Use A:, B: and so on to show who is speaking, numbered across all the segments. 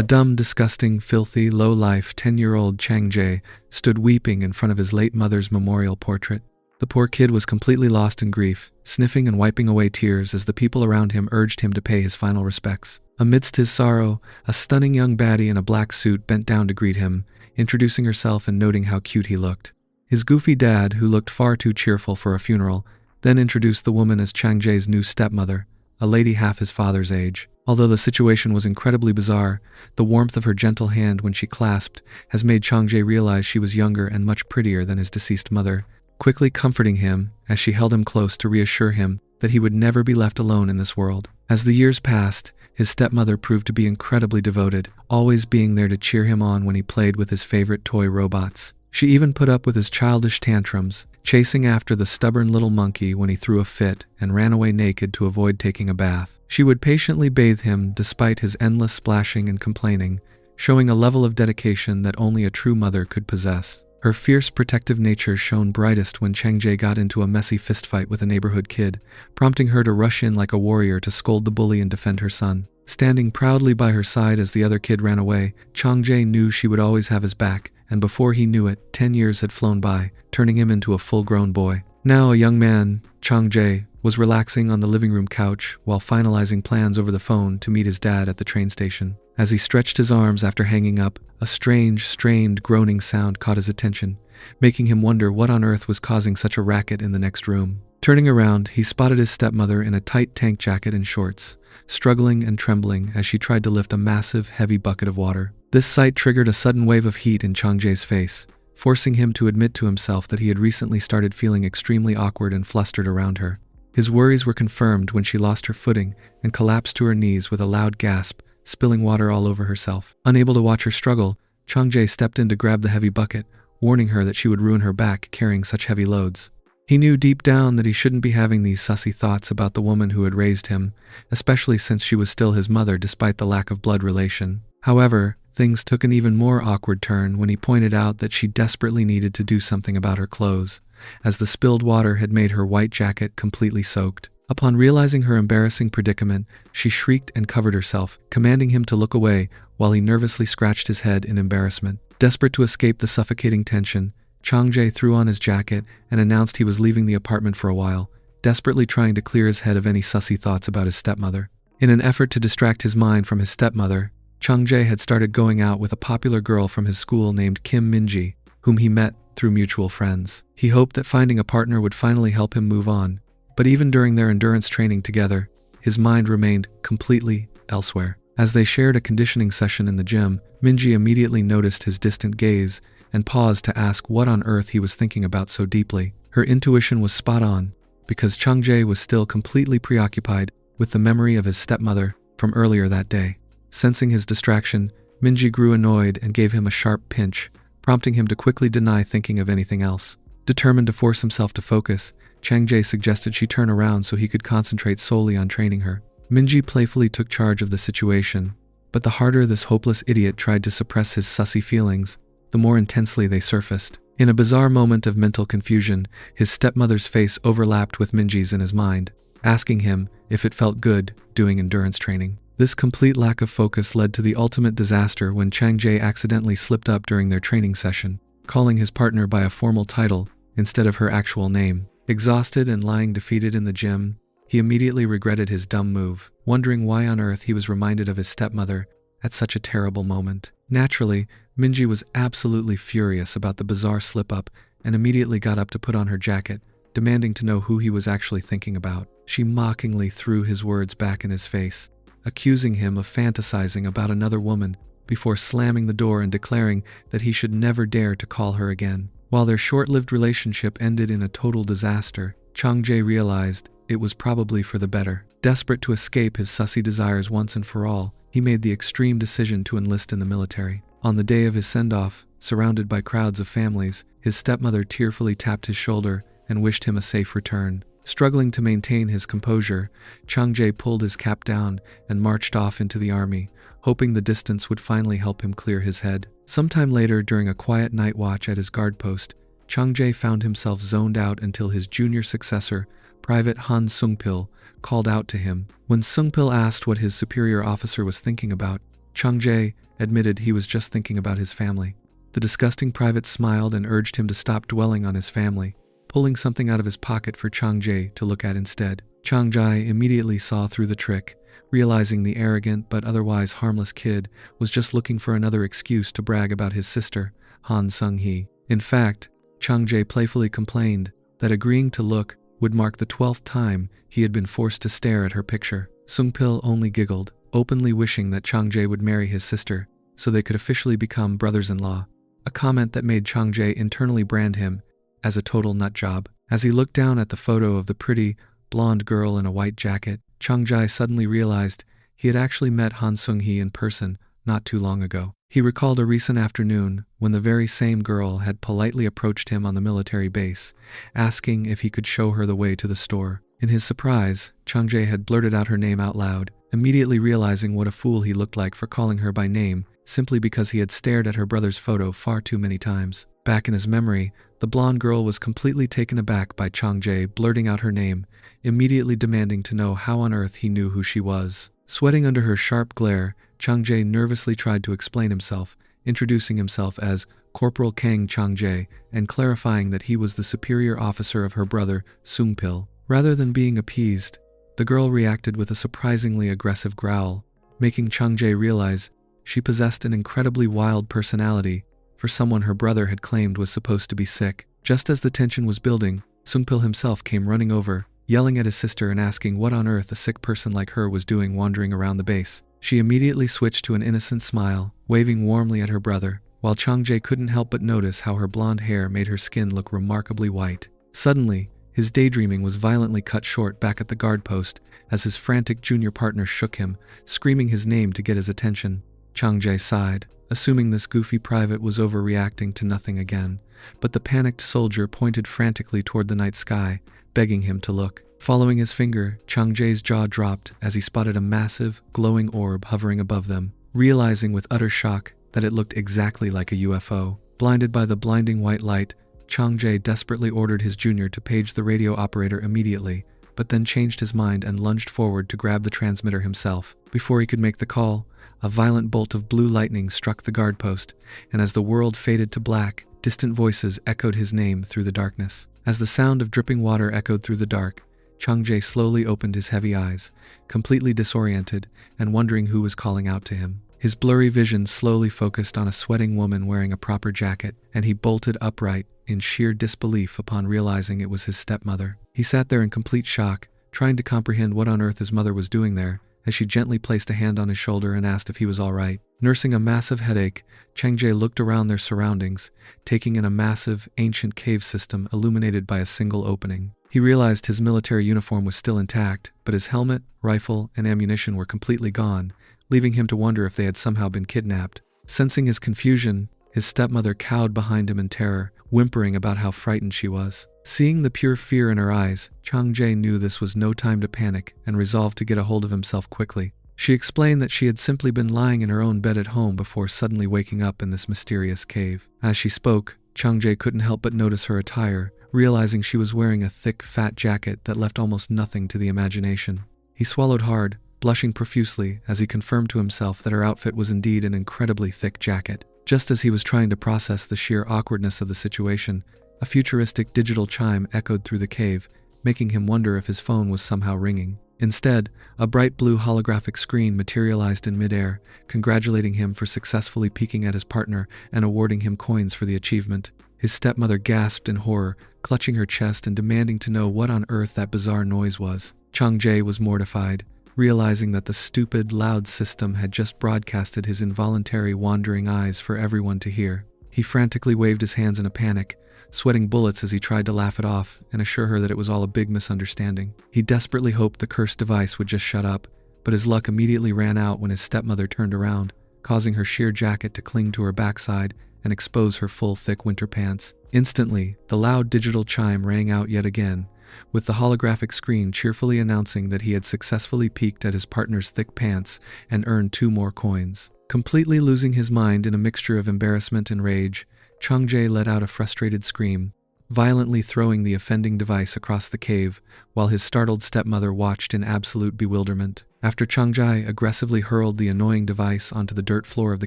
A: A dumb, disgusting, filthy, low-life 10-year-old Chang Jae stood weeping in front of his late mother's memorial portrait. The poor kid was completely lost in grief, sniffing and wiping away tears as the people around him urged him to pay his final respects. Amidst his sorrow, a stunning young baddie in a black suit bent down to greet him, introducing herself and noting how cute he looked. His goofy dad, who looked far too cheerful for a funeral, then introduced the woman as Chang Jae's new stepmother, a lady half his father's age. Although the situation was incredibly bizarre, the warmth of her gentle hand when she clasped has made Chang Jae realize she was younger and much prettier than his deceased mother, quickly comforting him as she held him close to reassure him that he would never be left alone in this world. As the years passed, his stepmother proved to be incredibly devoted, always being there to cheer him on when he played with his favorite toy robots. She even put up with his childish tantrums, chasing after the stubborn little monkey when he threw a fit and ran away naked to avoid taking a bath. She would patiently bathe him despite his endless splashing and complaining, showing a level of dedication that only a true mother could possess. Her fierce protective nature shone brightest when Chang Jae got into a messy fistfight with a neighborhood kid, prompting her to rush in like a warrior to scold the bully and defend her son. Standing proudly by her side as the other kid ran away, Chang Jae knew she would always have his back, and before he knew it, 10 years had flown by, turning him into a full-grown boy. Now a young man, Chang Jae was relaxing on the living room couch while finalizing plans over the phone to meet his dad at the train station. As he stretched his arms after hanging up, a strange, strained, groaning sound caught his attention, making him wonder what on earth was causing such a racket in the next room. Turning around, he spotted his stepmother in a tight tank jacket and shorts, struggling and trembling as she tried to lift a massive, heavy bucket of water. This sight triggered a sudden wave of heat in Chang Jae's face, forcing him to admit to himself that he had recently started feeling extremely awkward and flustered around her. His worries were confirmed when she lost her footing and collapsed to her knees with a loud gasp, spilling water all over herself. Unable to watch her struggle, Chang Jae stepped in to grab the heavy bucket, warning her that she would ruin her back carrying such heavy loads. He knew deep down that he shouldn't be having these sussy thoughts about the woman who had raised him, especially since she was still his mother despite the lack of blood relation. However, things took an even more awkward turn when he pointed out that she desperately needed to do something about her clothes, as the spilled water had made her white jacket completely soaked. Upon realizing her embarrassing predicament, she shrieked and covered herself, commanding him to look away while he nervously scratched his head in embarrassment. Desperate to escape the suffocating tension, Chang Jae threw on his jacket and announced he was leaving the apartment for a while, desperately trying to clear his head of any sussy thoughts about his stepmother. In an effort to distract his mind from his stepmother, Chang Jae had started going out with a popular girl from his school named Kim Minji, whom he met through mutual friends. He hoped that finding a partner would finally help him move on, but even during their endurance training together, his mind remained completely elsewhere. As they shared a conditioning session in the gym, Minji immediately noticed his distant gaze and paused to ask what on earth he was thinking about so deeply. Her intuition was spot on, because Chang Jae was still completely preoccupied with the memory of his stepmother from earlier that day. Sensing his distraction, Minji grew annoyed and gave him a sharp pinch, prompting him to quickly deny thinking of anything else. Determined to force himself to focus, Chang Jae suggested she turn around so he could concentrate solely on training her. Minji playfully took charge of the situation, but the harder this hopeless idiot tried to suppress his sussy feelings, the more intensely they surfaced. In a bizarre moment of mental confusion, his stepmother's face overlapped with Minji's in his mind, asking him if it felt good doing endurance training. This complete lack of focus led to the ultimate disaster when Chang Jae accidentally slipped up during their training session, calling his partner by a formal title instead of her actual name. Exhausted and lying defeated in the gym, he immediately regretted his dumb move, wondering why on earth he was reminded of his stepmother at such a terrible moment. Naturally, Minji was absolutely furious about the bizarre slip-up and immediately got up to put on her jacket, demanding to know who he was actually thinking about. She mockingly threw his words back in his face, accusing him of fantasizing about another woman before slamming the door and declaring that he should never dare to call her again. While their short-lived relationship ended in a total disaster, Chang Jae realized it was probably for the better. Desperate to escape his sussy desires once and for all, he made the extreme decision to enlist in the military. On the day of his send-off, surrounded by crowds of families, his stepmother tearfully tapped his shoulder and wished him a safe return. Struggling to maintain his composure, Chang Jae pulled his cap down and marched off into the army, hoping the distance would finally help him clear his head. Sometime later, during a quiet night watch at his guard post, Chang Jae found himself zoned out until his junior successor, Private Han Sungpil, called out to him. When Sungpil asked what his superior officer was thinking about, Chang Jae admitted he was just thinking about his family. The disgusting private smiled and urged him to stop dwelling on his family, pulling something out of his pocket for Chang Jae to look at instead. Chang Jae immediately saw through the trick, realizing the arrogant but otherwise harmless kid was just looking for another excuse to brag about his sister, Han Sung-hee. In fact, Chang Jae playfully complained that agreeing to look would mark the 12th time he had been forced to stare at her picture. Sung-pil only giggled, openly wishing that Chang Jae would marry his sister so they could officially become brothers-in-law, a comment that made Chang Jae internally brand him as a total nutjob. As he looked down at the photo of the pretty, blonde girl in a white jacket, Chang Jae suddenly realized he had actually met Han Sung-hee in person not too long ago. He recalled a recent afternoon when the very same girl had politely approached him on the military base, asking if he could show her the way to the store. In his surprise, Chang Jae had blurted out her name out loud, immediately realizing what a fool he looked like for calling her by name simply because he had stared at her brother's photo far too many times. Back in his memory, the blonde girl was completely taken aback by Chang Jae blurting out her name, immediately demanding to know how on earth he knew who she was. Sweating under her sharp glare, Chang Jae nervously tried to explain himself, introducing himself as Corporal Kang Chang Jae and clarifying that he was the superior officer of her brother, Sung-pil. Rather than being appeased, the girl reacted with a surprisingly aggressive growl, making Chang Jae realize she possessed an incredibly wild personality for someone her brother had claimed was supposed to be sick. Just as the tension was building, Sung-pil himself came running over, yelling at his sister and asking what on earth a sick person like her was doing wandering around the base. She immediately switched to an innocent smile, waving warmly at her brother, while Chang Jae couldn't help but notice how her blonde hair made her skin look remarkably white. Suddenly, his daydreaming was violently cut short back at the guard post as his frantic junior partner shook him, screaming his name to get his attention. Chang Jae sighed, assuming this goofy private was overreacting to nothing again, but the panicked soldier pointed frantically toward the night sky, begging him to look. Following his finger, Chang Jae's jaw dropped as he spotted a massive, glowing orb hovering above them, realizing with utter shock that it looked exactly like a UFO. Blinded by the blinding white light, Chang Jae desperately ordered his junior to page the radio operator immediately, but then changed his mind and lunged forward to grab the transmitter himself. Before he could make the call, a violent bolt of blue lightning struck the guard post, and as the world faded to black, distant voices echoed his name through the darkness. As the sound of dripping water echoed through the dark, Chang Jae slowly opened his heavy eyes, completely disoriented and wondering who was calling out to him. His blurry vision slowly focused on a sweating woman wearing a proper jacket, and he bolted upright in sheer disbelief upon realizing it was his stepmother. He sat there in complete shock, trying to comprehend what on earth his mother was doing there, as she gently placed a hand on his shoulder and asked if he was all right. Nursing a massive headache, Chang Jae looked around their surroundings, taking in a massive, ancient cave system illuminated by a single opening. He realized his military uniform was still intact, but his helmet, rifle, and ammunition were completely gone, leaving him to wonder if they had somehow been kidnapped. Sensing his confusion, his stepmother cowed behind him in terror, whimpering about how frightened she was. Seeing the pure fear in her eyes, Chang Jae knew this was no time to panic and resolved to get a hold of himself quickly. She explained that she had simply been lying in her own bed at home before suddenly waking up in this mysterious cave. As she spoke, Chang Jae couldn't help but notice her attire, realizing she was wearing a thick, fat jacket that left almost nothing to the imagination. He swallowed hard, blushing profusely as he confirmed to himself that her outfit was indeed an incredibly thick jacket. Just as he was trying to process the sheer awkwardness of the situation, a futuristic digital chime echoed through the cave, making him wonder if his phone was somehow ringing. Instead, a bright blue holographic screen materialized in midair, congratulating him for successfully peeking at his partner and awarding him coins for the achievement. His stepmother gasped in horror, clutching her chest and demanding to know what on earth that bizarre noise was. Chang Jae was mortified, realizing that the stupid, loud system had just broadcasted his involuntary wandering eyes for everyone to hear. He frantically waved his hands in a panic, sweating bullets as he tried to laugh it off and assure her that it was all a big misunderstanding. He desperately hoped the cursed device would just shut up, but his luck immediately ran out when his stepmother turned around, causing her sheer jacket to cling to her backside and expose her full, thick winter pants. Instantly, the loud digital chime rang out yet again, with the holographic screen cheerfully announcing that he had successfully peeked at his partner's thick pants and earned 2 more coins. Completely losing his mind in a mixture of embarrassment and rage, Chang Jae let out a frustrated scream, violently throwing the offending device across the cave, while his startled stepmother watched in absolute bewilderment. After Changjae aggressively hurled the annoying device onto the dirt floor of the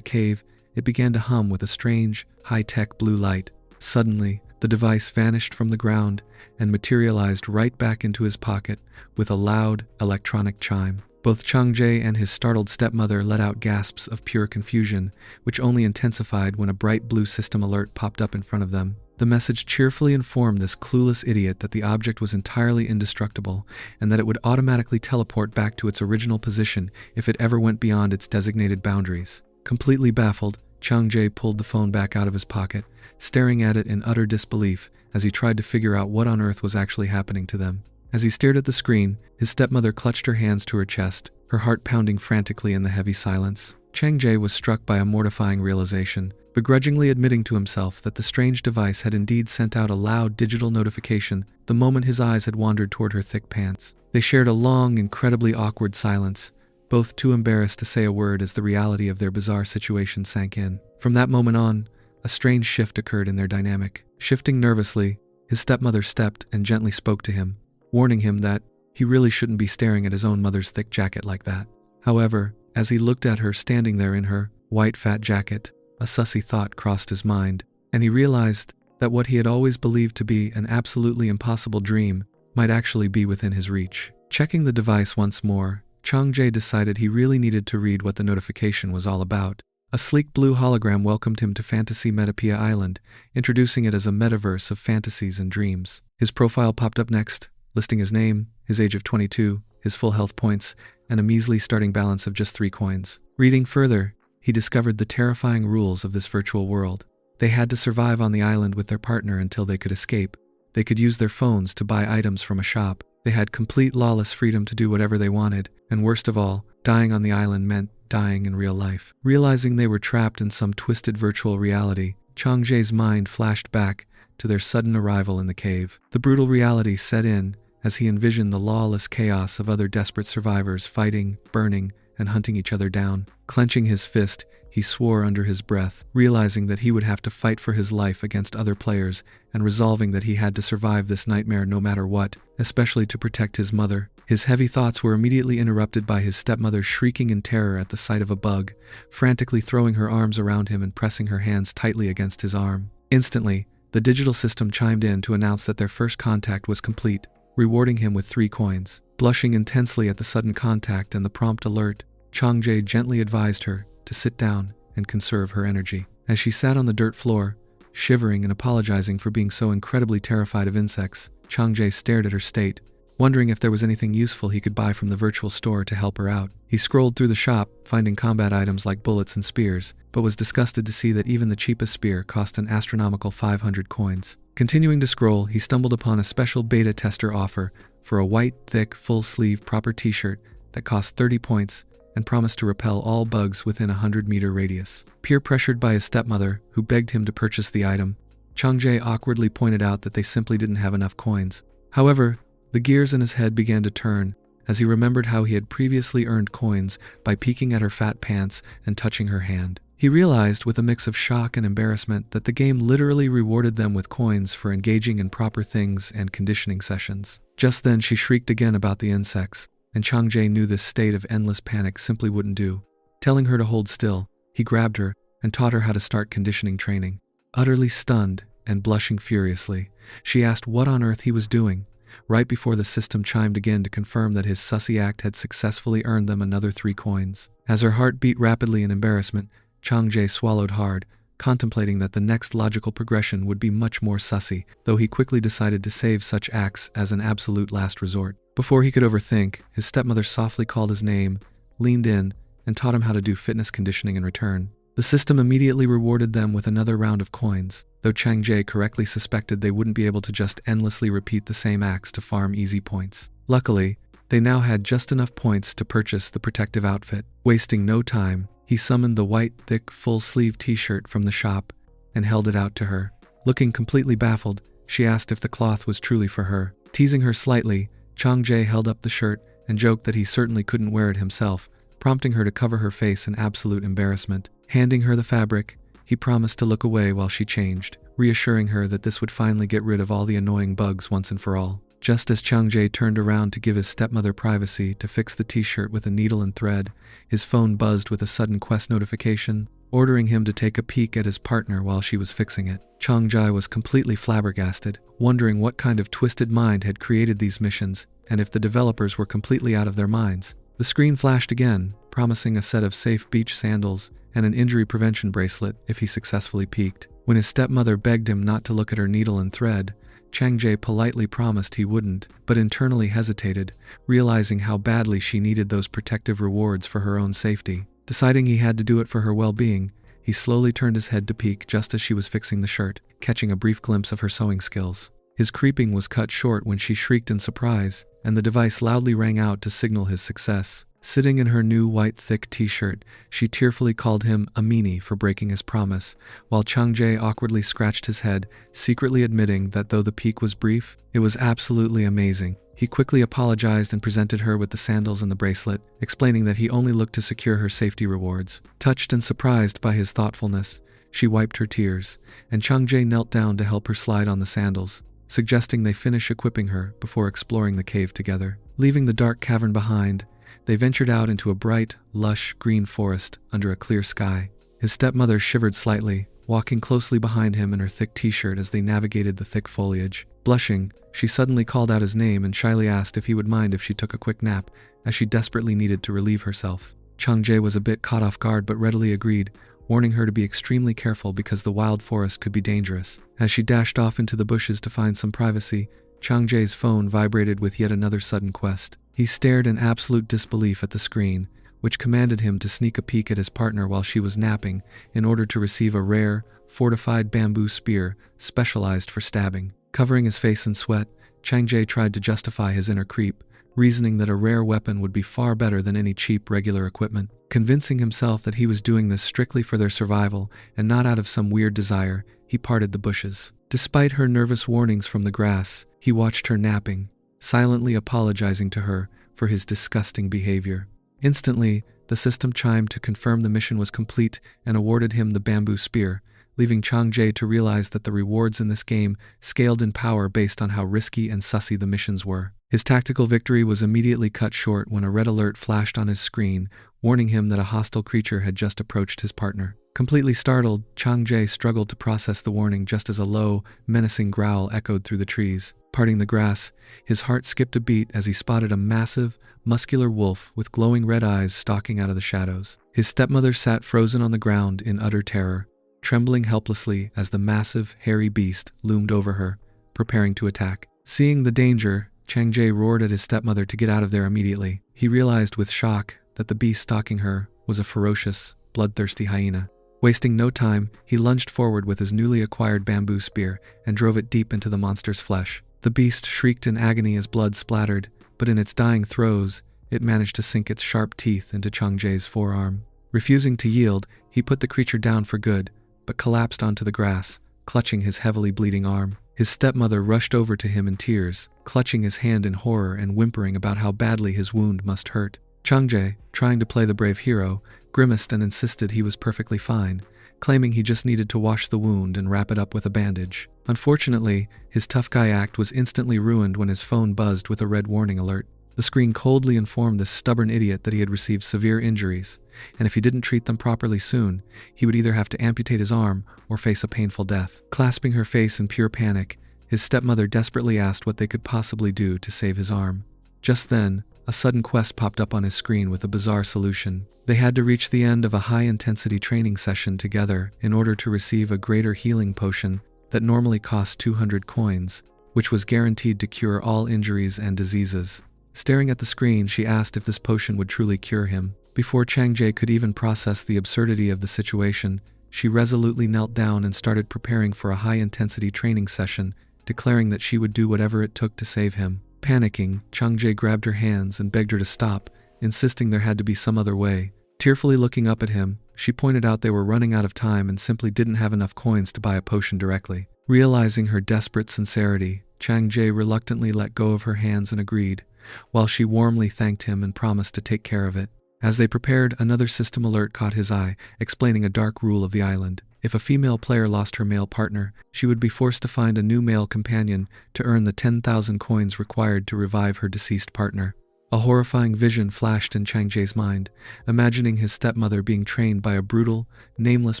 A: cave, it began to hum with a strange, high-tech blue light. Suddenly, the device vanished from the ground and materialized right back into his pocket with a loud, electronic chime. Both Changjae and his startled stepmother let out gasps of pure confusion, which only intensified when a bright blue system alert popped up in front of them. The message cheerfully informed this clueless idiot that the object was entirely indestructible and that it would automatically teleport back to its original position if it ever went beyond its designated boundaries. Completely baffled, Changjae pulled the phone back out of his pocket, staring at it in utter disbelief as he tried to figure out what on earth was actually happening to them. As he stared at the screen, his stepmother clutched her hands to her chest, her heart pounding frantically in the heavy silence. Changjae was struck by a mortifying realization, begrudgingly admitting to himself that the strange device had indeed sent out a loud digital notification the moment his eyes had wandered toward her thick pants. They shared a long, incredibly awkward silence, both too embarrassed to say a word as the reality of their bizarre situation sank in. From that moment on, a strange shift occurred in their dynamic. Shifting nervously, his stepmother stepped and gently spoke to him, warning him that he really shouldn't be staring at his own mother's thick jacket like that. However, as he looked at her standing there in her white fat jacket, a sussy thought crossed his mind, and he realized that what he had always believed to be an absolutely impossible dream might actually be within his reach. Checking the device once more, Changjae decided he really needed to read what the notification was all about. A sleek blue hologram welcomed him to Fantasy Metapia Island, introducing it as a metaverse of fantasies and dreams. His profile popped up next, listing his name, his age of 22, his full health points, and a measly starting balance of just 3 coins. Reading further, he discovered the terrifying rules of this virtual world. They had to survive on the island with their partner until they could escape. They could use their phones to buy items from a shop. They had complete lawless freedom to do whatever they wanted, and worst of all, dying on the island meant dying in real life. Realizing they were trapped in some twisted virtual reality, Changjae's mind flashed back to their sudden arrival in the cave. The brutal reality set in as he envisioned the lawless chaos of other desperate survivors fighting, burning, and hunting each other down. Clenching his fist, he swore under his breath, realizing that he would have to fight for his life against other players, and resolving that he had to survive this nightmare no matter what, especially to protect his mother. His heavy thoughts were immediately interrupted by his stepmother shrieking in terror at the sight of a bug, frantically throwing her arms around him and pressing her hands tightly against his arm. Instantly, the digital system chimed in to announce that their first contact was complete, rewarding him with 3 coins. Blushing intensely at the sudden contact and the prompt alert, Changjae gently advised her to sit down and conserve her energy. As she sat on the dirt floor, shivering and apologizing for being so incredibly terrified of insects, Changjae stared at her state, wondering if there was anything useful he could buy from the virtual store to help her out. He scrolled through the shop, finding combat items like bullets and spears, but was disgusted to see that even the cheapest spear cost an astronomical 500 coins. Continuing to scroll, he stumbled upon a special beta tester offer for a white, thick, full-sleeve proper t-shirt that cost 30 points and promised to repel all bugs within a 100-meter radius. Peer-pressured by his stepmother, who begged him to purchase the item, Changjae awkwardly pointed out that they simply didn't have enough coins. However, the gears in his head began to turn as he remembered how he had previously earned coins by peeking at her fat pants and touching her hand. He realized with a mix of shock and embarrassment that the game literally rewarded them with coins for engaging in proper things and conditioning sessions. Just then she shrieked again about the insects, and Changjae knew this state of endless panic simply wouldn't do. Telling her to hold still, he grabbed her and taught her how to start conditioning training. Utterly stunned and blushing furiously, she asked what on earth he was doing, right before the system chimed again to confirm that his sussy act had successfully earned them another 3 coins. As her heart beat rapidly in embarrassment, Changjae swallowed hard, contemplating that the next logical progression would be much more sussy, though he quickly decided to save such acts as an absolute last resort. Before he could overthink, his stepmother softly called his name, leaned in, and taught him how to do fitness conditioning in return. The system immediately rewarded them with another round of coins, though Changjae correctly suspected they wouldn't be able to just endlessly repeat the same acts to farm easy points. Luckily, they now had just enough points to purchase the protective outfit. Wasting no time, he summoned the white, thick, full-sleeve t-shirt from the shop and held it out to her. Looking completely baffled, she asked if the cloth was truly for her. Teasing her slightly, Changjae held up the shirt and joked that he certainly couldn't wear it himself, prompting her to cover her face in absolute embarrassment. Handing her the fabric, He promised to look away while she changed, reassuring her that this would finally get rid of all the annoying bugs once and for all. Just as Chang-jae turned around to give his stepmother privacy to fix the t-shirt with a needle and thread, his phone buzzed with a sudden Quest notification, ordering him to take a peek at his partner while she was fixing it. Chang-jae was completely flabbergasted, wondering what kind of twisted mind had created these missions, and if the developers were completely out of their minds. The screen flashed again, promising a set of safe beach sandals and an injury prevention bracelet if he successfully peeked. When his stepmother begged him not to look at her needle and thread, Chang-jae politely promised he wouldn't, but internally hesitated, realizing how badly she needed those protective rewards for her own safety. Deciding he had to do it for her well-being, he slowly turned his head to peek just as she was fixing the shirt, catching a brief glimpse of her sewing skills. His creeping was cut short when she shrieked in surprise, and the device loudly rang out to signal his success. Sitting in her new white thick t-shirt, she tearfully called him a meanie for breaking his promise, while Chang-jae awkwardly scratched his head, secretly admitting that though the peek was brief, it was absolutely amazing. He quickly apologized and presented her with the sandals and the bracelet, explaining that he only looked to secure her safety rewards. Touched and surprised by his thoughtfulness, she wiped her tears, and Chang-jae knelt down to help her slide on the sandals, suggesting they finish equipping her before exploring the cave together. Leaving the dark cavern behind, they ventured out into a bright, lush green forest under a clear sky. His stepmother shivered slightly, walking closely behind him in her thick t-shirt as they navigated the thick foliage. Blushing, she suddenly called out his name and shyly asked if he would mind if she took a quick nap, as she desperately needed to relieve herself. Chang-jae was a bit caught off guard but readily agreed, warning her to be extremely careful because the wild forest could be dangerous. As she dashed off into the bushes to find some privacy, Chang-jae's phone vibrated with yet another sudden quest. He stared in absolute disbelief at the screen, which commanded him to sneak a peek at his partner while she was napping in order to receive a rare, fortified bamboo spear specialized for stabbing. Covering his face in sweat, Chang-jae tried to justify his inner creep, reasoning that a rare weapon would be far better than any cheap regular equipment. Convincing himself that he was doing this strictly for their survival and not out of some weird desire, he parted the bushes. Despite her nervous warnings from the grass, he watched her napping, silently apologizing to her for his disgusting behavior. Instantly, the system chimed to confirm the mission was complete and awarded him the bamboo spear, leaving Chang-jae to realize that the rewards in this game scaled in power based on how risky and sussy the missions were. His tactical victory was immediately cut short when a red alert flashed on his screen, warning him that a hostile creature had just approached his partner. Completely startled, Chang-jae struggled to process the warning just as a low, menacing growl echoed through the trees. Parting the grass, his heart skipped a beat as he spotted a massive, muscular wolf with glowing red eyes stalking out of the shadows. His stepmother sat frozen on the ground in utter terror, trembling helplessly as the massive, hairy beast loomed over her, preparing to attack. Seeing the danger, Chang-jae roared at his stepmother to get out of there immediately. He realized with shock that the beast stalking her was a ferocious, bloodthirsty hyena. Wasting no time, he lunged forward with his newly acquired bamboo spear and drove it deep into the monster's flesh. The beast shrieked in agony as blood splattered, but in its dying throes, it managed to sink its sharp teeth into Chang-jae's forearm. Refusing to yield, he put the creature down for good, but collapsed onto the grass, clutching his heavily bleeding arm. His stepmother rushed over to him in tears, clutching his hand in horror and whimpering about how badly his wound must hurt. Chang-jae, trying to play the brave hero, grimaced and insisted he was perfectly fine, claiming he just needed to wash the wound and wrap it up with a bandage. Unfortunately, his tough guy act was instantly ruined when his phone buzzed with a red warning alert. The screen coldly informed this stubborn idiot that he had received severe injuries, and if he didn't treat them properly soon, he would either have to amputate his arm or face a painful death. Clasping her face in pure panic, his stepmother desperately asked what they could possibly do to save his arm. Just then, a sudden quest popped up on his screen with a bizarre solution. They had to reach the end of a high-intensity training session together in order to receive a greater healing potion that normally cost 200 coins, which was guaranteed to cure all injuries and diseases. Staring at the screen, she asked if this potion would truly cure him. Before Chang-jae could even process the absurdity of the situation, she resolutely knelt down and started preparing for a high-intensity training session, declaring that she would do whatever it took to save him. Panicking, Chang-jae grabbed her hands and begged her to stop, insisting there had to be some other way. Tearfully looking up at him, she pointed out they were running out of time and simply didn't have enough coins to buy a potion directly. Realizing her desperate sincerity, Chang-jae reluctantly let go of her hands and agreed, while she warmly thanked him and promised to take care of it. As they prepared, another system alert caught his eye, explaining a dark rule of the island. If a female player lost her male partner, she would be forced to find a new male companion to earn the 10,000 coins required to revive her deceased partner. A horrifying vision flashed in Changjae's mind, imagining his stepmother being trained by a brutal, nameless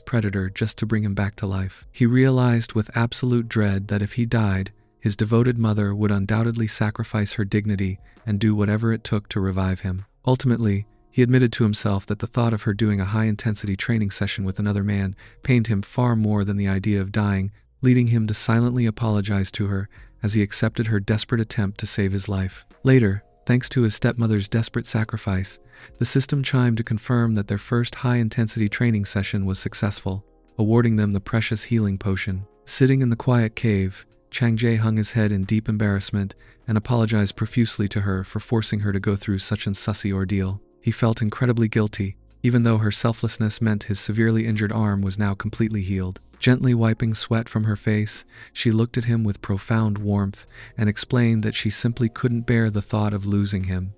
A: predator just to bring him back to life. He realized with absolute dread that if he died, his devoted mother would undoubtedly sacrifice her dignity and do whatever it took to revive him. Ultimately, he admitted to himself that the thought of her doing a high-intensity training session with another man pained him far more than the idea of dying, leading him to silently apologize to her as he accepted her desperate attempt to save his life. Later, thanks to his stepmother's desperate sacrifice, the system chimed to confirm that their first high-intensity training session was successful, awarding them the precious healing potion. Sitting in the quiet cave, Changjae hung his head in deep embarrassment and apologized profusely to her for forcing her to go through such an sussy ordeal. He felt incredibly guilty, even though her selflessness meant his severely injured arm was now completely healed. Gently wiping sweat from her face, she looked at him with profound warmth and explained that she simply couldn't bear the thought of losing him,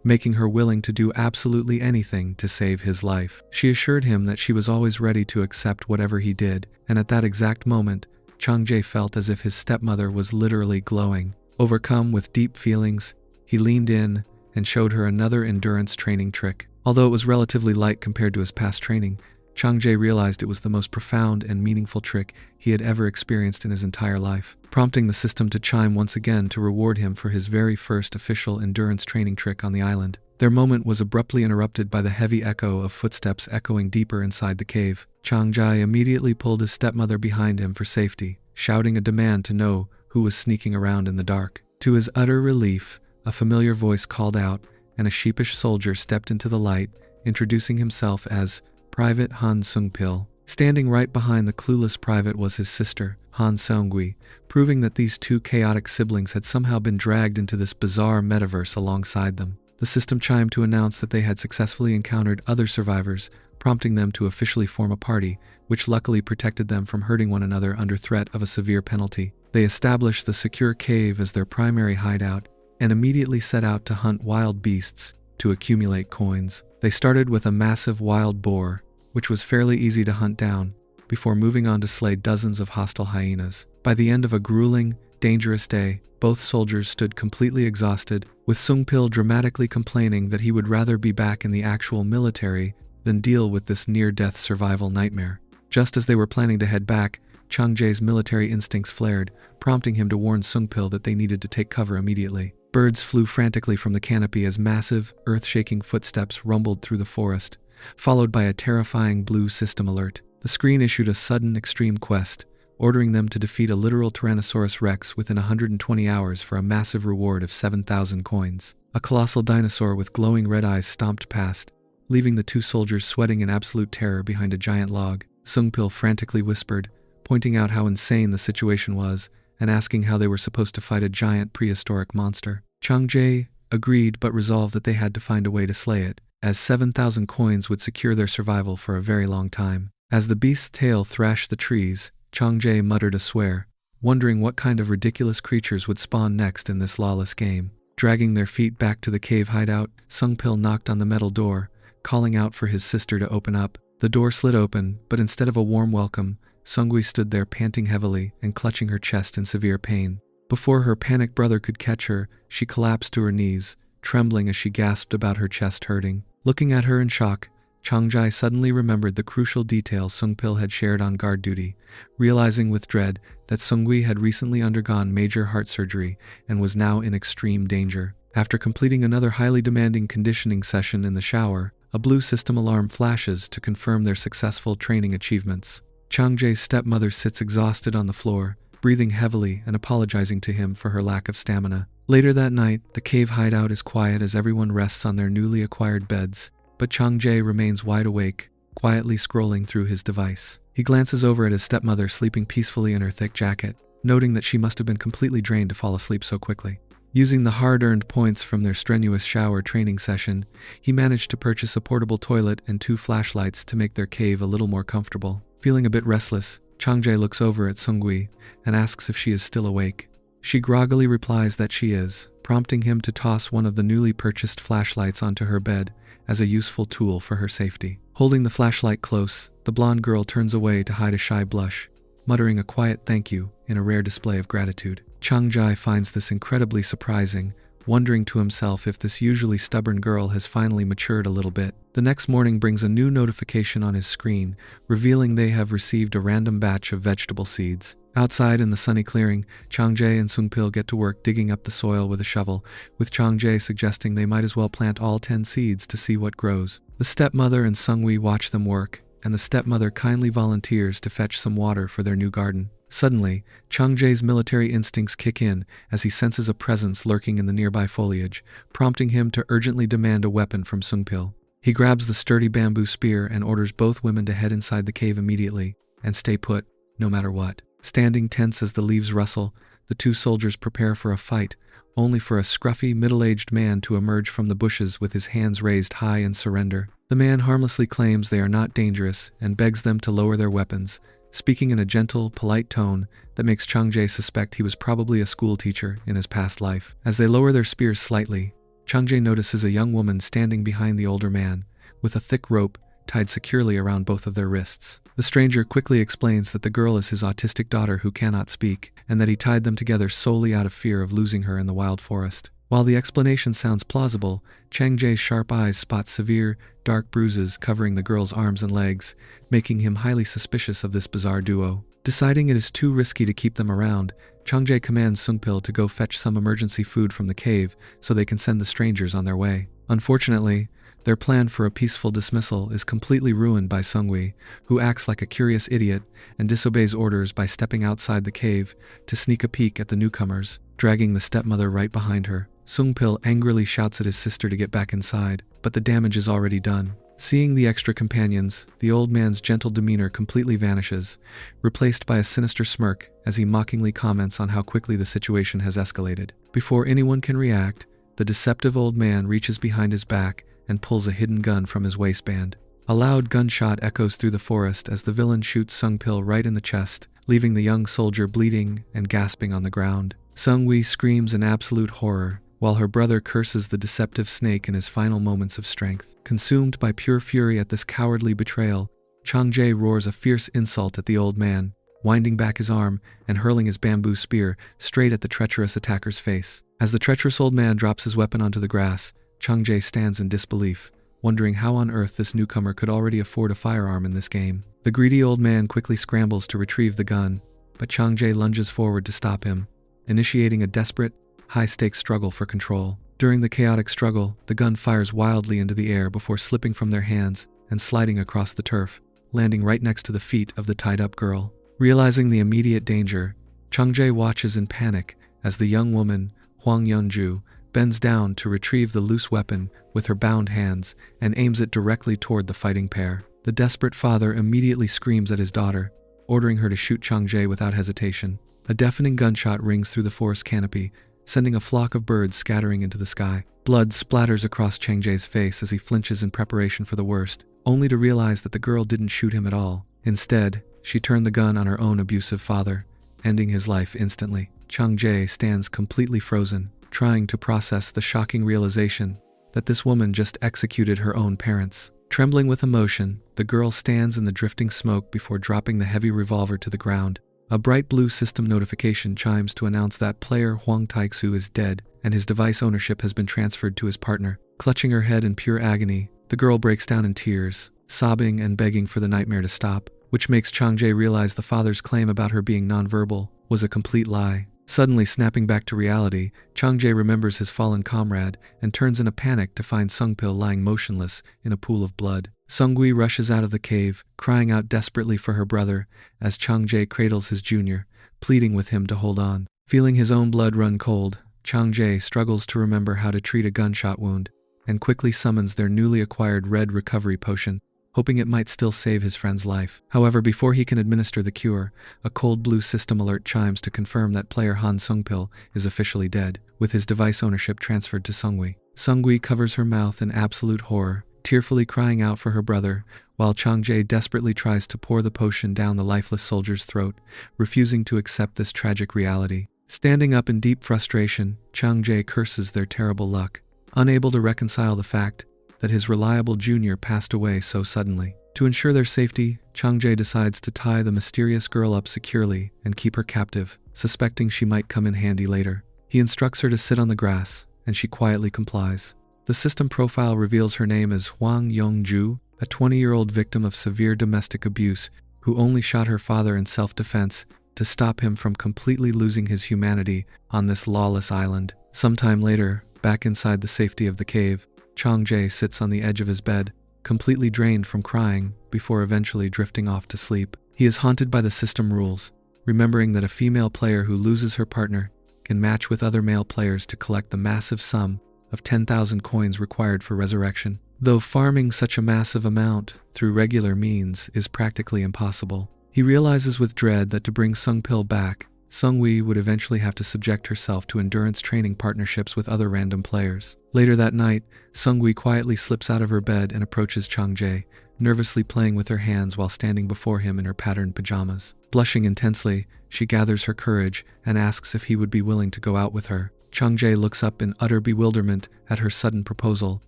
A: making her willing to do absolutely anything to save his life. She assured him that she was always ready to accept whatever he did, and at that exact moment, Changjae felt as if his stepmother was literally glowing. Overcome with deep feelings, he leaned in and showed her another endurance training trick. Although it was relatively light compared to his past training, Changjae realized it was the most profound and meaningful trick he had ever experienced in his entire life, prompting the system to chime once again to reward him for his very first official endurance training trick on the island. Their moment was abruptly interrupted by the heavy echo of footsteps echoing deeper inside the cave. Changjae immediately pulled his stepmother behind him for safety, shouting a demand to know who was sneaking around in the dark. To his utter relief, a familiar voice called out, and a sheepish soldier stepped into the light, introducing himself as Private Han Seungpil. Standing right behind the clueless private was his sister, Han Seungwi, proving that these two chaotic siblings had somehow been dragged into this bizarre metaverse alongside them. The system chimed to announce that they had successfully encountered other survivors, prompting them to officially form a party, which luckily protected them from hurting one another under threat of a severe penalty. They established the secure cave as their primary hideout, and immediately set out to hunt wild beasts to accumulate coins. They started with a massive wild boar, which was fairly easy to hunt down, before moving on to slay dozens of hostile hyenas. By the end of a grueling, dangerous day, both soldiers stood completely exhausted, with Seungpil dramatically complaining that he would rather be back in the actual military than deal with this near-death survival nightmare. Just as they were planning to head back, Changjae's military instincts flared, prompting him to warn Seungpil that they needed to take cover immediately. Birds flew frantically from the canopy as massive, earth-shaking footsteps rumbled through the forest, followed by a terrifying blue system alert. The screen issued a sudden extreme quest, ordering them to defeat a literal Tyrannosaurus Rex within 120 hours for a massive reward of 7,000 coins. A colossal dinosaur with glowing red eyes stomped past, leaving the two soldiers sweating in absolute terror behind a giant log. Seungpil frantically whispered, pointing out how insane the situation was, and asking how they were supposed to fight a giant prehistoric monster. Changjae agreed but resolved that they had to find a way to slay it, as 7,000 coins would secure their survival for a very long time. As the beast's tail thrashed the trees, Changjae muttered a swear, wondering what kind of ridiculous creatures would spawn next in this lawless game. Dragging their feet back to the cave hideout, Seungpil knocked on the metal door, calling out for his sister to open up. The door slid open, but instead of a warm welcome, Seungwi stood there panting heavily and clutching her chest in severe pain. Before her panicked brother could catch her, she collapsed to her knees, trembling as she gasped about her chest hurting. Looking at her in shock, Changjae suddenly remembered the crucial detail Seungpil had shared on guard duty, realizing with dread that Seungwi had recently undergone major heart surgery and was now in extreme danger. After completing another highly demanding conditioning session in the shower, a blue system alarm flashes to confirm their successful training achievements. Changjae's stepmother sits exhausted on the floor, breathing heavily and apologizing to him for her lack of stamina. Later that night, the cave hideout is quiet as everyone rests on their newly acquired beds, but Changjae remains wide awake, quietly scrolling through his device. He glances over at his stepmother sleeping peacefully in her thick jacket, noting that she must have been completely drained to fall asleep so quickly. Using the hard-earned points from their strenuous shower training session, he managed to purchase a portable toilet and 2 flashlights to make their cave a little more comfortable. Feeling a bit restless, Changjae looks over at Seungwi and asks if she is still awake. She groggily replies that she is, prompting him to toss one of the newly purchased flashlights onto her bed as a useful tool for her safety. Holding the flashlight close, the blonde girl turns away to hide a shy blush, muttering a quiet thank you in a rare display of gratitude. Chang-jae finds this incredibly surprising, wondering to himself if this usually stubborn girl has finally matured a little bit. The next morning brings a new notification on his screen, revealing they have received a random batch of vegetable seeds. Outside in the sunny clearing, Chang-jae and Sung-pil get to work digging up the soil with a shovel, with Chang-jae suggesting they might as well plant all 10 seeds to see what grows. The stepmother and Sung-wi watch them work, and the stepmother kindly volunteers to fetch some water for their new garden. Suddenly, Chang-jae's military instincts kick in as he senses a presence lurking in the nearby foliage, prompting him to urgently demand a weapon from Sung-pil. He grabs the sturdy bamboo spear and orders both women to head inside the cave immediately and stay put, no matter what. Standing tense as the leaves rustle, the two soldiers prepare for a fight, only for a scruffy, middle-aged man to emerge from the bushes with his hands raised high in surrender. The man harmlessly claims they are not dangerous and begs them to lower their weapons, speaking in a gentle, polite tone that makes Chang-jae suspect he was probably a schoolteacher in his past life. As they lower their spears slightly, Chang-jae notices a young woman standing behind the older man, with a thick rope tied securely around both of their wrists. The stranger quickly explains that the girl is his autistic daughter who cannot speak, and that he tied them together solely out of fear of losing her in the wild forest. While the explanation sounds plausible, Chang-jae's sharp eyes spot severe, dark bruises covering the girl's arms and legs, making him highly suspicious of this bizarre duo. Deciding it is too risky to keep them around, Chang-jae commands Sung-pil to go fetch some emergency food from the cave so they can send the strangers on their way. Unfortunately, their plan for a peaceful dismissal is completely ruined by Sung-wi, who acts like a curious idiot and disobeys orders by stepping outside the cave to sneak a peek at the newcomers, dragging the stepmother right behind her. Sung-pil angrily shouts at his sister to get back inside, but the damage is already done. Seeing the extra companions, the old man's gentle demeanor completely vanishes, replaced by a sinister smirk as he mockingly comments on how quickly the situation has escalated. Before anyone can react, the deceptive old man reaches behind his back and pulls a hidden gun from his waistband. A loud gunshot echoes through the forest as the villain shoots Sung-pil right in the chest, leaving the young soldier bleeding and gasping on the ground. Sung-wi screams in absolute horror, while her brother curses the deceptive snake in his final moments of strength. Consumed by pure fury at this cowardly betrayal, Chang-jae roars a fierce insult at the old man, winding back his arm and hurling his bamboo spear straight at the treacherous attacker's face. As the treacherous old man drops his weapon onto the grass, Chang-jae stands in disbelief, wondering how on earth this newcomer could already afford a firearm in this game. The greedy old man quickly scrambles to retrieve the gun, but Chang-jae lunges forward to stop him, initiating a desperate, high-stakes struggle for control. During the chaotic struggle, the gun fires wildly into the air before slipping from their hands and sliding across the turf, landing right next to the feet of the tied-up girl. Realizing the immediate danger, Chang-jae watches in panic as the young woman, Hwang Yeonju, bends down to retrieve the loose weapon with her bound hands and aims it directly toward the fighting pair. The desperate father immediately screams at his daughter, ordering her to shoot Chang-jae without hesitation. A deafening gunshot rings through the forest canopy, sending a flock of birds scattering into the sky. Blood splatters across Chang-jae's face as he flinches in preparation for the worst, only to realize that the girl didn't shoot him at all. Instead, she turned the gun on her own abusive father, ending his life instantly. Chang-jae stands completely frozen, trying to process the shocking realization that this woman just executed her own parents. Trembling with emotion, the girl stands in the drifting smoke before dropping the heavy revolver to the ground. A bright blue system notification chimes to announce that player Hwang Taek-soo is dead and his device ownership has been transferred to his partner. Clutching her head in pure agony, the girl breaks down in tears, sobbing and begging for the nightmare to stop, which makes Chang-jae realize the father's claim about her being nonverbal was a complete lie. Suddenly snapping back to reality, Chang-jae remembers his fallen comrade and turns in a panic to find Sung-pil lying motionless in a pool of blood. Sung-wi rushes out of the cave, crying out desperately for her brother as Chang-jae cradles his junior, pleading with him to hold on. Feeling his own blood run cold, Chang-jae struggles to remember how to treat a gunshot wound and quickly summons their newly acquired red recovery potion, hoping it might still save his friend's life. However, before he can administer the cure, a cold blue system alert chimes to confirm that player Han Sung-pil is officially dead, with his device ownership transferred to Sung-wi. Sung-wi covers her mouth in absolute horror, tearfully crying out for her brother, while Chang-jae desperately tries to pour the potion down the lifeless soldier's throat, refusing to accept this tragic reality. Standing up in deep frustration, Chang-jae curses their terrible luck. Unable to reconcile the fact that his reliable junior passed away so suddenly. To ensure their safety, Changjae decides to tie the mysterious girl up securely and keep her captive, suspecting she might come in handy later. He instructs her to sit on the grass, and she quietly complies. The system profile reveals her name as Hwang Yong-ju, a 20-year-old victim of severe domestic abuse who only shot her father in self-defense to stop him from completely losing his humanity on this lawless island. Sometime later, back inside the safety of the cave, Changjae sits on the edge of his bed, completely drained from crying, before eventually drifting off to sleep. He is haunted by the system rules, remembering that a female player who loses her partner can match with other male players to collect the massive sum of 10,000 coins required for resurrection. Though farming such a massive amount through regular means is practically impossible, he realizes with dread that to bring Sungpil back, Sungwi would eventually have to subject herself to endurance training partnerships with other random players. Later that night, Sungwi quietly slips out of her bed and approaches Changjae, nervously playing with her hands while standing before him in her patterned pajamas. Blushing intensely, she gathers her courage and asks if he would be willing to go out with her. Changjae looks up in utter bewilderment at her sudden proposal,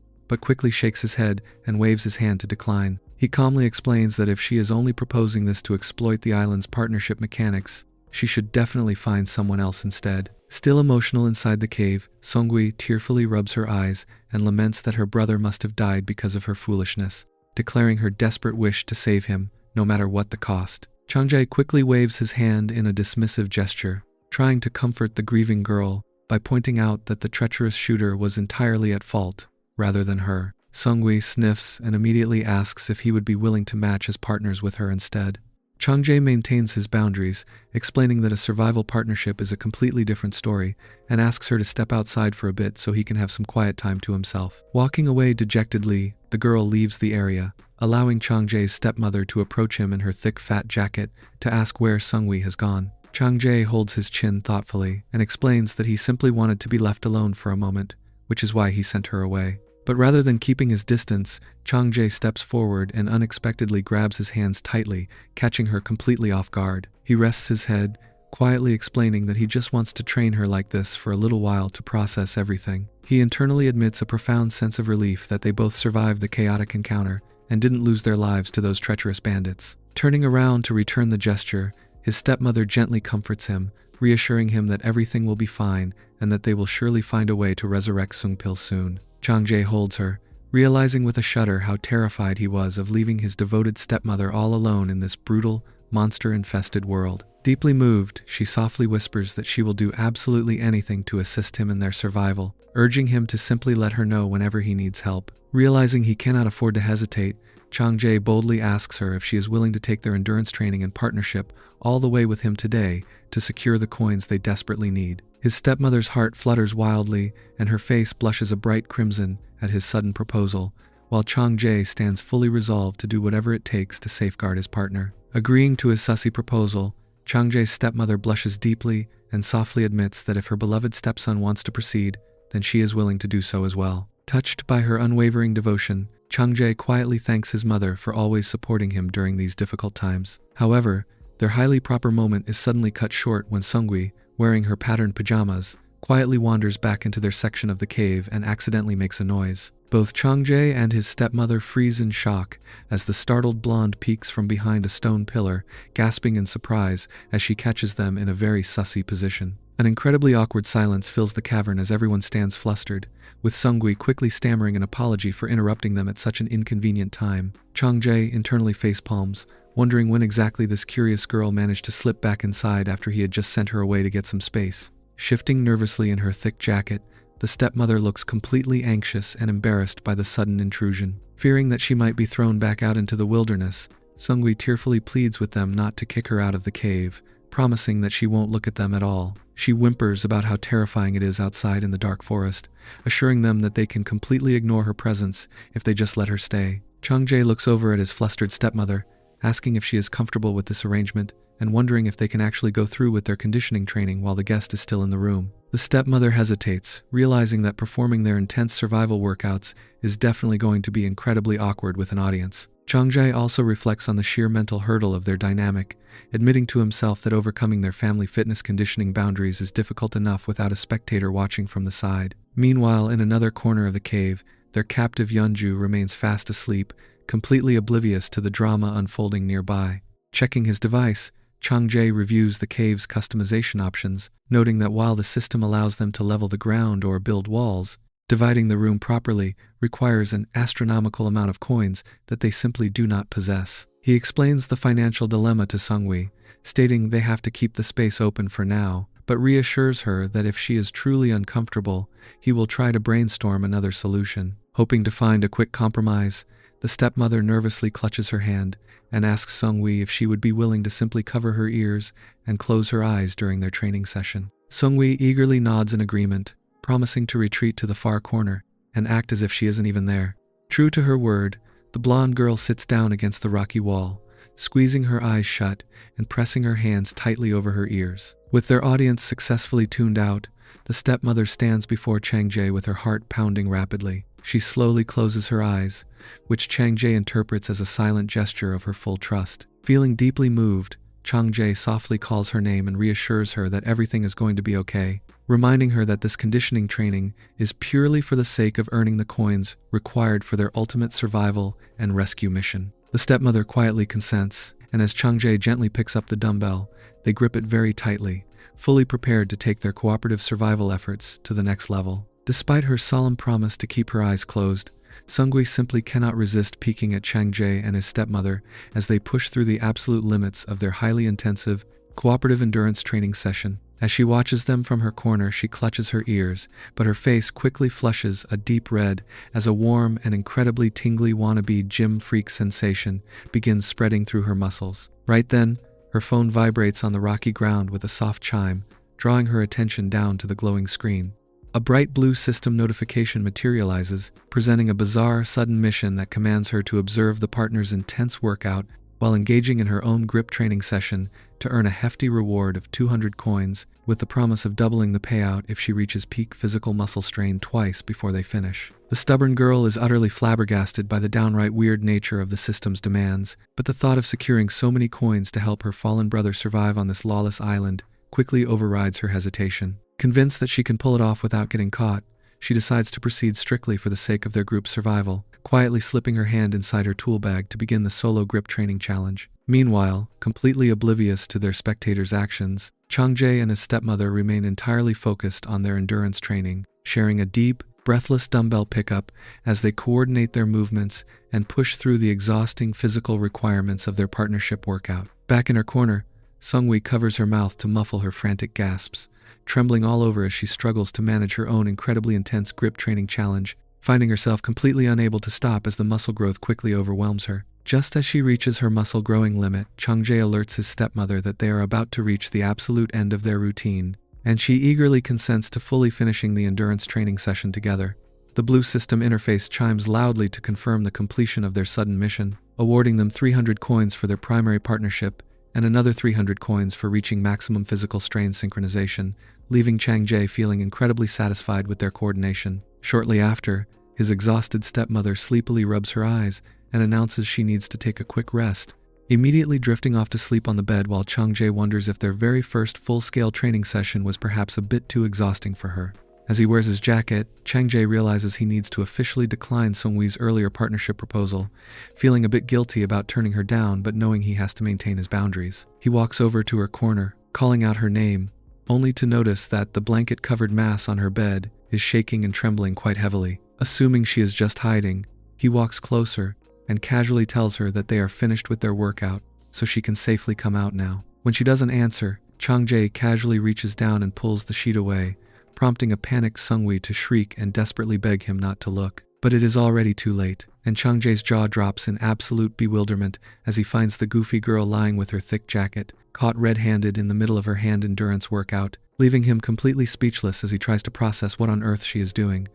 A: but quickly shakes his head and waves his hand to decline. He calmly explains that if she is only proposing this to exploit the island's partnership mechanics, she should definitely find someone else instead. Still emotional inside the cave, Songwi tearfully rubs her eyes and laments that her brother must have died because of her foolishness, declaring her desperate wish to save him, no matter what the cost. Changjae quickly waves his hand in a dismissive gesture, trying to comfort the grieving girl by pointing out that the treacherous shooter was entirely at fault, rather than her. Songwi sniffs and immediately asks if he would be willing to match as partners with her instead. Changjae maintains his boundaries, explaining that a survival partnership is a completely different story, and asks her to step outside for a bit so he can have some quiet time to himself. Walking away dejectedly, the girl leaves the area, allowing Changjae's stepmother to approach him in her thick fat jacket to ask where Sungwi has gone. Changjae holds his chin thoughtfully and explains that he simply wanted to be left alone for a moment, which is why he sent her away. But rather than keeping his distance, Changjae steps forward and unexpectedly grabs his hands tightly, catching her completely off guard. He rests his head, quietly explaining that he just wants to train her like this for a little while to process everything. He internally admits a profound sense of relief that they both survived the chaotic encounter and didn't lose their lives to those treacherous bandits. Turning around to return the gesture, his stepmother gently comforts him, reassuring him that everything will be fine and that they will surely find a way to resurrect Sungpil soon. Changjae holds her, realizing with a shudder how terrified he was of leaving his devoted stepmother all alone in this brutal, monster-infested world. Deeply moved, she softly whispers that she will do absolutely anything to assist him in their survival, urging him to simply let her know whenever he needs help. Realizing he cannot afford to hesitate, Changjae boldly asks her if she is willing to take their endurance training and partnership all the way with him today to secure the coins they desperately need. His stepmother's heart flutters wildly, and her face blushes a bright crimson at his sudden proposal, while Changjae stands fully resolved to do whatever it takes to safeguard his partner. Agreeing to his sussy proposal, Changjae's stepmother blushes deeply and softly admits that if her beloved stepson wants to proceed, then she is willing to do so as well. Touched by her unwavering devotion, Changjae quietly thanks his mother for always supporting him during these difficult times. However, their highly proper moment is suddenly cut short when Sungwi, wearing her patterned pajamas, quietly wanders back into their section of the cave and accidentally makes a noise. Both Changjae and his stepmother freeze in shock as the startled blonde peeks from behind a stone pillar, gasping in surprise as she catches them in a very sussy position. An incredibly awkward silence fills the cavern as everyone stands flustered, with Sungwi quickly stammering an apology for interrupting them at such an inconvenient time. Changjae internally facepalms, wondering when exactly this curious girl managed to slip back inside after he had just sent her away to get some space. Shifting nervously in her thick jacket, the stepmother looks completely anxious and embarrassed by the sudden intrusion. Fearing that she might be thrown back out into the wilderness, Sungwi tearfully pleads with them not to kick her out of the cave, promising that she won't look at them at all. She whimpers about how terrifying it is outside in the dark forest, assuring them that they can completely ignore her presence if they just let her stay. Changjae looks over at his flustered stepmother, asking if she is comfortable with this arrangement and wondering if they can actually go through with their conditioning training while the guest is still in the room. The stepmother hesitates, realizing that performing their intense survival workouts is definitely going to be incredibly awkward with an audience. Changjae also reflects on the sheer mental hurdle of their dynamic, admitting to himself that overcoming their family fitness conditioning boundaries is difficult enough without a spectator watching from the side. Meanwhile, in another corner of the cave, Their captive Yeonju remains fast asleep, completely oblivious to the drama unfolding nearby. Checking his device, Chang-jae reviews the cave's customization options, noting that while the system allows them to level the ground or build walls, dividing the room properly requires an astronomical amount of coins that they simply do not possess. He explains the financial dilemma to Seungwi, stating they have to keep the space open for now, but reassures her that if she is truly uncomfortable, he will try to brainstorm another solution. Hoping to find a quick compromise, the stepmother nervously clutches her hand and asks Seungwi if she would be willing to simply cover her ears and close her eyes during their training session. Seungwi eagerly nods in agreement, promising to retreat to the far corner and act as if she isn't even there. True to her word, the blonde girl sits down against the rocky wall, squeezing her eyes shut and pressing her hands tightly over her ears. With their audience successfully tuned out, the stepmother stands before Chang-jae with her heart pounding rapidly. She slowly closes her eyes, which Chang-jae interprets as a silent gesture of her full trust. Feeling deeply moved, Chang-jae softly calls her name and reassures her that everything is going to be okay, reminding her that this conditioning training is purely for the sake of earning the coins required for their ultimate survival and rescue mission. The stepmother quietly consents, and as Chang-jae gently picks up the dumbbell, they grip it very tightly, fully prepared to take their cooperative survival efforts to the next level. Despite her solemn promise to keep her eyes closed, Seungwi simply cannot resist peeking at Chang-jae and his stepmother as they push through the absolute limits of their highly intensive, cooperative endurance training session. As she watches them from her corner, she clutches her ears, but her face quickly flushes a deep red as a warm and incredibly tingly wannabe gym freak sensation begins spreading through her muscles. Right then, her phone vibrates on the rocky ground with a soft chime, drawing her attention down to the glowing screen. A bright blue system notification materializes, presenting a bizarre, sudden mission that commands her to observe the partner's intense workout while engaging in her own grip training session to earn a hefty reward of 200 coins, with the promise of doubling the payout if she reaches peak physical muscle strain twice before they finish. The stubborn girl is utterly flabbergasted by the downright weird nature of the system's demands, but the thought of securing so many coins to help her fallen brother survive on this lawless island quickly overrides her hesitation. Convinced that she can pull it off without getting caught, she decides to proceed strictly for the sake of their group's survival, quietly slipping her hand inside her tool bag to begin the solo grip training challenge. Meanwhile, completely oblivious to their spectators' actions, Chang-jae and his stepmother remain entirely focused on their endurance training, sharing a deep, breathless dumbbell pickup as they coordinate their movements and push through the exhausting physical requirements of their partnership workout. Back in her corner, Seungwi covers her mouth to muffle her frantic gasps, trembling all over as she struggles to manage her own incredibly intense grip training challenge, finding herself completely unable to stop as the muscle growth quickly overwhelms her. Just as she reaches her muscle growing limit, Chang-jae alerts his stepmother that they are about to reach the absolute end of their routine, and she eagerly consents to fully finishing the endurance training session together. The blue system interface chimes loudly to confirm the completion of their sudden mission, awarding them 300 coins for their primary partnership and another 300 coins for reaching maximum physical strain synchronization, leaving Chang-jae feeling incredibly satisfied with their coordination. Shortly after, his exhausted stepmother sleepily rubs her eyes and announces she needs to take a quick rest, immediately drifting off to sleep on the bed while Chang-jae wonders if their very first full-scale training session was perhaps a bit too exhausting for her. As he wears his jacket, Chang-jae realizes he needs to officially decline Seungwi's earlier partnership proposal, feeling a bit guilty about turning her down but knowing he has to maintain his boundaries. He walks over to her corner, calling out her name, only to notice that the blanket-covered mass on her bed is shaking and trembling quite heavily. Assuming she is just hiding, he walks closer and casually tells her that they are finished with their workout, so she can safely come out now. When she doesn't answer, Chang-jae casually reaches down and pulls the sheet away, prompting a panicked Seungwi to shriek and desperately beg him not to look. But it is already too late, and Chang-jae's jaw drops in absolute bewilderment as he finds the goofy girl lying with her thick jacket, caught red-handed in the middle of her hand endurance workout, leaving him completely speechless as he tries to process what on earth she is doing.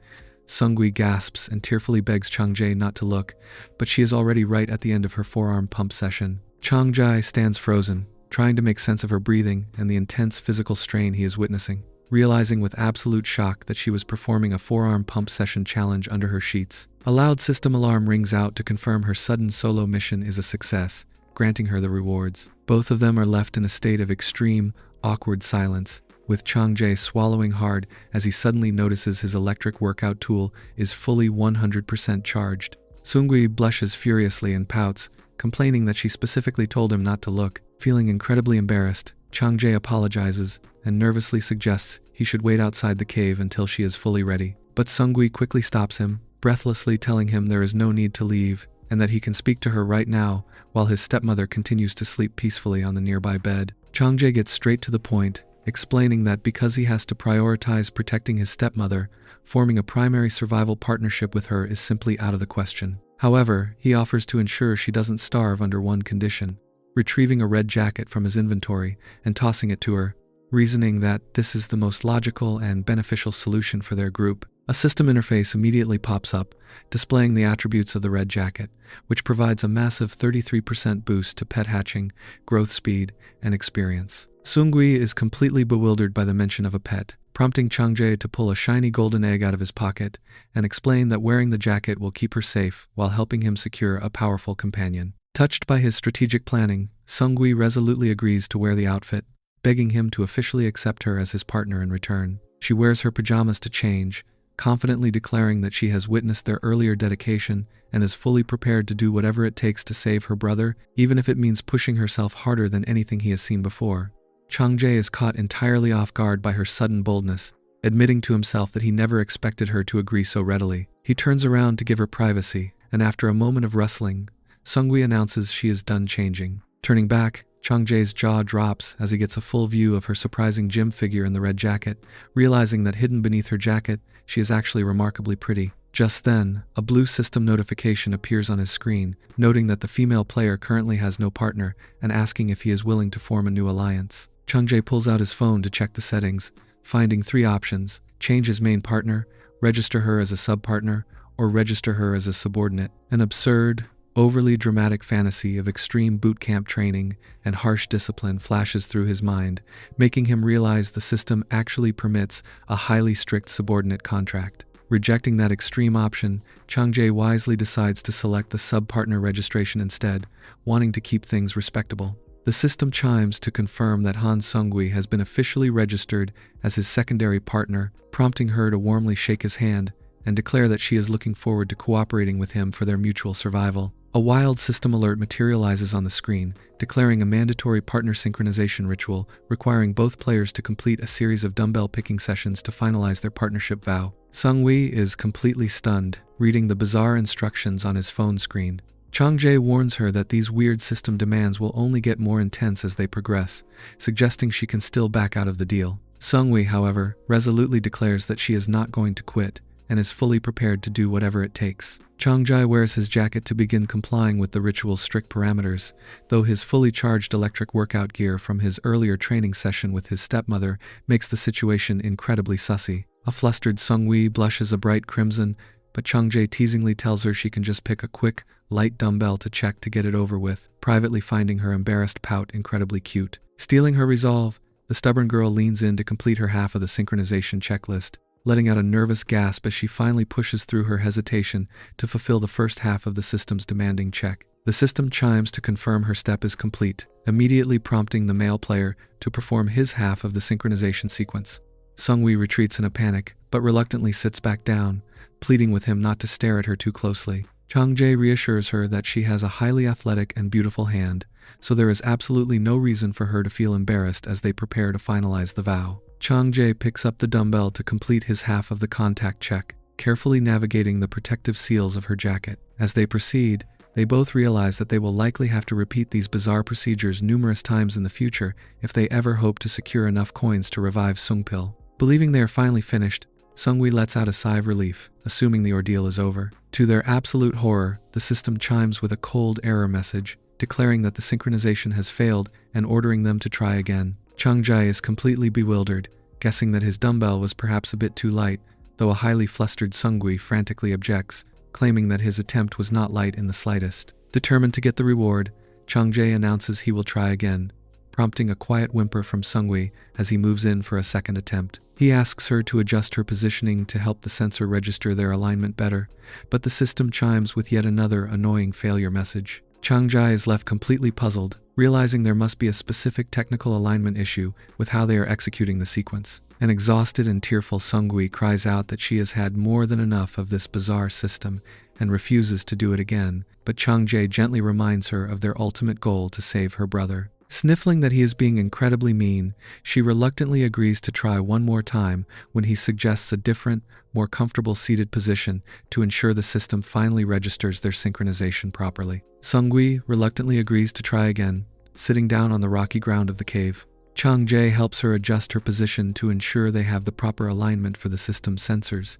A: Seungwi gasps and tearfully begs Chang-jae not to look, but she is already right at the end of her forearm pump session. Chang-jae stands frozen, trying to make sense of her breathing and the intense physical strain he is witnessing, realizing with absolute shock that she was performing a forearm pump session challenge under her sheets. A loud system alarm rings out to confirm her sudden solo mission is a success, granting her the rewards. Both of them are left in a state of extreme, awkward silence, with Changjae swallowing hard as he suddenly notices his electric workout tool is fully 100% charged. Seungui blushes furiously and pouts, complaining that she specifically told him not to look. Feeling incredibly embarrassed, Changjae apologizes and nervously suggests he should wait outside the cave until she is fully ready. But Seungui quickly stops him, breathlessly telling him there is no need to leave and that he can speak to her right now while his stepmother continues to sleep peacefully on the nearby bed. Changjae gets straight to the point, explaining that because he has to prioritize protecting his stepmother, forming a primary survival partnership with her is simply out of the question. However, he offers to ensure she doesn't starve under one condition: retrieving a red jacket from his inventory and tossing it to her, reasoning that this is the most logical and beneficial solution for their group. A system interface immediately pops up, displaying the attributes of the red jacket, which provides a massive 33% boost to pet hatching, growth speed, and experience. Seungui is completely bewildered by the mention of a pet, prompting Changjae to pull a shiny golden egg out of his pocket and explain that wearing the jacket will keep her safe while helping him secure a powerful companion. Touched by his strategic planning, Seungui resolutely agrees to wear the outfit, begging him to officially accept her as his partner in return. She wears her pajamas to change, confidently declaring that she has witnessed their earlier dedication and is fully prepared to do whatever it takes to save her brother, even if it means pushing herself harder than anything he has seen before. Changjae is caught entirely off guard by her sudden boldness, admitting to himself that he never expected her to agree so readily. He turns around to give her privacy, and after a moment of rustling, Seungui announces she is done changing. Turning back, Changjae's jaw drops as he gets a full view of her surprising gym figure in the red jacket, realizing that hidden beneath her jacket, she is actually remarkably pretty. Just then, a blue system notification appears on his screen, noting that the female player currently has no partner and asking if he is willing to form a new alliance. Changjae pulls out his phone to check the settings, finding 3 options: change his main partner, register her as a sub-partner, or register her as a subordinate. An absurd, overly dramatic fantasy of extreme boot camp training and harsh discipline flashes through his mind, making him realize the system actually permits a highly strict subordinate contract. Rejecting that extreme option, Changjae wisely decides to select the sub-partner registration instead, wanting to keep things respectable. The system chimes to confirm that Han Seungui has been officially registered as his secondary partner, prompting her to warmly shake his hand and declare that she is looking forward to cooperating with him for their mutual survival. A wild system alert materializes on the screen, declaring a mandatory partner synchronization ritual requiring both players to complete a series of dumbbell picking sessions to finalize their partnership vow. Seungui is completely stunned, reading the bizarre instructions on his phone screen. Changjae warns her that these weird system demands will only get more intense as they progress, suggesting she can still back out of the deal. Seungui, however, resolutely declares that she is not going to quit and is fully prepared to do whatever it takes. Changjae wears his jacket to begin complying with the ritual's strict parameters, though his fully charged electric workout gear from his earlier training session with his stepmother makes the situation incredibly sussy. A flustered Seungui blushes a bright crimson, but Changjae teasingly tells her she can just pick a quick, light dumbbell to check to get it over with, privately finding her embarrassed pout incredibly cute. Stealing her resolve, the stubborn girl leans in to complete her half of the synchronization checklist, letting out a nervous gasp as she finally pushes through her hesitation to fulfill the first half of the system's demanding check. The system chimes to confirm her step is complete, immediately prompting the male player to perform his half of the synchronization sequence. Seungui retreats in a panic, but reluctantly sits back down, pleading with him not to stare at her too closely. Changjae reassures her that she has a highly athletic and beautiful hand, so there is absolutely no reason for her to feel embarrassed as they prepare to finalize the vow. Changjae picks up the dumbbell to complete his half of the contact check, carefully navigating the protective seals of her jacket. As they proceed, they both realize that they will likely have to repeat these bizarre procedures numerous times in the future if they ever hope to secure enough coins to revive Seungpil. Believing they are finally finished, Seungui lets out a sigh of relief, assuming the ordeal is over. To their absolute horror, the system chimes with a cold error message, declaring that the synchronization has failed and ordering them to try again. Changjae is completely bewildered, guessing that his dumbbell was perhaps a bit too light, though a highly flustered Seungui frantically objects, claiming that his attempt was not light in the slightest. Determined to get the reward, Changjae announces he will try again, prompting a quiet whimper from Seungui as he moves in for a second attempt. He asks her to adjust her positioning to help the sensor register their alignment better, but the system chimes with yet another annoying failure message. Chang-jae is left completely puzzled, realizing there must be a specific technical alignment issue with how they are executing the sequence. An exhausted and tearful Sung-hui cries out that she has had more than enough of this bizarre system and refuses to do it again, but Chang-jae gently reminds her of their ultimate goal to save her brother. Sniffling that he is being incredibly mean, she reluctantly agrees to try one more time when he suggests a different, more comfortable seated position to ensure the system finally registers their synchronization properly. Sung-hui reluctantly agrees to try again, sitting down on the rocky ground of the cave. Chang-jae helps her adjust her position to ensure they have the proper alignment for the system's sensors,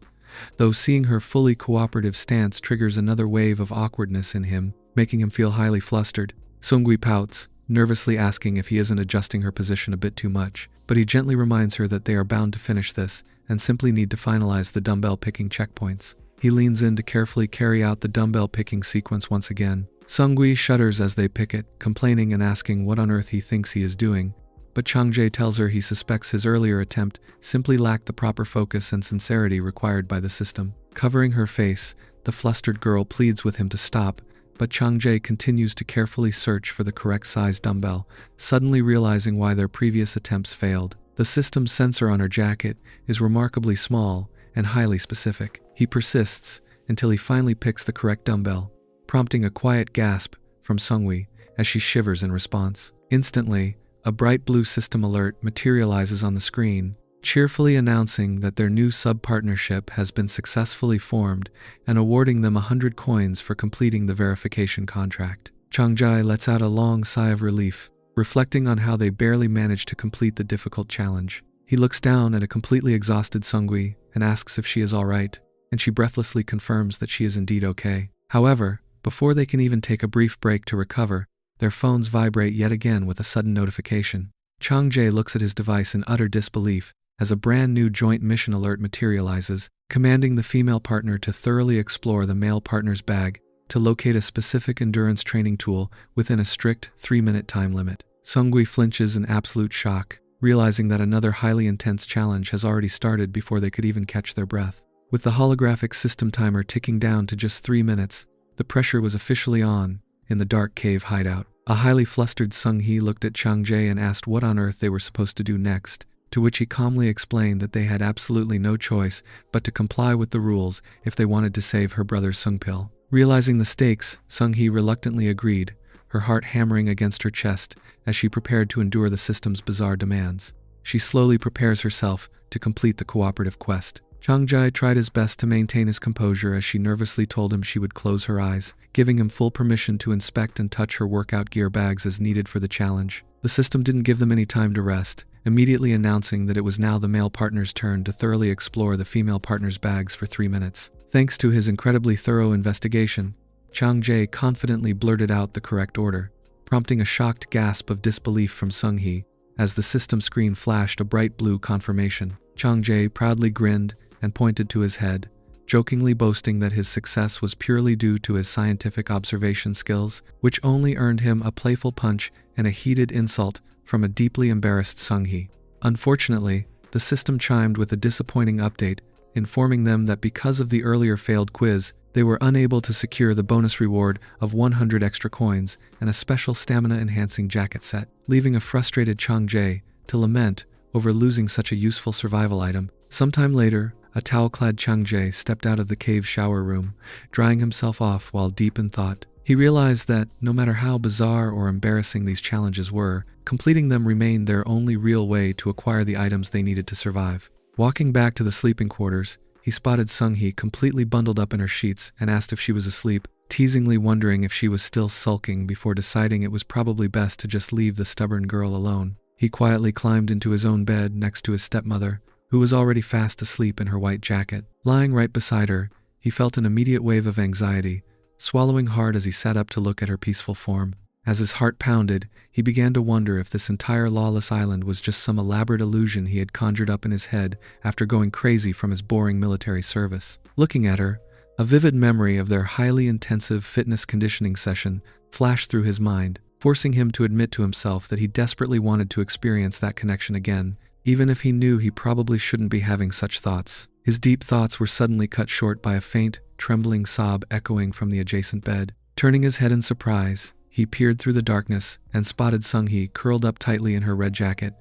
A: though seeing her fully cooperative stance triggers another wave of awkwardness in him, making him feel highly flustered. Sung-hui pouts, nervously asking if he isn't adjusting her position a bit too much, but he gently reminds her that they are bound to finish this and simply need to finalize the dumbbell picking checkpoints. He leans in to carefully carry out the dumbbell picking sequence once again. Sung-hui shudders as they pick it, complaining and asking what on earth he thinks he is doing, but Chang-jae tells her he suspects his earlier attempt simply lacked the proper focus and sincerity required by the system. Covering her face, the flustered girl pleads with him to stop, but Chang-jae continues to carefully search for the correct size dumbbell, suddenly realizing why their previous attempts failed. The system's sensor on her jacket is remarkably small and highly specific. He persists until he finally picks the correct dumbbell, prompting a quiet gasp from Sung-hui as she shivers in response. Instantly, a bright blue system alert materializes on the screen, cheerfully announcing that their new sub-partnership has been successfully formed and awarding them 100 coins for completing the verification contract. Chang-jae lets out a long sigh of relief, reflecting on how they barely managed to complete the difficult challenge. He looks down at a completely exhausted Sung-hui and asks if she is alright, and she breathlessly confirms that she is indeed okay. However, before they can even take a brief break to recover, their phones vibrate yet again with a sudden notification. Chang-jae looks at his device in utter disbelief as a brand new joint mission alert materializes, commanding the female partner to thoroughly explore the male partner's bag to locate a specific endurance training tool within a strict 3-minute time limit. Sung-hui flinches in absolute shock, realizing that another highly intense challenge has already started before they could even catch their breath. With the holographic system timer ticking down to just 3 minutes, the pressure was officially on in the dark cave hideout. A highly flustered Sung-hee looked at Chang-jae and asked what on earth they were supposed to do next, to which he calmly explained that they had absolutely no choice but to comply with the rules if they wanted to save her brother Sung-pil. Realizing the stakes, Sung-hee reluctantly agreed, her heart hammering against her chest as she prepared to endure the system's bizarre demands. She slowly prepares herself to complete the cooperative quest. Chang-jae tried his best to maintain his composure as she nervously told him she would close her eyes, giving him full permission to inspect and touch her workout gear bags as needed for the challenge. The system didn't give them any time to rest, immediately announcing that it was now the male partner's turn to thoroughly explore the female partner's bags for 3 minutes. Thanks to his incredibly thorough investigation, Chang-jae confidently blurted out the correct order, prompting a shocked gasp of disbelief from Sung-hee as the system screen flashed a bright blue confirmation. Chang-jae proudly grinned and pointed to his head, jokingly boasting that his success was purely due to his scientific observation skills, which only earned him a playful punch and a heated insult from a deeply embarrassed Sung-hee. Unfortunately, the system chimed with a disappointing update, informing them that because of the earlier failed quiz, they were unable to secure the bonus reward of 100 extra coins and a special stamina-enhancing jacket set, leaving a frustrated Chang-jae to lament over losing such a useful survival item. Sometime later, a towel-clad Chang-jae stepped out of the cave shower room, drying himself off while deep in thought. He realized that, no matter how bizarre or embarrassing these challenges were, completing them remained their only real way to acquire the items they needed to survive. Walking back to the sleeping quarters, he spotted Sung-hee completely bundled up in her sheets and asked if she was asleep, teasingly wondering if she was still sulking before deciding it was probably best to just leave the stubborn girl alone. He quietly climbed into his own bed next to his stepmother, who was already fast asleep in her white jacket. Lying right beside her, he felt an immediate wave of anxiety, swallowing hard as he sat up to look at her peaceful form. As his heart pounded, he began to wonder if this entire lawless island was just some elaborate illusion he had conjured up in his head after going crazy from his boring military service. Looking at her, a vivid memory of their highly intensive fitness conditioning session flashed through his mind, forcing him to admit to himself that he desperately wanted to experience that connection again, even if he knew he probably shouldn't be having such thoughts. His deep thoughts were suddenly cut short by a faint, trembling sob echoing from the adjacent bed. Turning his head in surprise, he peered through the darkness and spotted Sung-hee curled up tightly in her red jacket,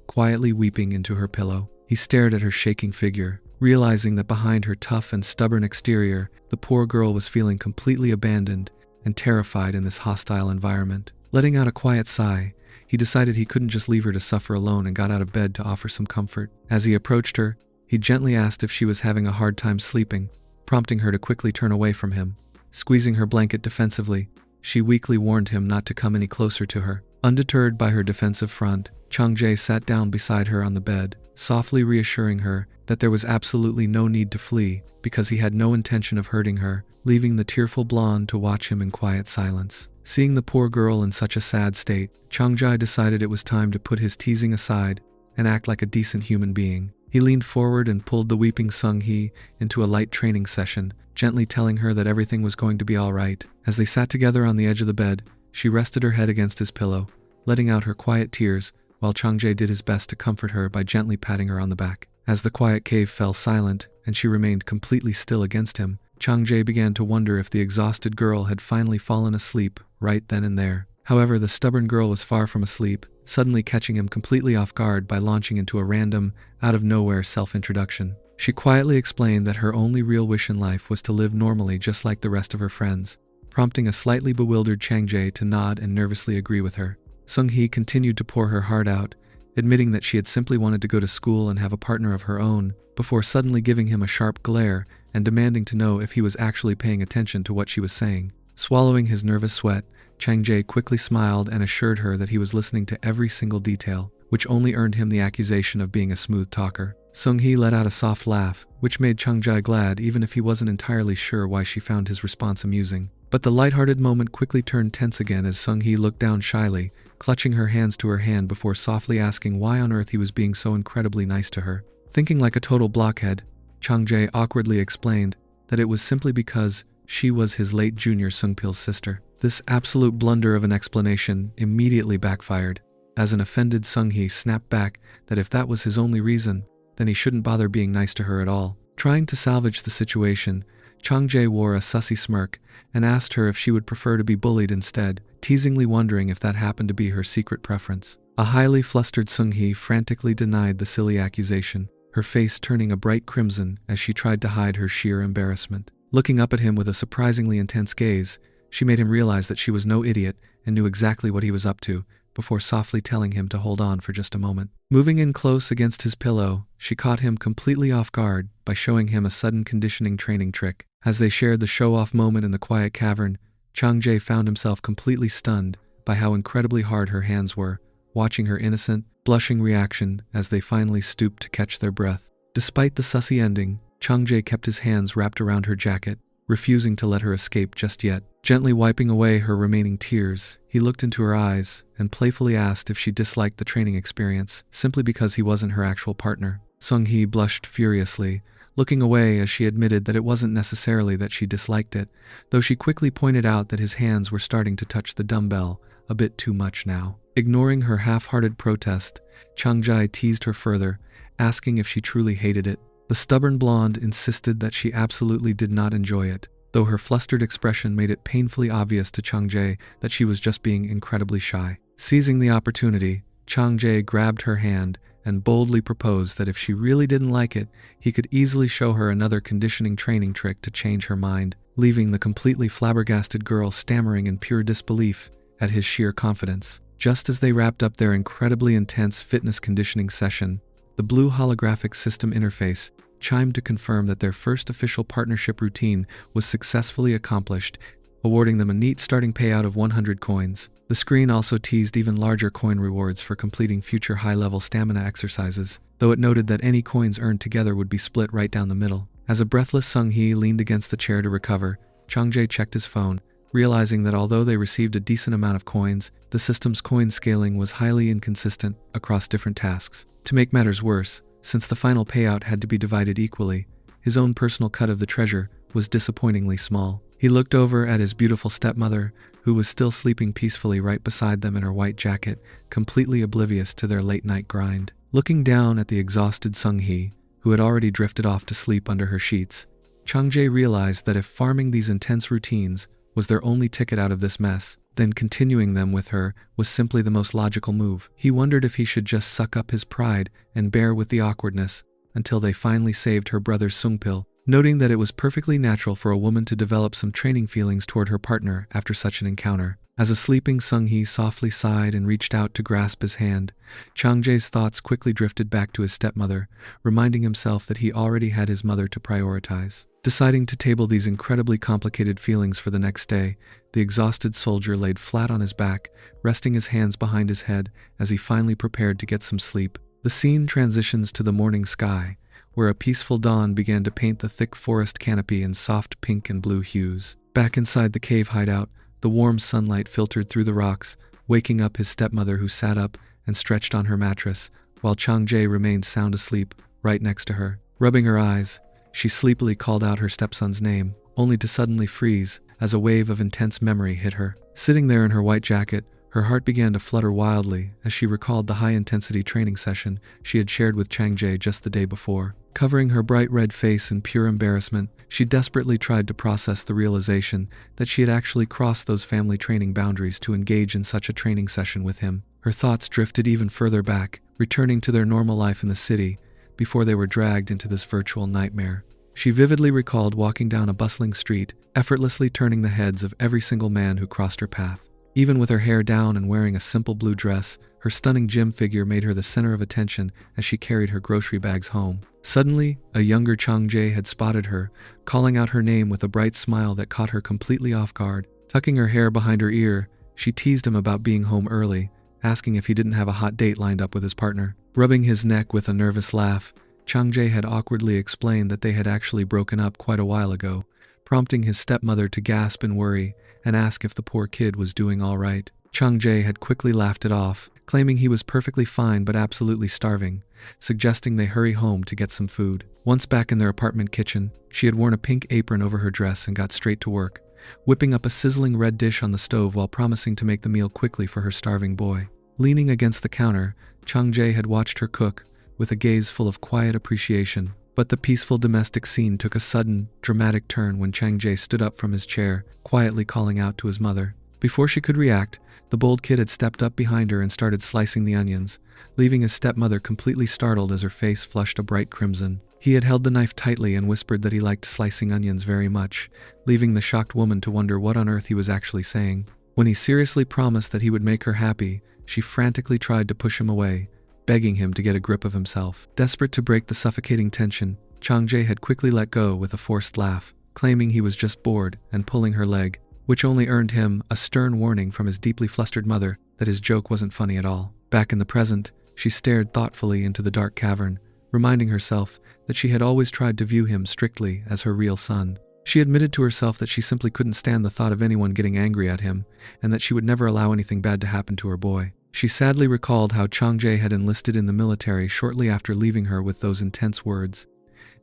A: quietly weeping into her pillow. He stared at her shaking figure, realizing that behind her tough and stubborn exterior, the poor girl was feeling completely abandoned and terrified in this hostile environment. Letting out a quiet sigh, he decided he couldn't just leave her to suffer alone and got out of bed to offer some comfort. As he approached her, he gently asked if she was having a hard time sleeping, prompting her to quickly turn away from him. Squeezing her blanket defensively, she weakly warned him not to come any closer to her. Undeterred by her defensive front, Chang-jae sat down beside her on the bed, softly reassuring her that there was absolutely no need to flee because he had no intention of hurting her, leaving the tearful blonde to watch him in quiet silence. Seeing the poor girl in such a sad state, Chang-jae decided it was time to put his teasing aside and act like a decent human being. He leaned forward and pulled the weeping Sung-hee into a light training session, gently telling her that everything was going to be all right. As they sat together on the edge of the bed, she rested her head against his pillow, letting out her quiet tears, while Chang-jae did his best to comfort her by gently patting her on the back. As the quiet cave fell silent and she remained completely still against him, Chang-jae began to wonder if the exhausted girl had finally fallen asleep right then and there. However, the stubborn girl was far from asleep, suddenly catching him completely off guard by launching into a random, out-of-nowhere self-introduction. She quietly explained that her only real wish in life was to live normally just like the rest of her friends, prompting a slightly bewildered Chang-jae to nod and nervously agree with her. Sung-hee continued to pour her heart out, admitting that she had simply wanted to go to school and have a partner of her own, before suddenly giving him a sharp glare and demanding to know if he was actually paying attention to what she was saying. Swallowing his nervous sweat, Chang-jae quickly smiled and assured her that he was listening to every single detail, which only earned him the accusation of being a smooth talker. Sung-hee let out a soft laugh, which made Chang-jae glad even if he wasn't entirely sure why she found his response amusing. But the lighthearted moment quickly turned tense again as Sung-hee looked down shyly, clutching her hands to her hand before softly asking why on earth he was being so incredibly nice to her. Thinking like a total blockhead, Chang-jae awkwardly explained that it was simply because she was his late junior Sung-pil's sister. This absolute blunder of an explanation immediately backfired, as an offended Sung-hee snapped back that if that was his only reason, then he shouldn't bother being nice to her at all. Trying to salvage the situation, Chang-jae wore a sussy smirk and asked her if she would prefer to be bullied instead, teasingly wondering if that happened to be her secret preference. A highly flustered Sung-hee frantically denied the silly accusation, her face turning a bright crimson as she tried to hide her sheer embarrassment. Looking up at him with a surprisingly intense gaze, she made him realize that she was no idiot and knew exactly what he was up to, before softly telling him to hold on for just a moment. Moving in close against his pillow, she caught him completely off guard by showing him a sudden conditioning training trick. As they shared the show-off moment in the quiet cavern, Chang-jae found himself completely stunned by how incredibly hard her hands were, watching her innocent, blushing reaction as they finally stooped to catch their breath. Despite the sussy ending, Chang-jae kept his hands wrapped around her jacket, refusing to let her escape just yet. Gently wiping away her remaining tears, he looked into her eyes and playfully asked if she disliked the training experience, simply because he wasn't her actual partner. Sung-hee blushed furiously, looking away as she admitted that it wasn't necessarily that she disliked it, though she quickly pointed out that his hands were starting to touch the dumbbell a bit too much now. Ignoring her half-hearted protest, Chang-jae teased her further, asking if she truly hated it. The stubborn blonde insisted that she absolutely did not enjoy it, though her flustered expression made it painfully obvious to Chang-jae that she was just being incredibly shy. Seizing the opportunity, Chang-jae grabbed her hand and boldly proposed that if she really didn't like it, he could easily show her another conditioning training trick to change her mind, leaving the completely flabbergasted girl stammering in pure disbelief at his sheer confidence. Just as they wrapped up their incredibly intense fitness conditioning session, the blue holographic system interface chimed to confirm that their first official partnership routine was successfully accomplished, awarding them a neat starting payout of 100 coins. The screen also teased even larger coin rewards for completing future high-level stamina exercises, though it noted that any coins earned together would be split right down the middle. As a breathless Sung-hee leaned against the chair to recover, Chang-jae checked his phone, realizing that although they received a decent amount of coins, the system's coin scaling was highly inconsistent across different tasks. To make matters worse, since the final payout had to be divided equally, his own personal cut of the treasure was disappointingly small. He looked over at his beautiful stepmother, who was still sleeping peacefully right beside them in her white jacket, completely oblivious to their late-night grind. Looking down at the exhausted Sung-hee, who had already drifted off to sleep under her sheets, Chang-jae realized that if farming these intense routines was their only ticket out of this mess. Then continuing them with her was simply the most logical move. He wondered if he should just suck up his pride and bear with the awkwardness until they finally saved her brother Sungpil, noting that it was perfectly natural for a woman to develop some training feelings toward her partner after such an encounter. As a sleeping Sung-hee softly sighed and reached out to grasp his hand, Chang-jae's thoughts quickly drifted back to his stepmother, reminding himself that he already had his mother to prioritize. Deciding to table these incredibly complicated feelings for the next day, the exhausted soldier laid flat on his back, resting his hands behind his head as he finally prepared to get some sleep. The scene transitions to the morning sky, where a peaceful dawn began to paint the thick forest canopy in soft pink and blue hues. Back inside the cave hideout, the warm sunlight filtered through the rocks, waking up his stepmother, who sat up and stretched on her mattress, while Chang-jae remained sound asleep right next to her. Rubbing her eyes, she sleepily called out her stepson's name, only to suddenly freeze as a wave of intense memory hit her. Sitting there in her white jacket, her heart began to flutter wildly as she recalled the high-intensity training session she had shared with Chang-jae just the day before. Covering her bright red face in pure embarrassment, she desperately tried to process the realization that she had actually crossed those family training boundaries to engage in such a training session with him. Her thoughts drifted even further back, returning to their normal life in the city before they were dragged into this virtual nightmare. She vividly recalled walking down a bustling street, effortlessly turning the heads of every single man who crossed her path. Even with her hair down and wearing a simple blue dress, her stunning gym figure made her the center of attention as she carried her grocery bags home. Suddenly, a younger Chang-jae had spotted her, calling out her name with a bright smile that caught her completely off guard. Tucking her hair behind her ear, she teased him about being home early, asking if he didn't have a hot date lined up with his partner. Rubbing his neck with a nervous laugh, Chang-jae had awkwardly explained that they had actually broken up quite a while ago, prompting his stepmother to gasp in worry and ask if the poor kid was doing all right. Chang-jae had quickly laughed it off, claiming he was perfectly fine but absolutely starving, suggesting they hurry home to get some food. Once back in their apartment kitchen, she had worn a pink apron over her dress and got straight to work, whipping up a sizzling red dish on the stove while promising to make the meal quickly for her starving boy. Leaning against the counter, Chang-jae had watched her cook, with a gaze full of quiet appreciation. But the peaceful domestic scene took a sudden, dramatic turn when Chang-jae stood up from his chair, quietly calling out to his mother. Before she could react, the bold kid had stepped up behind her and started slicing the onions, leaving his stepmother completely startled as her face flushed a bright crimson. He had held the knife tightly and whispered that he liked slicing onions very much, leaving the shocked woman to wonder what on earth he was actually saying. When he seriously promised that he would make her happy, she frantically tried to push him away, begging him to get a grip of himself. Desperate to break the suffocating tension, Chang-jae had quickly let go with a forced laugh, claiming he was just bored and pulling her leg, which only earned him a stern warning from his deeply flustered mother that his joke wasn't funny at all. Back in the present, she stared thoughtfully into the dark cavern, reminding herself that she had always tried to view him strictly as her real son. She admitted to herself that she simply couldn't stand the thought of anyone getting angry at him, and that she would never allow anything bad to happen to her boy. She sadly recalled how Chang-jae had enlisted in the military shortly after leaving her with those intense words,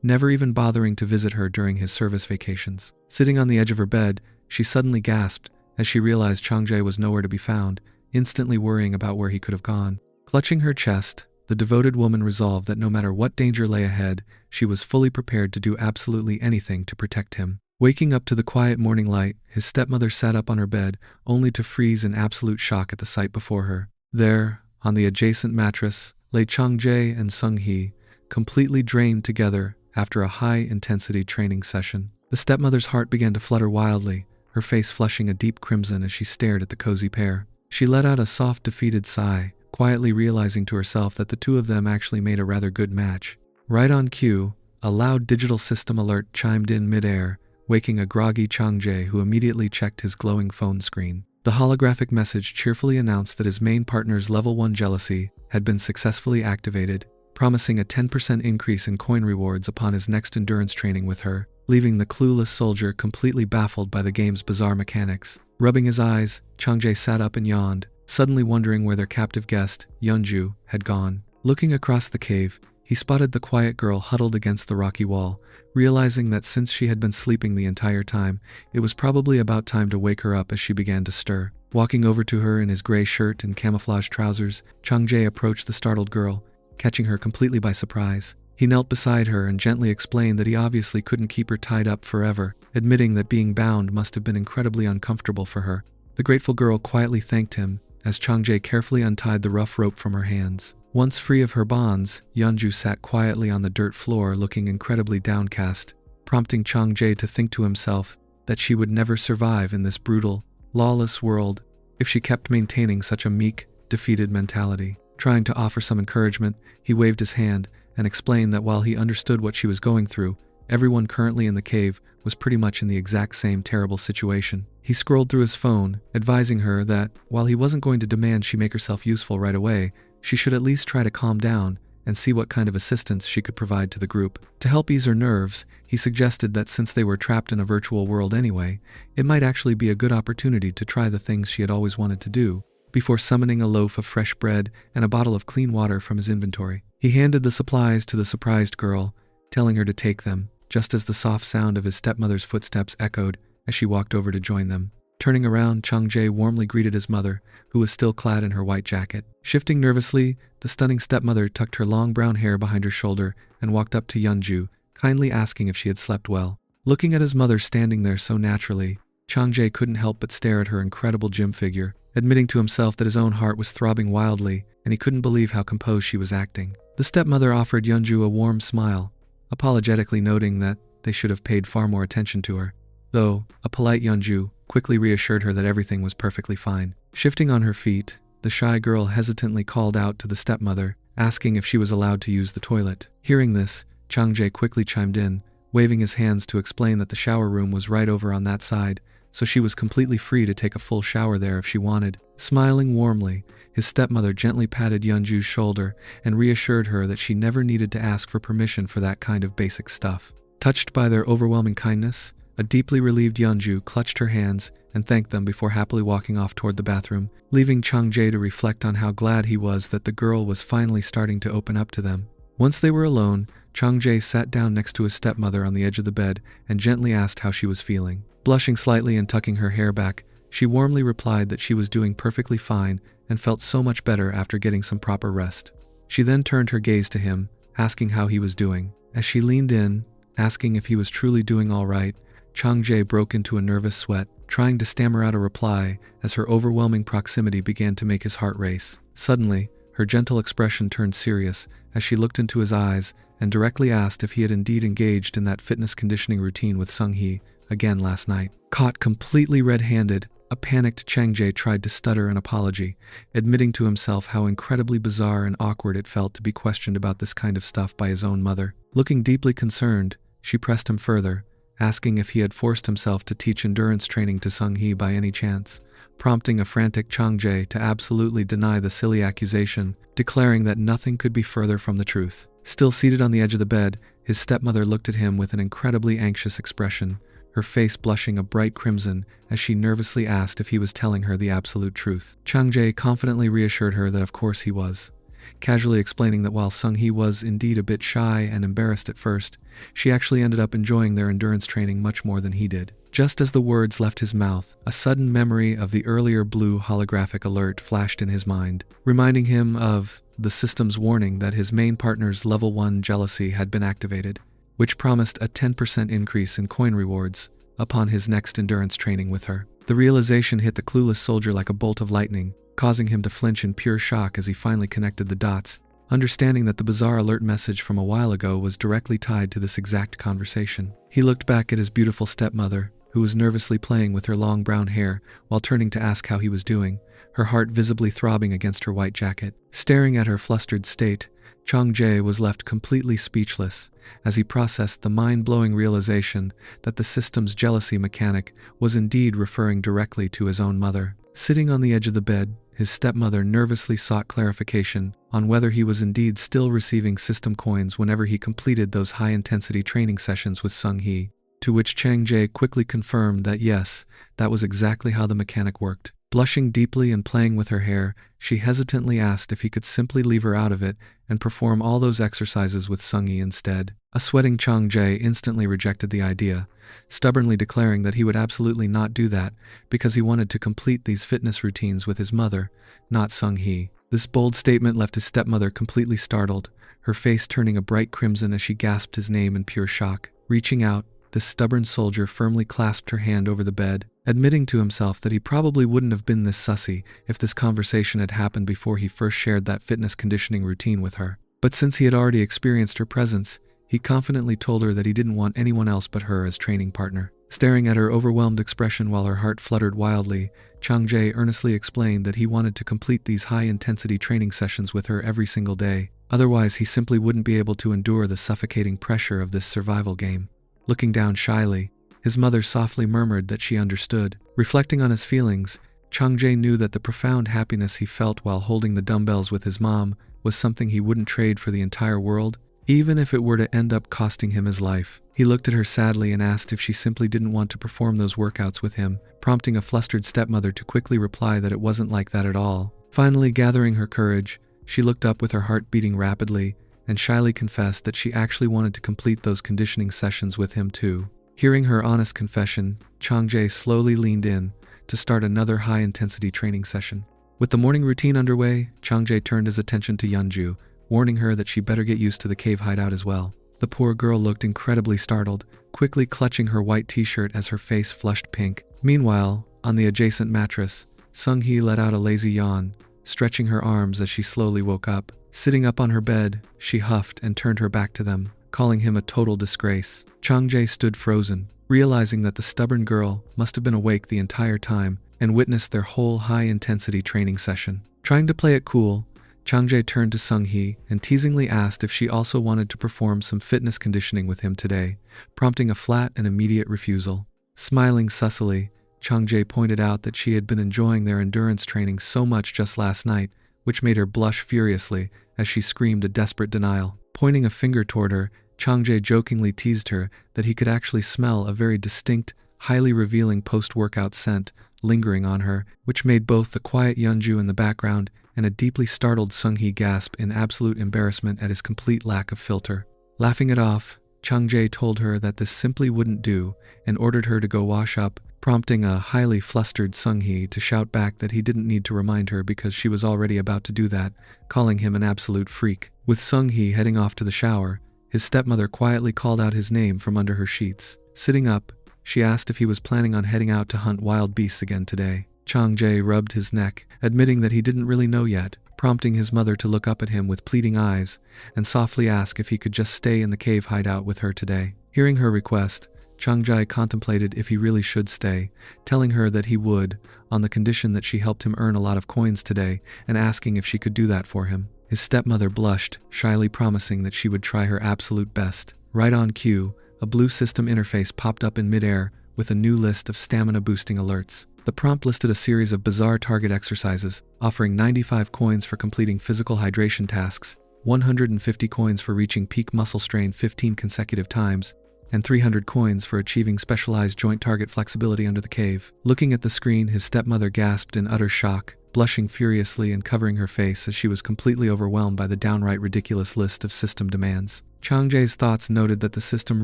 A: never even bothering to visit her during his service vacations. Sitting on the edge of her bed, she suddenly gasped as she realized Chang-jae was nowhere to be found, instantly worrying about where he could have gone. Clutching her chest, the devoted woman resolved that no matter what danger lay ahead, she was fully prepared to do absolutely anything to protect him. Waking up to the quiet morning light, his stepmother sat up on her bed, only to freeze in absolute shock at the sight before her. There, on the adjacent mattress, lay Chang-jae and Sung-hee, completely drained together after a high-intensity training session. The stepmother's heart began to flutter wildly, her face flushing a deep crimson as she stared at the cozy pair. She let out a soft, defeated sigh, quietly realizing to herself that the two of them actually made a rather good match. Right on cue, a loud digital system alert chimed in mid-air, waking a groggy Chang-jae who immediately checked his glowing phone screen. The holographic message cheerfully announced that his main partner's level 1 jealousy had been successfully activated, promising a 10% increase in coin rewards upon his next endurance training with her, leaving the clueless soldier completely baffled by the game's bizarre mechanics. Rubbing his eyes, Chang-jae sat up and yawned, suddenly wondering where their captive guest, Yeonju, had gone. Looking across the cave, he spotted the quiet girl huddled against the rocky wall, realizing that since she had been sleeping the entire time, it was probably about time to wake her up as she began to stir. Walking over to her in his gray shirt and camouflage trousers, Chang-jae approached the startled girl, catching her completely by surprise. He knelt beside her and gently explained that he obviously couldn't keep her tied up forever, admitting that being bound must have been incredibly uncomfortable for her. The grateful girl quietly thanked him as Changjae carefully untied the rough rope from her hands. Once free of her bonds, Yeonju sat quietly on the dirt floor looking incredibly downcast, prompting Changjae to think to himself that she would never survive in this brutal, lawless world if she kept maintaining such a meek, defeated mentality. Trying to offer some encouragement, he waved his hand and explained that while he understood what she was going through, everyone currently in the cave was pretty much in the exact same terrible situation. He scrolled through his phone, advising her that while he wasn't going to demand she make herself useful right away, she should at least try to calm down and see what kind of assistance she could provide to the group. To help ease her nerves, he suggested that since they were trapped in a virtual world anyway, it might actually be a good opportunity to try the things she had always wanted to do, before summoning a loaf of fresh bread and a bottle of clean water from his inventory. He handed the supplies to the surprised girl, telling her to take them, just as the soft sound of his stepmother's footsteps echoed as she walked over to join them. Turning around, Changjae warmly greeted his mother, who was still clad in her white jacket. Shifting nervously, the stunning stepmother tucked her long brown hair behind her shoulder and walked up to Yeonju, kindly asking if she had slept well. Looking at his mother standing there so naturally, Changjae couldn't help but stare at her incredible gym figure, admitting to himself that his own heart was throbbing wildly, and he couldn't believe how composed she was acting. The stepmother offered Yeonju a warm smile, apologetically noting that they should have paid far more attention to her, though a polite Yeonju quickly reassured her that everything was perfectly fine. Shifting on her feet, the shy girl hesitantly called out to the stepmother, asking if she was allowed to use the toilet. Hearing this, Changjae quickly chimed in, waving his hands to explain that the shower room was right over on that side, so she was completely free to take a full shower there if she wanted. Smiling warmly, his stepmother gently patted Yeonju's shoulder and reassured her that she never needed to ask for permission for that kind of basic stuff. Touched by their overwhelming kindness, a deeply relieved Yeonju clutched her hands and thanked them before happily walking off toward the bathroom, leaving Changjae to reflect on how glad he was that the girl was finally starting to open up to them. Once they were alone, Changjae sat down next to his stepmother on the edge of the bed and gently asked how she was feeling. Blushing slightly and tucking her hair back, she warmly replied that she was doing perfectly fine and felt so much better after getting some proper rest. She then turned her gaze to him, asking how he was doing. As she leaned in, asking if he was truly doing all right, Changjae broke into a nervous sweat, trying to stammer out a reply as her overwhelming proximity began to make his heart race. Suddenly, her gentle expression turned serious as she looked into his eyes and directly asked if he had indeed engaged in that fitness conditioning routine with Sung-hee again last night. Caught completely red-handed, a panicked Changjae tried to stutter an apology, admitting to himself how incredibly bizarre and awkward it felt to be questioned about this kind of stuff by his own mother. Looking deeply concerned, she pressed him further, asking if he had forced himself to teach endurance training to Sung-hee by any chance, prompting a frantic Changjae to absolutely deny the silly accusation, declaring that nothing could be further from the truth. Still seated on the edge of the bed, his stepmother looked at him with an incredibly anxious expression, her face blushing a bright crimson as she nervously asked if he was telling her the absolute truth. Changjae confidently reassured her that of course he was, casually explaining that while Sung-hee was indeed a bit shy and embarrassed at first, she actually ended up enjoying their endurance training much more than he did. Just as the words left his mouth, a sudden memory of the earlier blue holographic alert flashed in his mind, reminding him of the system's warning that his main partner's level 1 jealousy had been activated, which promised a 10% increase in coin rewards upon his next endurance training with her. The realization hit the clueless soldier like a bolt of lightning, causing him to flinch in pure shock as he finally connected the dots, understanding that the bizarre alert message from a while ago was directly tied to this exact conversation. He looked back at his beautiful stepmother, who was nervously playing with her long brown hair while turning to ask how he was doing, her heart visibly throbbing against her white jacket. Staring at her flustered state, Changjae was left completely speechless as he processed the mind-blowing realization that the system's jealousy mechanic was indeed referring directly to his own mother. Sitting on the edge of the bed, his stepmother nervously sought clarification on whether he was indeed still receiving system coins whenever he completed those high-intensity training sessions with Sung-hee, to which Changjae quickly confirmed that yes, that was exactly how the mechanic worked. Blushing deeply and playing with her hair, she hesitantly asked if he could simply leave her out of it and perform all those exercises with Sung-hee instead. A sweating Changjae instantly rejected the idea, stubbornly declaring that he would absolutely not do that because he wanted to complete these fitness routines with his mother, not Sung-hee. This bold statement left his stepmother completely startled, her face turning a bright crimson as she gasped his name in pure shock. Reaching out, this stubborn soldier firmly clasped her hand over the bed, admitting to himself that he probably wouldn't have been this sussy if this conversation had happened before he first shared that fitness conditioning routine with her. But since he had already experienced her presence, he confidently told her that he didn't want anyone else but her as training partner. Staring at her overwhelmed expression while her heart fluttered wildly, Chang-jae earnestly explained that he wanted to complete these high-intensity training sessions with her every single day. Otherwise, he simply wouldn't be able to endure the suffocating pressure of this survival game. Looking down shyly, his mother softly murmured that she understood. Reflecting on his feelings, Chang-jae knew that the profound happiness he felt while holding the dumbbells with his mom was something he wouldn't trade for the entire world, even if it were to end up costing him his life. He looked at her sadly and asked if she simply didn't want to perform those workouts with him, prompting a flustered stepmother to quickly reply that it wasn't like that at all. Finally gathering her courage, she looked up with her heart beating rapidly and shyly confessed that she actually wanted to complete those conditioning sessions with him too. Hearing her honest confession, Chang-jae slowly leaned in to start another high-intensity training session. With the morning routine underway, Chang-jae turned his attention to Yeonju, warning her that she better get used to the cave hideout as well. The poor girl looked incredibly startled, quickly clutching her white t-shirt as her face flushed pink. Meanwhile, on the adjacent mattress, Sung-hee let out a lazy yawn, stretching her arms as she slowly woke up. Sitting up on her bed, she huffed and turned her back to them, calling him a total disgrace. Chang-jae stood frozen, realizing that the stubborn girl must have been awake the entire time and witnessed their whole high-intensity training session. Trying to play it cool, Chang-jae turned to Sung-hee and teasingly asked if she also wanted to perform some fitness conditioning with him today, prompting a flat and immediate refusal. Smiling sussily, Chang-jae pointed out that she had been enjoying their endurance training so much just last night, which made her blush furiously as she screamed a desperate denial. Pointing a finger toward her, Chang-jae jokingly teased her that he could actually smell a very distinct, highly revealing post-workout scent lingering on her, which made both the quiet Yeonju in the background and a deeply startled Sung-hee gasp in absolute embarrassment at his complete lack of filter. Laughing it off, Chang-jae told her that this simply wouldn't do and ordered her to go wash up, prompting a highly flustered Sung-hee to shout back that he didn't need to remind her because she was already about to do that, calling him an absolute freak. With Sung-hee heading off to the shower, his stepmother quietly called out his name from under her sheets. Sitting up, she asked if he was planning on heading out to hunt wild beasts again today. Chang-jae rubbed his neck, admitting that he didn't really know yet, prompting his mother to look up at him with pleading eyes and softly ask if he could just stay in the cave hideout with her today. Hearing her request, Chang-jae contemplated if he really should stay, telling her that he would, on the condition that she helped him earn a lot of coins today and asking if she could do that for him. His stepmother blushed, shyly promising that she would try her absolute best. Right on cue, a blue system interface popped up in midair with a new list of stamina-boosting alerts. The prompt listed a series of bizarre target exercises, offering 95 coins for completing physical hydration tasks, 150 coins for reaching peak muscle strain 15 consecutive times, and 300 coins for achieving specialized joint target flexibility under the cave. Looking at the screen, his stepmother gasped in utter shock, blushing furiously and covering her face as she was completely overwhelmed by the downright ridiculous list of system demands. Chang-jae's thoughts noted that the system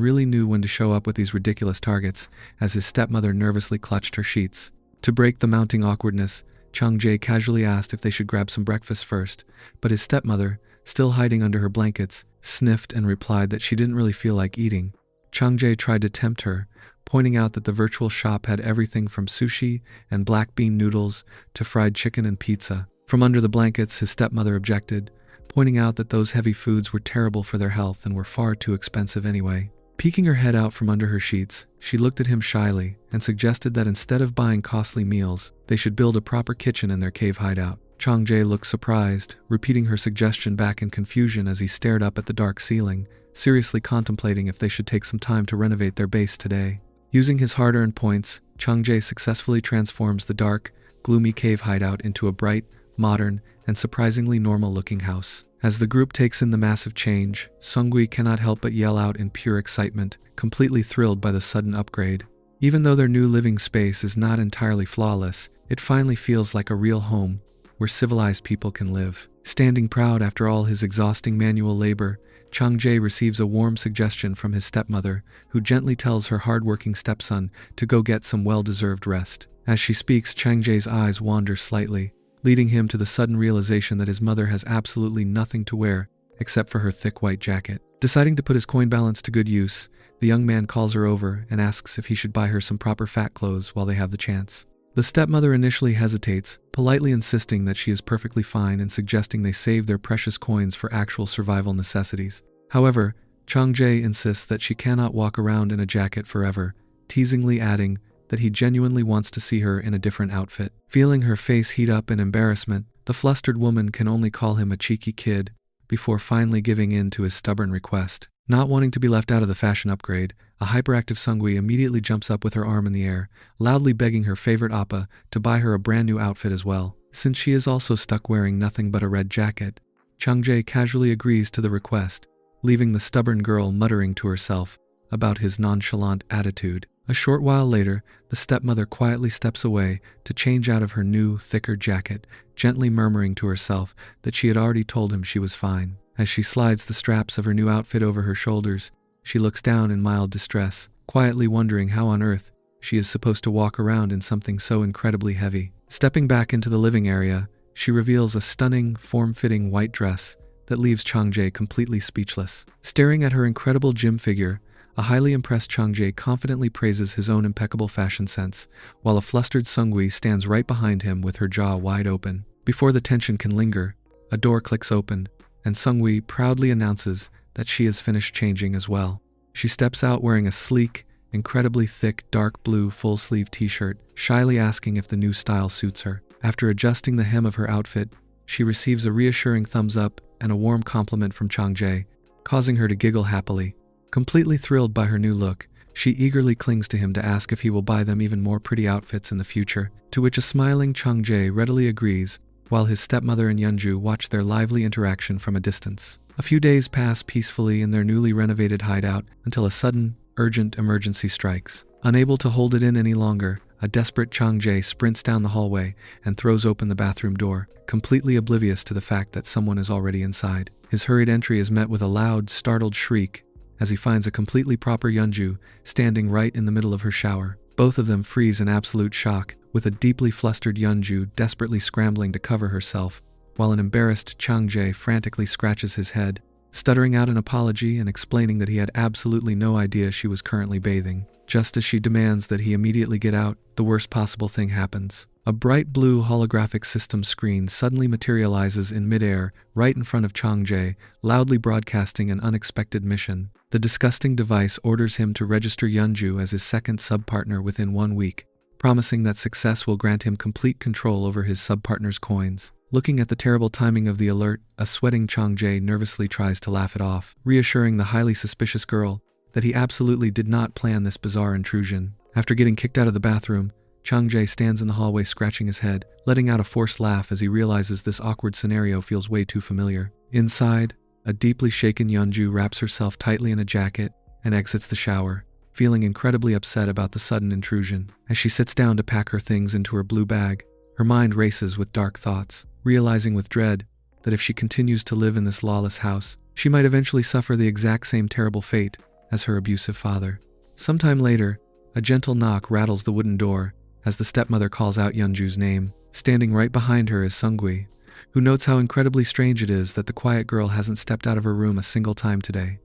A: really knew when to show up with these ridiculous targets, as his stepmother nervously clutched her sheets. To break the mounting awkwardness, Chang-jae casually asked if they should grab some breakfast first, but his stepmother, still hiding under her blankets, sniffed and replied that she didn't really feel like eating. Chang-jae tried to tempt her, pointing out that the virtual shop had everything from sushi and black bean noodles to fried chicken and pizza. From under the blankets, his stepmother objected, pointing out that those heavy foods were terrible for their health and were far too expensive anyway. Peeking her head out from under her sheets, she looked at him shyly and suggested that instead of buying costly meals, they should build a proper kitchen in their cave hideout. Chang-jae looked surprised, repeating her suggestion back in confusion as he stared up at the dark ceiling, seriously contemplating if they should take some time to renovate their base today. Using his hard-earned points, Chang-jae successfully transforms the dark, gloomy cave hideout into a bright, modern, and surprisingly normal-looking house. As the group takes in the massive change, Sung-gui cannot help but yell out in pure excitement, completely thrilled by the sudden upgrade. Even though their new living space is not entirely flawless, it finally feels like a real home, where civilized people can live. Standing proud after all his exhausting manual labor, Chang-jae receives a warm suggestion from his stepmother, who gently tells her hard-working stepson to go get some well-deserved rest. As she speaks, Chang-jae's eyes wander slightly, leading him to the sudden realization that his mother has absolutely nothing to wear except for her thick white jacket. Deciding to put his coin balance to good use, the young man calls her over and asks if he should buy her some proper fat clothes while they have the chance. The stepmother initially hesitates, politely insisting that she is perfectly fine and suggesting they save their precious coins for actual survival necessities. However, Chang-jae insists that she cannot walk around in a jacket forever, teasingly adding that he genuinely wants to see her in a different outfit. Feeling her face heat up in embarrassment, the flustered woman can only call him a cheeky kid before finally giving in to his stubborn request. Not wanting to be left out of the fashion upgrade, a hyperactive Sungwi immediately jumps up with her arm in the air, loudly begging her favorite appa to buy her a brand new outfit as well. Since she is also stuck wearing nothing but a red jacket, Chang-jae casually agrees to the request, leaving the stubborn girl muttering to herself about his nonchalant attitude. A short while later, the stepmother quietly steps away to change out of her new, thicker jacket, gently murmuring to herself that she had already told him she was fine. As she slides the straps of her new outfit over her shoulders, she looks down in mild distress, quietly wondering how on earth she is supposed to walk around in something so incredibly heavy. Stepping back into the living area, she reveals a stunning, form-fitting white dress that leaves Chang-jae completely speechless. Staring at her incredible gym figure, a highly impressed Chang-jae confidently praises his own impeccable fashion sense, while a flustered Sungwi stands right behind him with her jaw wide open. Before the tension can linger, a door clicks open, and Sungwi proudly announces that she has finished changing as well. She steps out wearing a sleek, incredibly thick dark blue full-sleeve t-shirt, shyly asking if the new style suits her. After adjusting the hem of her outfit, she receives a reassuring thumbs up and a warm compliment from Chang-jae, causing her to giggle happily. Completely thrilled by her new look, she eagerly clings to him to ask if he will buy them even more pretty outfits in the future, to which a smiling Chang-jae readily agrees, while his stepmother and Yeonju watch their lively interaction from a distance. A few days pass peacefully in their newly renovated hideout until a sudden, urgent emergency strikes. Unable to hold it in any longer, a desperate Chang-jae sprints down the hallway and throws open the bathroom door, completely oblivious to the fact that someone is already inside. His hurried entry is met with a loud, startled shriek as he finds a completely proper Yeonju standing right in the middle of her shower. Both of them freeze in absolute shock, with a deeply flustered Yeonju desperately scrambling to cover herself, while an embarrassed Chang-jae frantically scratches his head, stuttering out an apology and explaining that he had absolutely no idea she was currently bathing. Just as she demands that he immediately get out, the worst possible thing happens. A bright blue holographic system screen suddenly materializes in midair right in front of Chang-jae, loudly broadcasting an unexpected mission. The disgusting device orders him to register Yeonju as his second sub-partner within 1 week, promising that success will grant him complete control over his sub-partner's coins. Looking at the terrible timing of the alert, a sweating Chang-jae nervously tries to laugh it off, reassuring the highly suspicious girl that he absolutely did not plan this bizarre intrusion. After getting kicked out of the bathroom, Chang-jae stands in the hallway scratching his head, letting out a forced laugh as he realizes this awkward scenario feels way too familiar. Inside, a deeply shaken Yeonju wraps herself tightly in a jacket and exits the shower, feeling incredibly upset about the sudden intrusion. As she sits down to pack her things into her blue bag, her mind races with dark thoughts, realizing with dread that if she continues to live in this lawless house, she might eventually suffer the exact same terrible fate as her abusive father. Sometime later, a gentle knock rattles the wooden door as the stepmother calls out Yeonju's name. Standing right behind her is Sungwi, who notes how incredibly strange it is that the quiet girl hasn't stepped out of her room a single time today,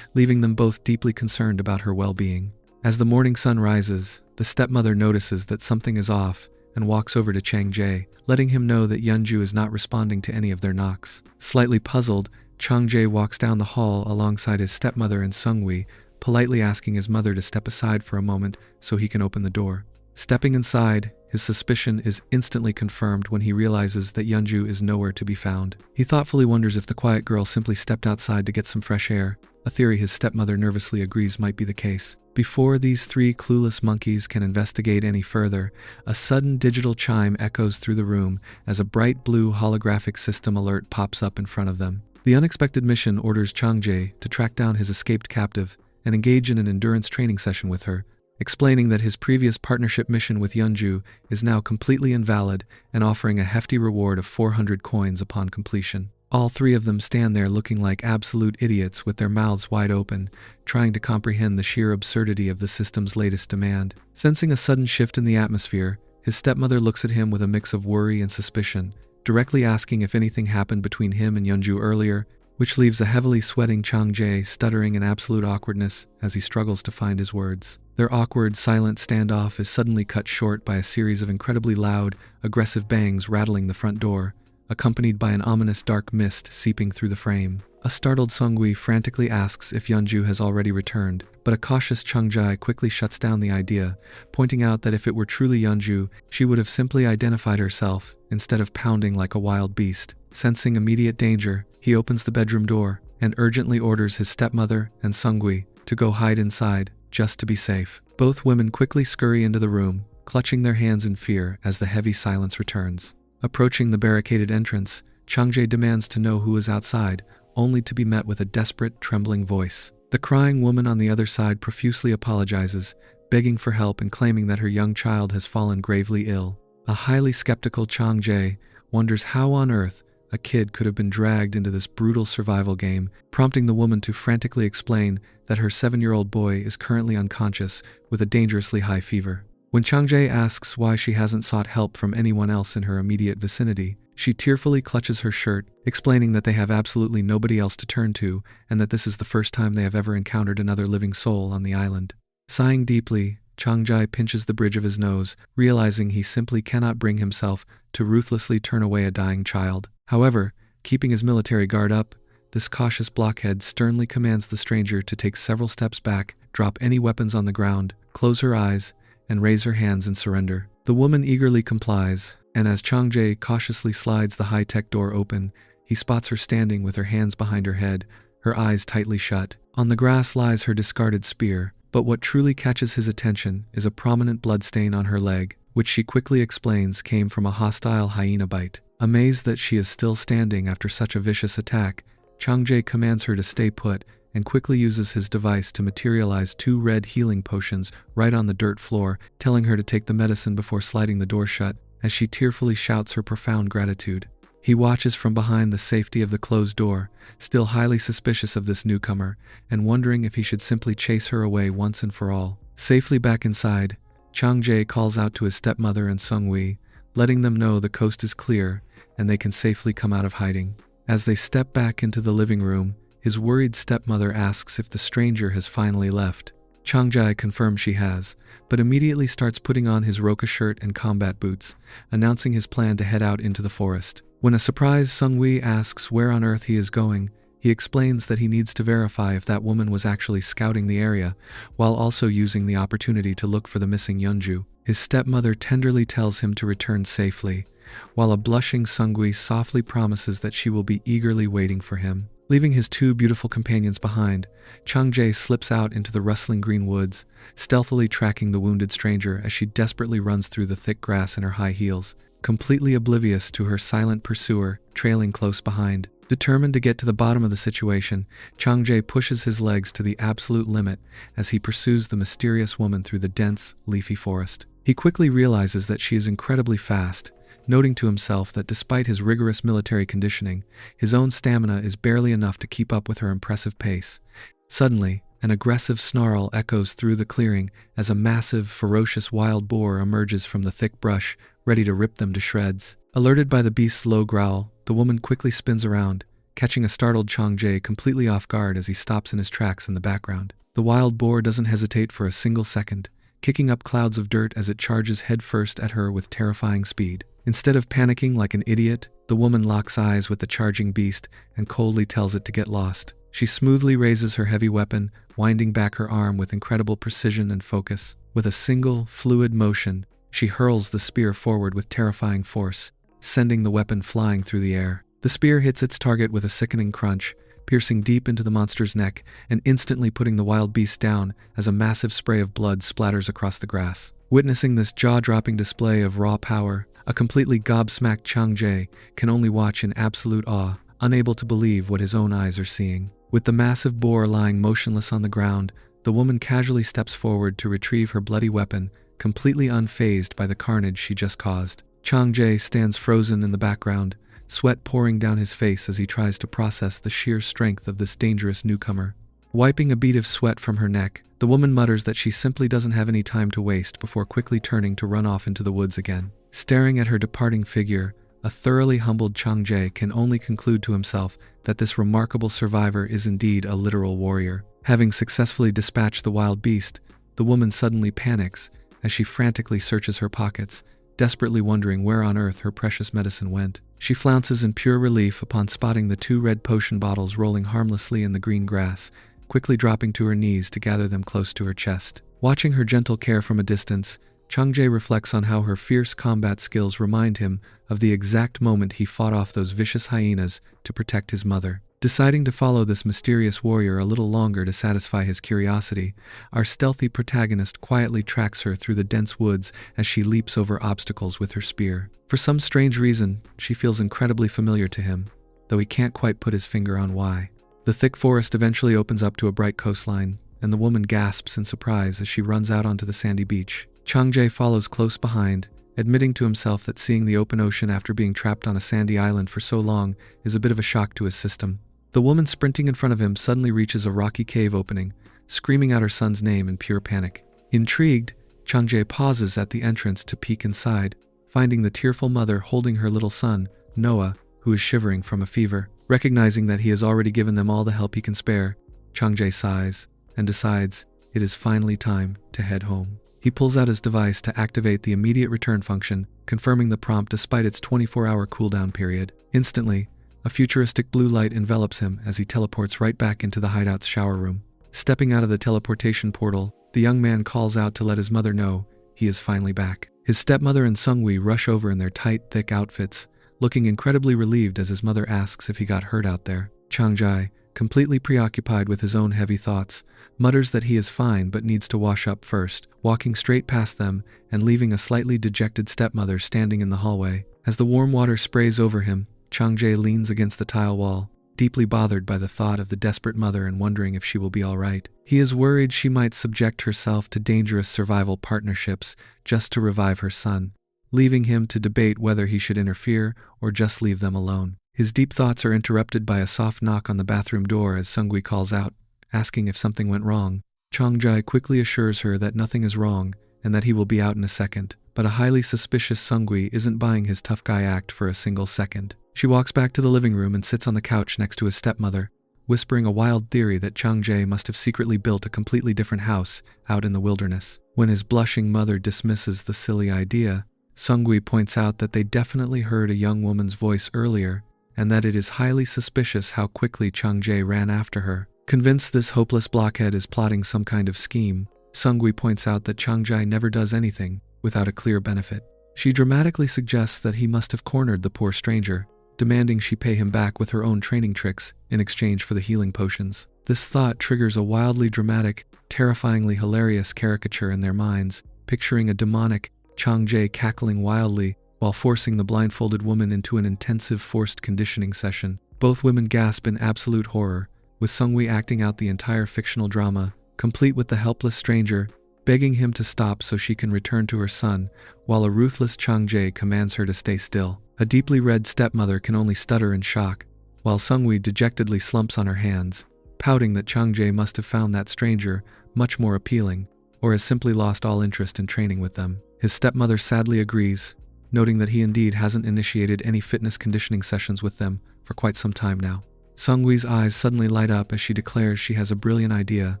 A: leaving them both deeply concerned about her well-being. As the morning sun rises, the stepmother notices that something is off and walks over to Chang-jae, letting him know that Yeonju is not responding to any of their knocks. Slightly puzzled, Chang-jae walks down the hall alongside his stepmother and Sungwi, politely asking his mother to step aside for a moment so he can open the door. Stepping inside, his suspicion is instantly confirmed when he realizes that Yeonju is nowhere to be found. He thoughtfully wonders if the quiet girl simply stepped outside to get some fresh air, a theory his stepmother nervously agrees might be the case. Before these three clueless monkeys can investigate any further, a sudden digital chime echoes through the room as a bright blue holographic system alert pops up in front of them. The unexpected mission orders Chang-jae to track down his escaped captive and engage in an endurance training session with her, explaining that his previous partnership mission with Yeonju is now completely invalid and offering a hefty reward of 400 coins upon completion. All three of them stand there looking like absolute idiots with their mouths wide open, trying to comprehend the sheer absurdity of the system's latest demand. Sensing a sudden shift in the atmosphere, his stepmother looks at him with a mix of worry and suspicion, directly asking if anything happened between him and Yeonju earlier, which leaves a heavily sweating Chang-jae stuttering in absolute awkwardness as he struggles to find his words. Their awkward, silent standoff is suddenly cut short by a series of incredibly loud, aggressive bangs rattling the front door, accompanied by an ominous dark mist seeping through the frame. A startled Seungwi frantically asks if Yeonju has already returned, but a cautious Chang-jae quickly shuts down the idea, pointing out that if it were truly Yeonju, she would have simply identified herself, instead of pounding like a wild beast. Sensing immediate danger, he opens the bedroom door and urgently orders his stepmother and Seungwi to go hide inside, just to be safe. Both women quickly scurry into the room, clutching their hands in fear as the heavy silence returns. Approaching the barricaded entrance, Chang-jae demands to know who is outside, only to be met with a desperate, trembling voice. The crying woman on the other side profusely apologizes, begging for help and claiming that her young child has fallen gravely ill. A highly skeptical Chang-jae wonders how on earth a kid could have been dragged into this brutal survival game, prompting the woman to frantically explain that her 7-year-old boy is currently unconscious with a dangerously high fever. When Chang-jae asks why she hasn't sought help from anyone else in her immediate vicinity, she tearfully clutches her shirt, explaining that they have absolutely nobody else to turn to and that this is the first time they have ever encountered another living soul on the island. Sighing deeply, Chang-jae pinches the bridge of his nose, realizing he simply cannot bring himself to ruthlessly turn away a dying child. However, keeping his military guard up, this cautious blockhead sternly commands the stranger to take several steps back, drop any weapons on the ground, close her eyes, and raise her hands in surrender. The woman eagerly complies, and as Chang-jae cautiously slides the high-tech door open, he spots her standing with her hands behind her head, her eyes tightly shut. On the grass lies her discarded spear, but what truly catches his attention is a prominent bloodstain on her leg, which she quickly explains came from a hostile hyena bite. Amazed that she is still standing after such a vicious attack, Chang-jae commands her to stay put and quickly uses his device to materialize 2 red healing potions right on the dirt floor, telling her to take the medicine before sliding the door shut, as she tearfully shouts her profound gratitude. He watches from behind the safety of the closed door, still highly suspicious of this newcomer, and wondering if he should simply chase her away once and for all. Safely back inside, Chang-jae calls out to his stepmother and Seungwi, letting them know the coast is clear and they can safely come out of hiding. As they step back into the living room, his worried stepmother asks if the stranger has finally left. Chang-jae confirms she has, but immediately starts putting on his roka shirt and combat boots, announcing his plan to head out into the forest. When a surprised Seungwi asks where on earth he is going, he explains that he needs to verify if that woman was actually scouting the area, while also using the opportunity to look for the missing Yeonju. His stepmother tenderly tells him to return safely, while a blushing Seungwi softly promises that she will be eagerly waiting for him. Leaving his 2 beautiful companions behind, Chang-jae slips out into the rustling green woods, stealthily tracking the wounded stranger as she desperately runs through the thick grass in her high heels, completely oblivious to her silent pursuer trailing close behind. Determined to get to the bottom of the situation, Chang-jae pushes his legs to the absolute limit as he pursues the mysterious woman through the dense, leafy forest. He quickly realizes that she is incredibly fast, noting to himself that despite his rigorous military conditioning, his own stamina is barely enough to keep up with her impressive pace. Suddenly, an aggressive snarl echoes through the clearing as a massive, ferocious wild boar emerges from the thick brush, ready to rip them to shreds. Alerted by the beast's low growl, the woman quickly spins around, catching a startled Chang-jae completely off guard as he stops in his tracks in the background. The wild boar doesn't hesitate for a single second, kicking up clouds of dirt as it charges headfirst at her with terrifying speed. Instead of panicking like an idiot, the woman locks eyes with the charging beast and coldly tells it to get lost. She smoothly raises her heavy weapon, winding back her arm with incredible precision and focus. With a single, fluid motion, she hurls the spear forward with terrifying force, sending the weapon flying through the air. The spear hits its target with a sickening crunch, piercing deep into the monster's neck and instantly putting the wild beast down as a massive spray of blood splatters across the grass. Witnessing this jaw-dropping display of raw power, a completely gobsmacked Chang-jae can only watch in absolute awe, unable to believe what his own eyes are seeing. With the massive boar lying motionless on the ground, the woman casually steps forward to retrieve her bloody weapon, completely unfazed by the carnage she just caused. Chang-jae stands frozen in the background, sweat pouring down his face as he tries to process the sheer strength of this dangerous newcomer. Wiping a bead of sweat from her neck, the woman mutters that she simply doesn't have any time to waste before quickly turning to run off into the woods again. Staring at her departing figure, A thoroughly humbled Chang-jae can only conclude to himself that this remarkable survivor is indeed a literal warrior. Having successfully dispatched the wild beast, the woman suddenly panics as she frantically searches her pockets, desperately wondering where on earth her precious medicine went. She flounces in pure relief upon spotting the 2 red potion bottles rolling harmlessly in the green grass, quickly dropping to her knees to gather them close to her chest. Watching her gentle care from a distance, Chang-jae reflects on how her fierce combat skills remind him of the exact moment he fought off those vicious hyenas to protect his mother. Deciding to follow this mysterious warrior a little longer to satisfy his curiosity, our stealthy protagonist quietly tracks her through the dense woods as she leaps over obstacles with her spear. For some strange reason, she feels incredibly familiar to him, though he can't quite put his finger on why. The thick forest eventually opens up to a bright coastline, and the woman gasps in surprise as she runs out onto the sandy beach. Chang-jae follows close behind, admitting to himself that seeing the open ocean after being trapped on a sandy island for so long is a bit of a shock to his system. The woman sprinting in front of him suddenly reaches a rocky cave opening, screaming out her son's name in pure panic. Intrigued, Chang-jae pauses at the entrance to peek inside, finding the tearful mother holding her little son, Noah, who is shivering from a fever. Recognizing that he has already given them all the help he can spare, Chang-jae sighs and decides it is finally time to head home. He pulls out his device to activate the immediate return function, confirming the prompt despite its 24-hour cooldown period. Instantly, a futuristic blue light envelops him as he teleports right back into the hideout's shower room. Stepping out of the teleportation portal, the young man calls out to let his mother know he is finally back. His stepmother and Sungwi rush over in their tight, thick outfits, looking incredibly relieved as his mother asks if he got hurt out there. Chang-jae, completely preoccupied with his own heavy thoughts, mutters that he is fine but needs to wash up first, walking straight past them and leaving a slightly dejected stepmother standing in the hallway. As the warm water sprays over him, Chang-jae leans against the tile wall, deeply bothered by the thought of the desperate mother and wondering if she will be all right. He is worried she might subject herself to dangerous survival partnerships just to revive her son, leaving him to debate whether he should interfere or just leave them alone. His deep thoughts are interrupted by a soft knock on the bathroom door as Sungwi calls out, asking if something went wrong. Chang-jae quickly assures her that nothing is wrong and that he will be out in a second, but a highly suspicious Sungwi isn't buying his tough guy act for a single second. She walks back to the living room and sits on the couch next to his stepmother, whispering a wild theory that Chang-jae must have secretly built a completely different house out in the wilderness. When his blushing mother dismisses the silly idea, Sungwi points out that they definitely heard a young woman's voice earlier, and that it is highly suspicious how quickly Chang-jae ran after her. Convinced this hopeless blockhead is plotting some kind of scheme, Sungwi points out that Chang-jae never does anything without a clear benefit. She dramatically suggests that he must have cornered the poor stranger, demanding she pay him back with her own training tricks in exchange for the healing potions. This thought triggers a wildly dramatic, terrifyingly hilarious caricature in their minds, picturing a demonic Chang-jae cackling wildly while forcing the blindfolded woman into an intensive forced conditioning session. Both women gasp in absolute horror, with Sungwi acting out the entire fictional drama, complete with the helpless stranger begging him to stop so she can return to her son, while a ruthless Chang-jae commands her to stay still. A deeply red stepmother can only stutter in shock, while Sungwi dejectedly slumps on her hands, pouting that Chang-jae must have found that stranger much more appealing, or has simply lost all interest in training with them. His stepmother sadly agrees, noting that he indeed hasn't initiated any fitness conditioning sessions with them for quite some time now. Sungwi's eyes suddenly light up as she declares she has a brilliant idea,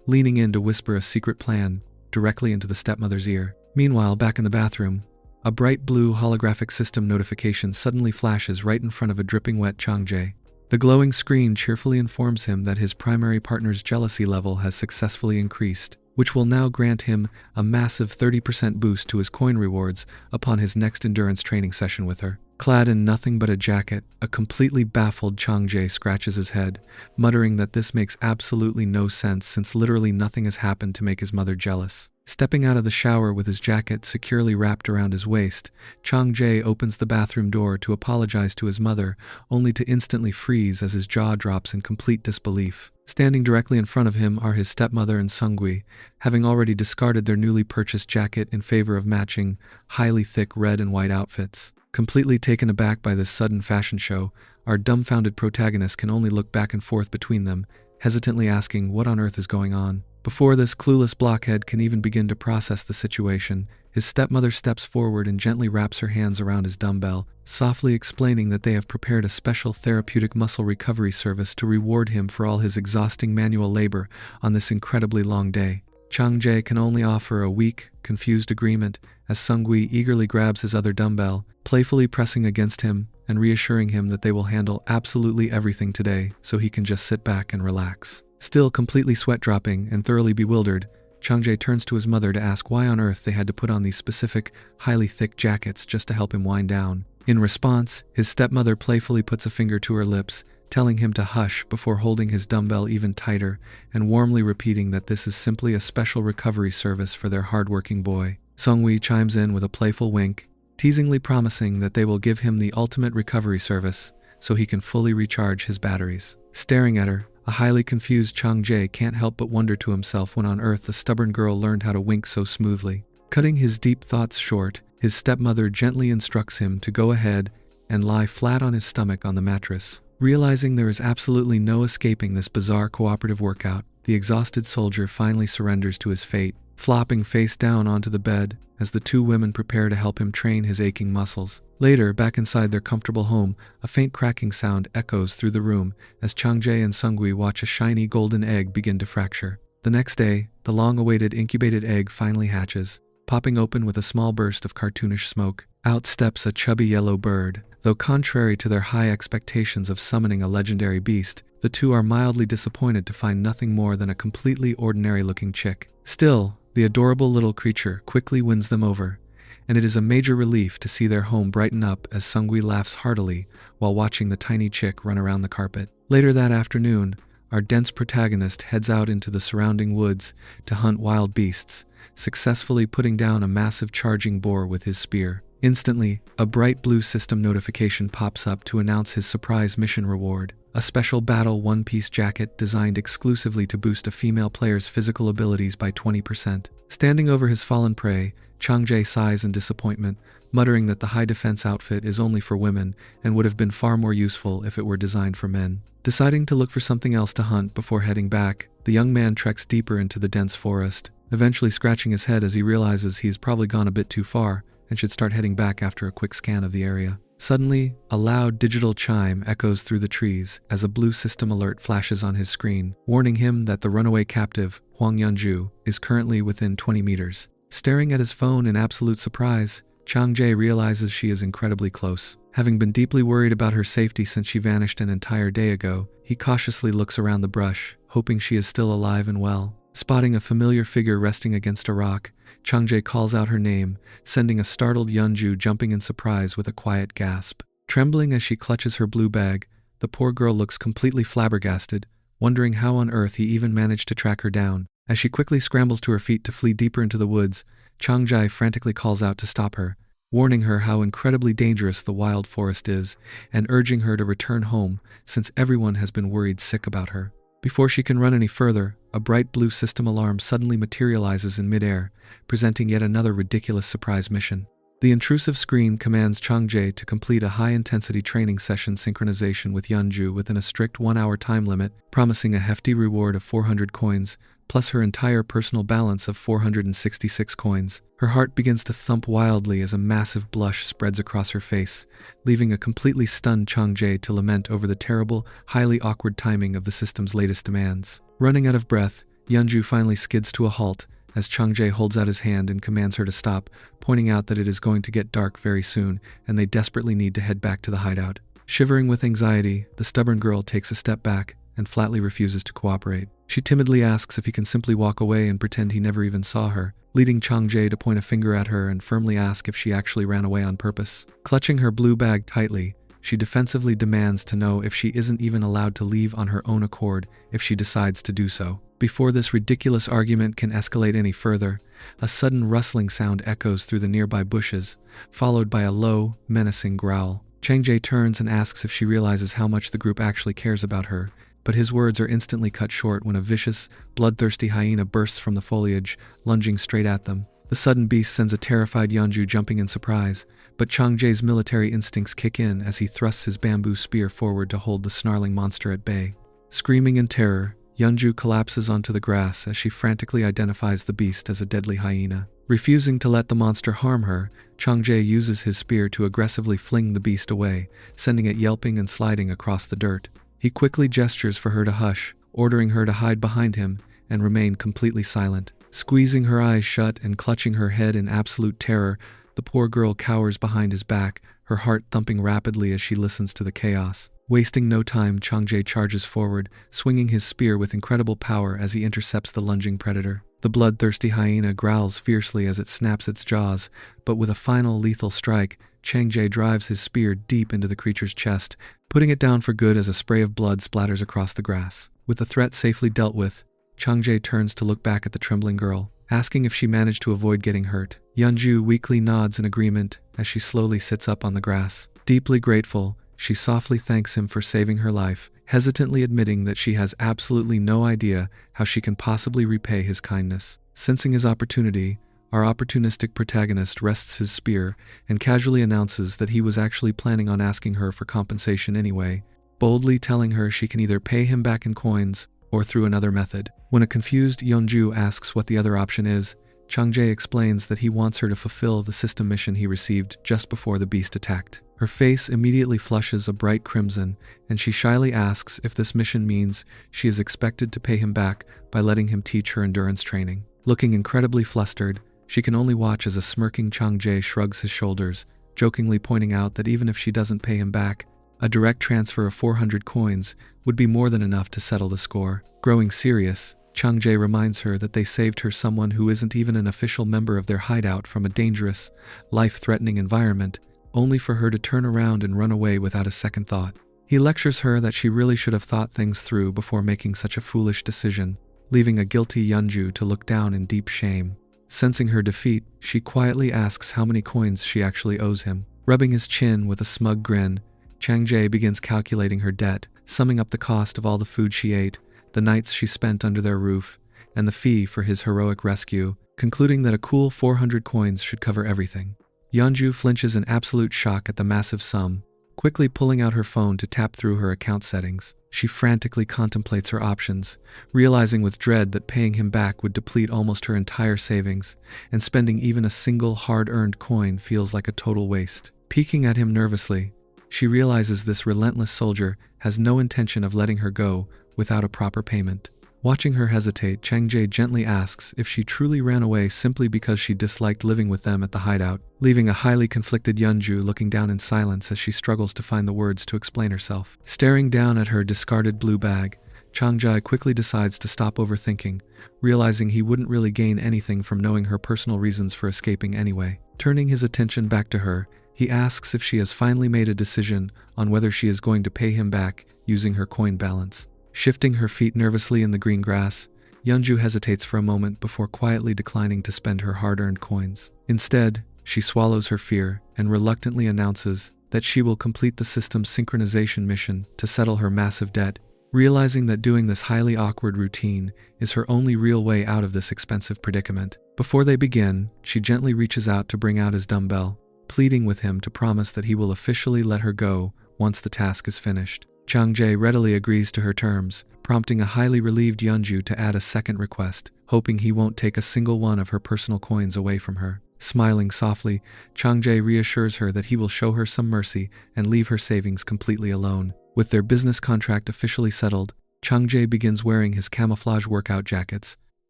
A: leaning in to whisper a secret plan directly into the stepmother's ear. Meanwhile, back in the bathroom, a bright blue holographic system notification suddenly flashes right in front of a dripping wet Chang-jae. The glowing screen cheerfully informs him that his primary partner's jealousy level has successfully increased, which will now grant him a massive 30% boost to his coin rewards upon his next endurance training session with her. Clad in nothing but a jacket, a completely baffled Chang-jae scratches his head, muttering that this makes absolutely no sense since literally nothing has happened to make his mother jealous. Stepping out of the shower with his jacket securely wrapped around his waist, Chang-jae opens the bathroom door to apologize to his mother, only to instantly freeze as his jaw drops in complete disbelief. Standing directly in front of him are his stepmother and Sungwi, having already discarded their newly purchased jacket in favor of matching, highly thick red and white outfits. Completely taken aback by this sudden fashion show, our dumbfounded protagonist can only look back and forth between them, hesitantly asking what on earth is going on. Before this clueless blockhead can even begin to process the situation, his stepmother steps forward and gently wraps her hands around his dumbbell, softly explaining that they have prepared a special therapeutic muscle recovery service to reward him for all his exhausting manual labor on this incredibly long day. Chang-jae can only offer a weak, confused agreement as Sung-wi eagerly grabs his other dumbbell, playfully pressing against him and reassuring him that they will handle absolutely everything today so he can just sit back and relax. Still completely sweat-dropping and thoroughly bewildered, Chang-jae turns to his mother to ask why on earth they had to put on these specific, highly thick jackets just to help him wind down. In response, his stepmother playfully puts a finger to her lips, telling him to hush before holding his dumbbell even tighter and warmly repeating that this is simply a special recovery service for their hardworking boy. Sung-wi chimes in with a playful wink, teasingly promising that they will give him the ultimate recovery service so he can fully recharge his batteries. Staring at her, a highly confused Chang-jae can't help but wonder to himself when on earth the stubborn girl learned how to wink so smoothly. Cutting his deep thoughts short, his stepmother gently instructs him to go ahead and lie flat on his stomach on the mattress. Realizing there is absolutely no escaping this bizarre cooperative workout, the exhausted soldier finally surrenders to his fate, flopping face down onto the bed as the two women prepare to help him train his aching muscles. Later, back inside their comfortable home, a faint cracking sound echoes through the room as Chang-jae and Sung-wi watch a shiny golden egg begin to fracture. The next day, the long-awaited incubated egg finally hatches, popping open with a small burst of cartoonish smoke. Out steps a chubby yellow bird. Though contrary to their high expectations of summoning a legendary beast, the two are mildly disappointed to find nothing more than a completely ordinary-looking chick. Still, the adorable little creature quickly wins them over, and it is a major relief to see their home brighten up as Sung-wi laughs heartily while watching the tiny chick run around the carpet. Later that afternoon, our dense protagonist heads out into the surrounding woods to hunt wild beasts, successfully putting down a massive charging boar with his spear. Instantly, a bright blue system notification pops up to announce his surprise mission reward, a special battle one-piece jacket designed exclusively to boost a female player's physical abilities by 20%. Standing over his fallen prey, Chang-jae sighs in disappointment, muttering that the high defense outfit is only for women and would have been far more useful if it were designed for men. Deciding to look for something else to hunt before heading back, the young man treks deeper into the dense forest, eventually scratching his head as he realizes he has probably gone a bit too far and should start heading back after a quick scan of the area. Suddenly, a loud digital chime echoes through the trees as a blue system alert flashes on his screen, warning him that the runaway captive, Hwang Yeonju, is currently within 20 meters. Staring at his phone in absolute surprise, Chang-jae realizes she is incredibly close. Having been deeply worried about her safety since she vanished an entire day ago, he cautiously looks around the brush, hoping she is still alive and well. Spotting a familiar figure resting against a rock, Chang-jae calls out her name, sending a startled Yeonju jumping in surprise with a quiet gasp. Trembling as she clutches her blue bag, the poor girl looks completely flabbergasted, wondering how on earth he even managed to track her down. As she quickly scrambles to her feet to flee deeper into the woods, Chang-jae frantically calls out to stop her, warning her how incredibly dangerous the wild forest is, and urging her to return home since everyone has been worried sick about her. Before she can run any further, a bright blue system alarm suddenly materializes in midair, presenting yet another ridiculous surprise mission. The intrusive screen commands Chang-jae to complete a high-intensity training session synchronization with Yeonju within a strict 1-hour time limit, promising a hefty reward of 400 coins, plus her entire personal balance of 466 coins. Her heart begins to thump wildly as a massive blush spreads across her face, leaving a completely stunned Chang-jae to lament over the terrible, highly awkward timing of the system's latest demands. Running out of breath, Yeonju finally skids to a halt, as Chang-jae holds out his hand and commands her to stop, pointing out that it is going to get dark very soon and they desperately need to head back to the hideout. Shivering with anxiety, the stubborn girl takes a step back and flatly refuses to cooperate. She timidly asks if he can simply walk away and pretend he never even saw her, leading Chang-jae to point a finger at her and firmly ask if she actually ran away on purpose. Clutching her blue bag tightly, she defensively demands to know if she isn't even allowed to leave on her own accord if she decides to do so. Before this ridiculous argument can escalate any further, a sudden rustling sound echoes through the nearby bushes, followed by a low, menacing growl. Chang-jae turns and asks if she realizes how much the group actually cares about her, but his words are instantly cut short when a vicious, bloodthirsty hyena bursts from the foliage, lunging straight at them. The sudden beast sends a terrified Yeonju jumping in surprise, but Chang-jae's military instincts kick in as he thrusts his bamboo spear forward to hold the snarling monster at bay. Screaming in terror, Yeonju collapses onto the grass as she frantically identifies the beast as a deadly hyena. Refusing to let the monster harm her, Changjae uses his spear to aggressively fling the beast away, sending it yelping and sliding across the dirt. He quickly gestures for her to hush, ordering her to hide behind him and remain completely silent. Squeezing her eyes shut and clutching her head in absolute terror, the poor girl cowers behind his back, her heart thumping rapidly as she listens to the chaos. Wasting no time, Changjae charges forward, swinging his spear with incredible power as he intercepts the lunging predator. The bloodthirsty hyena growls fiercely as it snaps its jaws, but with a final lethal strike, Changjae drives his spear deep into the creature's chest, putting it down for good as a spray of blood splatters across the grass. With the threat safely dealt with, Changjae turns to look back at the trembling girl, asking if she managed to avoid getting hurt. Yeonju weakly nods in agreement as she slowly sits up on the grass. Deeply grateful, she softly thanks him for saving her life, hesitantly admitting that she has absolutely no idea how she can possibly repay his kindness. Sensing his opportunity, our opportunistic protagonist rests his spear and casually announces that he was actually planning on asking her for compensation anyway, boldly telling her she can either pay him back in coins or through another method. When a confused Yeonju asks what the other option is, Changjae explains that he wants her to fulfill the system mission he received just before the beast attacked. Her face immediately flushes a bright crimson, and she shyly asks if this mission means she is expected to pay him back by letting him teach her endurance training. Looking incredibly flustered, she can only watch as a smirking Changjae shrugs his shoulders, jokingly pointing out that even if she doesn't pay him back, a direct transfer of 400 coins would be more than enough to settle the score. Growing serious, Changjae reminds her that they saved her someone who isn't even an official member of their hideout from a dangerous, life-threatening environment, only for her to turn around and run away without a second thought. He lectures her that she really should have thought things through before making such a foolish decision, leaving a guilty Yeonju to look down in deep shame. Sensing her defeat, she quietly asks how many coins she actually owes him. Rubbing his chin with a smug grin, Changjae begins calculating her debt, summing up the cost of all the food she ate, the nights she spent under their roof, and the fee for his heroic rescue, concluding that a cool 400 coins should cover everything. Yeonju flinches in absolute shock at the massive sum, quickly pulling out her phone to tap through her account settings. She frantically contemplates her options, realizing with dread that paying him back would deplete almost her entire savings, and spending even a single hard-earned coin feels like a total waste. Peeking at him nervously, she realizes this relentless soldier has no intention of letting her go without a proper payment. Watching her hesitate, Changjae gently asks if she truly ran away simply because she disliked living with them at the hideout, leaving a highly conflicted Yeonju looking down in silence as she struggles to find the words to explain herself. Staring down at her discarded blue bag, Changjae quickly decides to stop overthinking, realizing he wouldn't really gain anything from knowing her personal reasons for escaping anyway. Turning his attention back to her, he asks if she has finally made a decision on whether she is going to pay him back using her coin balance. Shifting her feet nervously in the green grass, Yeonju hesitates for a moment before quietly declining to spend her hard-earned coins. Instead, she swallows her fear and reluctantly announces that she will complete the system's synchronization mission to settle her massive debt, realizing that doing this highly awkward routine is her only real way out of this expensive predicament. Before they begin, she gently reaches out to bring out his dumbbell, pleading with him to promise that he will officially let her go once the task is finished. Changjae readily agrees to her terms, prompting a highly relieved Yeonju to add a second request, hoping he won't take a single one of her personal coins away from her. Smiling softly, Changjae reassures her that he will show her some mercy and leave her savings completely alone. With their business contract officially settled, Changjae begins wearing his camouflage workout jackets,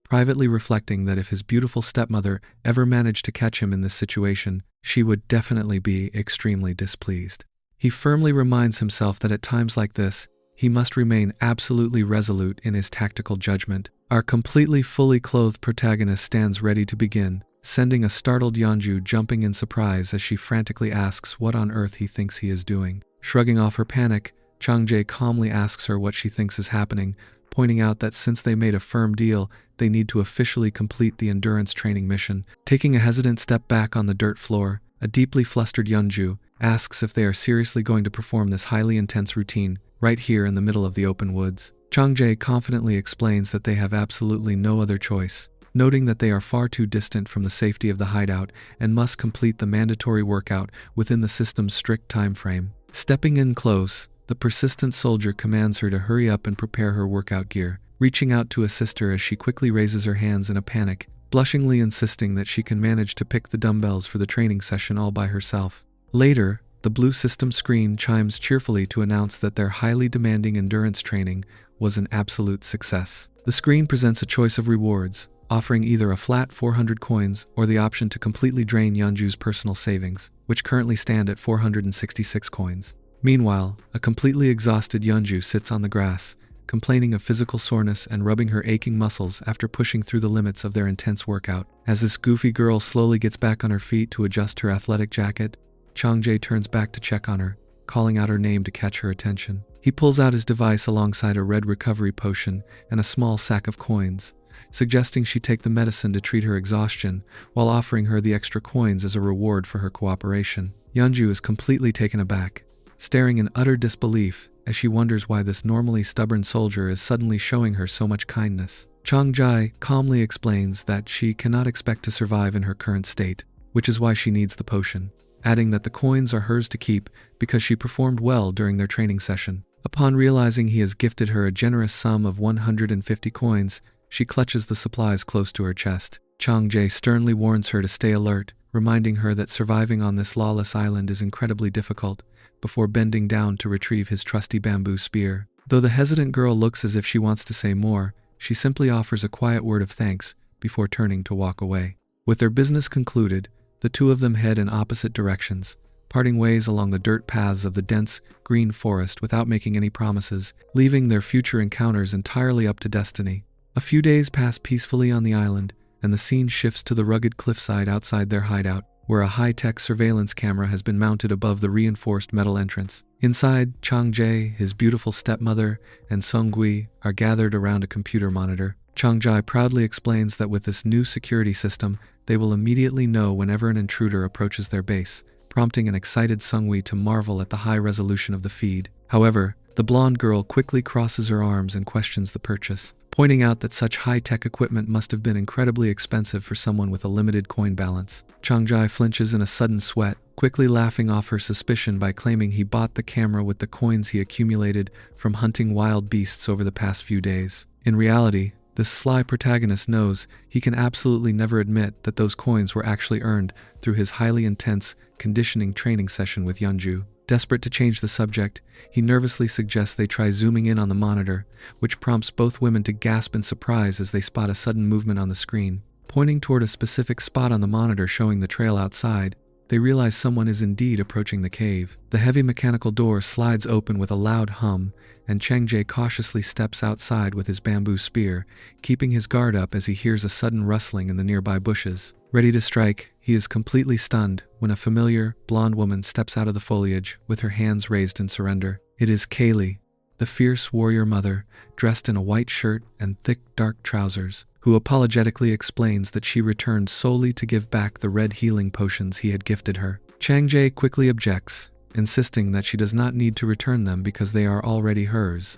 A: privately reflecting that if his beautiful stepmother ever managed to catch him in this situation, she would definitely be extremely displeased. He firmly reminds himself that at times like this, he must remain absolutely resolute in his tactical judgment. Our completely fully clothed protagonist stands ready to begin, sending a startled Yeonju jumping in surprise as she frantically asks what on earth he thinks he is doing. Shrugging off her panic, Changjae calmly asks her what she thinks is happening, pointing out that since they made a firm deal, they need to officially complete the endurance training mission. Taking a hesitant step back on the dirt floor, a deeply flustered Yeonju asks if they are seriously going to perform this highly intense routine right here in the middle of the open woods. Changjae confidently explains that they have absolutely no other choice, noting that they are far too distant from the safety of the hideout and must complete the mandatory workout within the system's strict time frame. Stepping in close, the persistent soldier commands her to hurry up and prepare her workout gear, reaching out to assist her as she quickly raises her hands in a panic, blushingly insisting that she can manage to pick the dumbbells for the training session all by herself. Later, the blue system screen chimes cheerfully to announce that their highly demanding endurance training was an absolute success. The screen presents a choice of rewards, offering either a flat 400 coins or the option to completely drain Yeonju's personal savings, which currently stand at 466 coins. Meanwhile, a completely exhausted Yeonju sits on the grass, complaining of physical soreness and rubbing her aching muscles after pushing through the limits of their intense workout. As this goofy girl slowly gets back on her feet to adjust her athletic jacket, Changjae turns back to check on her, calling out her name to catch her attention. He pulls out his device alongside a red recovery potion and a small sack of coins, suggesting she take the medicine to treat her exhaustion, while offering her the extra coins as a reward for her cooperation. Yeonju is completely taken aback, staring in utter disbelief as she wonders why this normally stubborn soldier is suddenly showing her so much kindness. Changjae calmly explains that she cannot expect to survive in her current state, which is why she needs the potion, adding that the coins are hers to keep because she performed well during their training session. Upon realizing he has gifted her a generous sum of 150 coins, she clutches the supplies close to her chest. Changjae sternly warns her to stay alert, reminding her that surviving on this lawless island is incredibly difficult, before bending down to retrieve his trusty bamboo spear. Though the hesitant girl looks as if she wants to say more, she simply offers a quiet word of thanks before turning to walk away. With their business concluded, the two of them head in opposite directions, parting ways along the dirt paths of the dense, green forest without making any promises, leaving their future encounters entirely up to destiny. A few days pass peacefully on the island, and the scene shifts to the rugged cliffside outside their hideout, where a high-tech surveillance camera has been mounted above the reinforced metal entrance. Inside, Changjae, his beautiful stepmother, and Seonggui are gathered around a computer monitor. Changjae proudly explains that with this new security system, they will immediately know whenever an intruder approaches their base, prompting an excited Seonggui to marvel at the high resolution of the feed. However, the blonde girl quickly crosses her arms and questions the purchase, pointing out that such high-tech equipment must have been incredibly expensive for someone with a limited coin balance. Changjae flinches in a sudden sweat, quickly laughing off her suspicion by claiming he bought the camera with the coins he accumulated from hunting wild beasts over the past few days. In reality, this sly protagonist knows he can absolutely never admit that those coins were actually earned through his highly intense conditioning training session with Yeonju. Desperate to change the subject, he nervously suggests they try zooming in on the monitor, which prompts both women to gasp in surprise as they spot a sudden movement on the screen. Pointing toward a specific spot on the monitor showing the trail outside, they realize someone is indeed approaching the cave. The heavy mechanical door slides open with a loud hum, and Changjae cautiously steps outside with his bamboo spear, keeping his guard up as he hears a sudden rustling in the nearby bushes. Ready to strike, he is completely stunned when a familiar, blonde woman steps out of the foliage with her hands raised in surrender. It is Kaylee, the fierce warrior mother, dressed in a white shirt and thick, dark trousers, who apologetically explains that she returned solely to give back the red healing potions he had gifted her. Changjae quickly objects, insisting that she does not need to return them because they are already hers,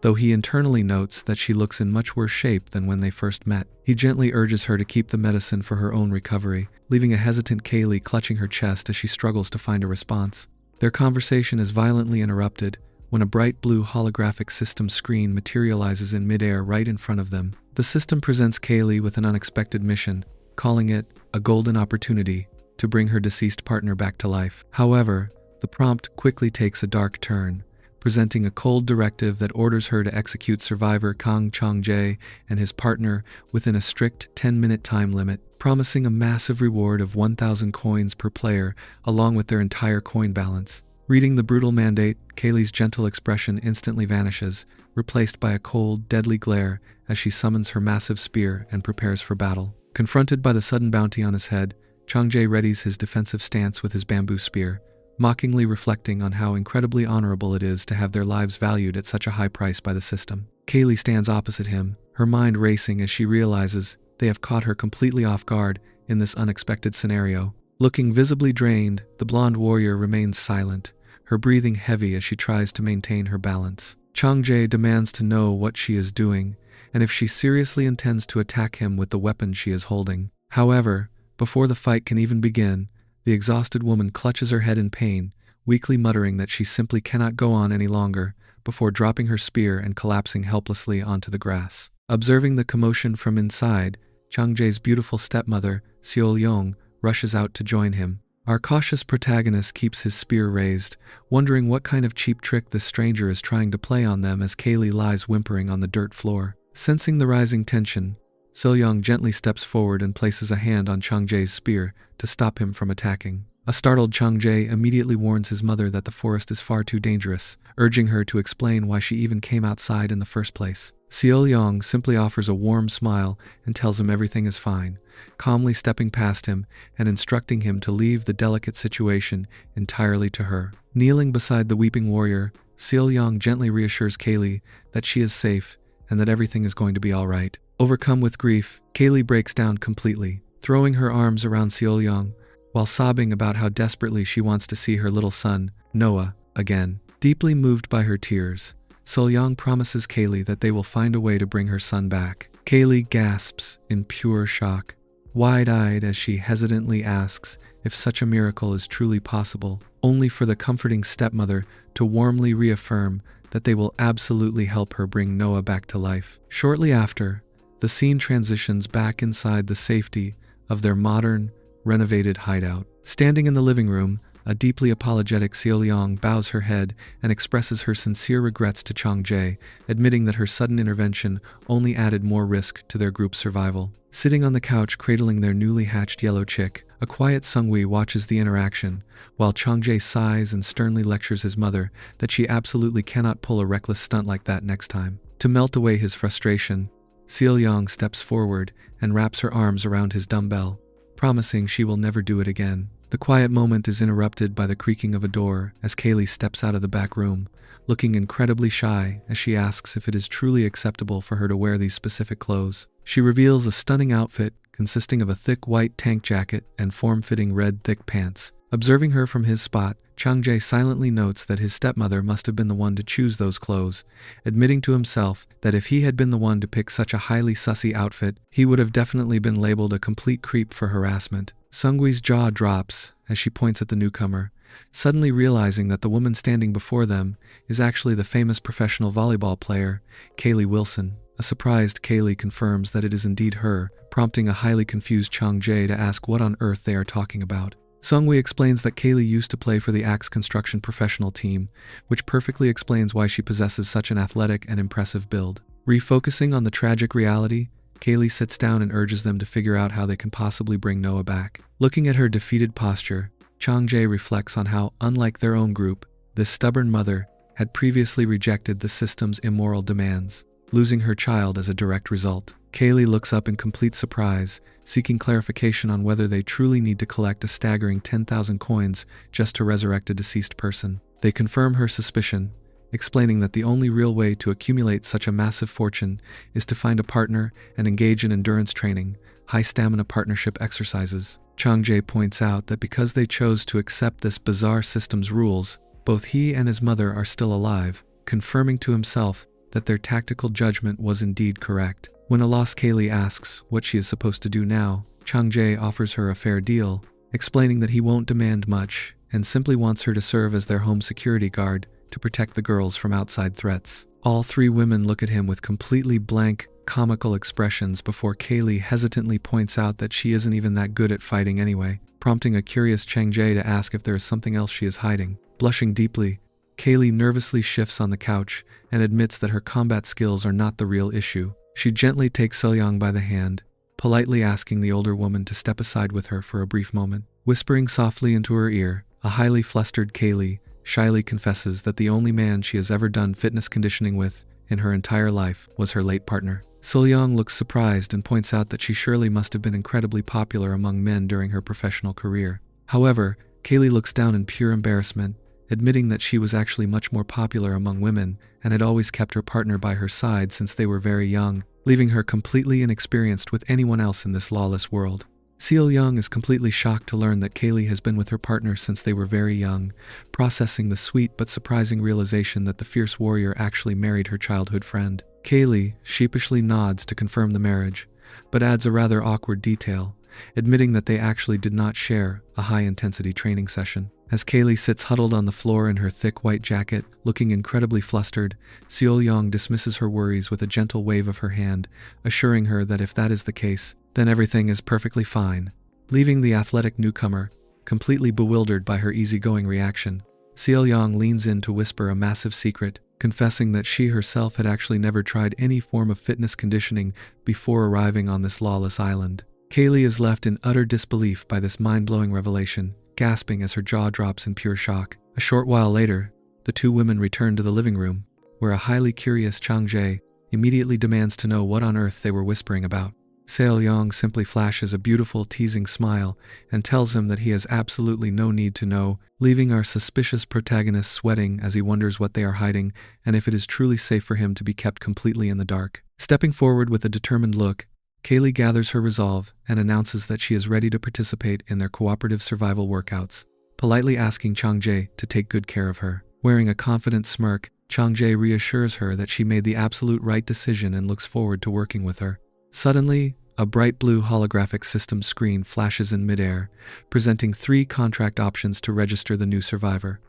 A: though he internally notes that she looks in much worse shape than when they first met. He gently urges her to keep the medicine for her own recovery, leaving a hesitant Kaylee clutching her chest as she struggles to find a response. Their conversation is violently interrupted when a bright blue holographic system screen materializes in midair right in front of them. The system presents Kaylee with an unexpected mission, calling it a golden opportunity to bring her deceased partner back to life. However, the prompt quickly takes a dark turn, presenting a cold directive that orders her to execute survivor Kang Changjae and his partner within a strict 10-minute time limit, promising a massive reward of 1,000 coins per player along with their entire coin balance. Reading the brutal mandate, Kaylee's gentle expression instantly vanishes, replaced by a cold, deadly glare as she summons her massive spear and prepares for battle. Confronted by the sudden bounty on his head, Changjae readies his defensive stance with his bamboo spear, mockingly reflecting on how incredibly honorable it is to have their lives valued at such a high price by the system. Kaylee stands opposite him, her mind racing as she realizes they have caught her completely off guard in this unexpected scenario. Looking visibly drained, the blonde warrior remains silent, her breathing heavy as she tries to maintain her balance. Changjae demands to know what she is doing, and if she seriously intends to attack him with the weapon she is holding. However, before the fight can even begin, the exhausted woman clutches her head in pain, weakly muttering that she simply cannot go on any longer, before dropping her spear and collapsing helplessly onto the grass. Observing the commotion from inside, Changjae's beautiful stepmother, Seol-young, rushes out to join him. Our cautious protagonist keeps his spear raised, wondering what kind of cheap trick this stranger is trying to play on them as Kaylee lies whimpering on the dirt floor. Sensing the rising tension, Seol-young gently steps forward and places a hand on Changjae's spear to stop him from attacking. A startled Changjae immediately warns his mother that the forest is far too dangerous, urging her to explain why she even came outside in the first place. Seol-young simply offers a warm smile and tells him everything is fine, calmly stepping past him and instructing him to leave the delicate situation entirely to her. Kneeling beside the weeping warrior, Seol-young gently reassures Kaylee that she is safe and that everything is going to be all right. Overcome with grief, Kaylee breaks down completely, throwing her arms around Seol-young while sobbing about how desperately she wants to see her little son, Noah, again. Deeply moved by her tears, Seol-young promises Kaylee that they will find a way to bring her son back. Kaylee gasps in pure shock, wide-eyed as she hesitantly asks if such a miracle is truly possible, only for the comforting stepmother to warmly reaffirm that they will absolutely help her bring Noah back to life. Shortly after, the scene transitions back inside the safety of their modern, renovated hideout. Standing in the living room, a deeply apologetic Seol-young bows her head and expresses her sincere regrets to Changjae, admitting that her sudden intervention only added more risk to their group's survival. Sitting on the couch cradling their newly hatched yellow chick, a quiet Sungwi watches the interaction, while Changjae sighs and sternly lectures his mother that she absolutely cannot pull a reckless stunt like that next time. To melt away his frustration, Seol-young steps forward and wraps her arms around his dumbbell, promising she will never do it again. The quiet moment is interrupted by the creaking of a door as Kaylee steps out of the back room, looking incredibly shy as she asks if it is truly acceptable for her to wear these specific clothes. She reveals a stunning outfit consisting of a thick white tank jacket and form-fitting red thick pants. Observing her from his spot, Changjae silently notes that his stepmother must have been the one to choose those clothes, admitting to himself that if he had been the one to pick such a highly sussy outfit, he would have definitely been labeled a complete creep for harassment. Sungwi's jaw drops as she points at the newcomer, suddenly realizing that the woman standing before them is actually the famous professional volleyball player, Kaylee Wilson. A surprised Kaylee confirms that it is indeed her, prompting a highly confused Changjae to ask what on earth they are talking about. Sungwi explains that Kaylee used to play for the Axe Construction professional team, which perfectly explains why she possesses such an athletic and impressive build. Refocusing on the tragic reality, Kaylee sits down and urges them to figure out how they can possibly bring Noah back. Looking at her defeated posture, Changjae reflects on how, unlike their own group, this stubborn mother had previously rejected the system's immoral demands, losing her child as a direct result. Kaylee looks up in complete surprise, seeking clarification on whether they truly need to collect a staggering 10,000 coins just to resurrect a deceased person. They confirm her suspicion, explaining that the only real way to accumulate such a massive fortune is to find a partner and engage in endurance training, high-stamina partnership exercises. Changjae points out that because they chose to accept this bizarre system's rules, both he and his mother are still alive, confirming to himself that their tactical judgment was indeed correct. When a lost Kaylee asks what she is supposed to do now, Changjae offers her a fair deal, explaining that he won't demand much and simply wants her to serve as their home security guard to protect the girls from outside threats. All three women look at him with completely blank, comical expressions before Kaylee hesitantly points out that she isn't even that good at fighting anyway, prompting a curious Changjae to ask if there is something else she is hiding. Blushing deeply, Kaylee nervously shifts on the couch and admits that her combat skills are not the real issue. She gently takes Seol-young by the hand, politely asking the older woman to step aside with her for a brief moment. Whispering softly into her ear, a highly flustered Kaylee shyly confesses that the only man she has ever done fitness conditioning with in her entire life was her late partner. Seol-young looks surprised and points out that she surely must have been incredibly popular among men during her professional career. However, Kaylee looks down in pure embarrassment, admitting that she was actually much more popular among women and had always kept her partner by her side since they were very young, leaving her completely inexperienced with anyone else in this lawless world. Seol-young is completely shocked to learn that Kaylee has been with her partner since they were very young, processing the sweet but surprising realization that the fierce warrior actually married her childhood friend. Kaylee sheepishly nods to confirm the marriage, but adds a rather awkward detail, admitting that they actually did not share a high-intensity training session. As Kaylee sits huddled on the floor in her thick white jacket, looking incredibly flustered, Seol-young dismisses her worries with a gentle wave of her hand, assuring her that if that is the case, then everything is perfectly fine. Leaving the athletic newcomer, completely bewildered by her easygoing reaction, Seol-young leans in to whisper a massive secret, confessing that she herself had actually never tried any form of fitness conditioning before arriving on this lawless island. Kaylee is left in utter disbelief by this mind-blowing revelation, gasping as her jaw drops in pure shock. A short while later, the two women return to the living room, where a highly curious Chang-jae immediately demands to know what on earth they were whispering about. Seol-young simply flashes a beautiful, teasing smile and tells him that he has absolutely no need to know, leaving our suspicious protagonist sweating as he wonders what they are hiding and if it is truly safe for him to be kept completely in the dark. Stepping forward with a determined look, Kaylee gathers her resolve and announces that she is ready to participate in their cooperative survival workouts, politely asking Chang-jae to take good care of her. Wearing a confident smirk, Chang-jae reassures her that she made the absolute right decision and looks forward to working with her. Suddenly, a bright blue holographic system screen flashes in midair, presenting 3 contract options to register the new survivor: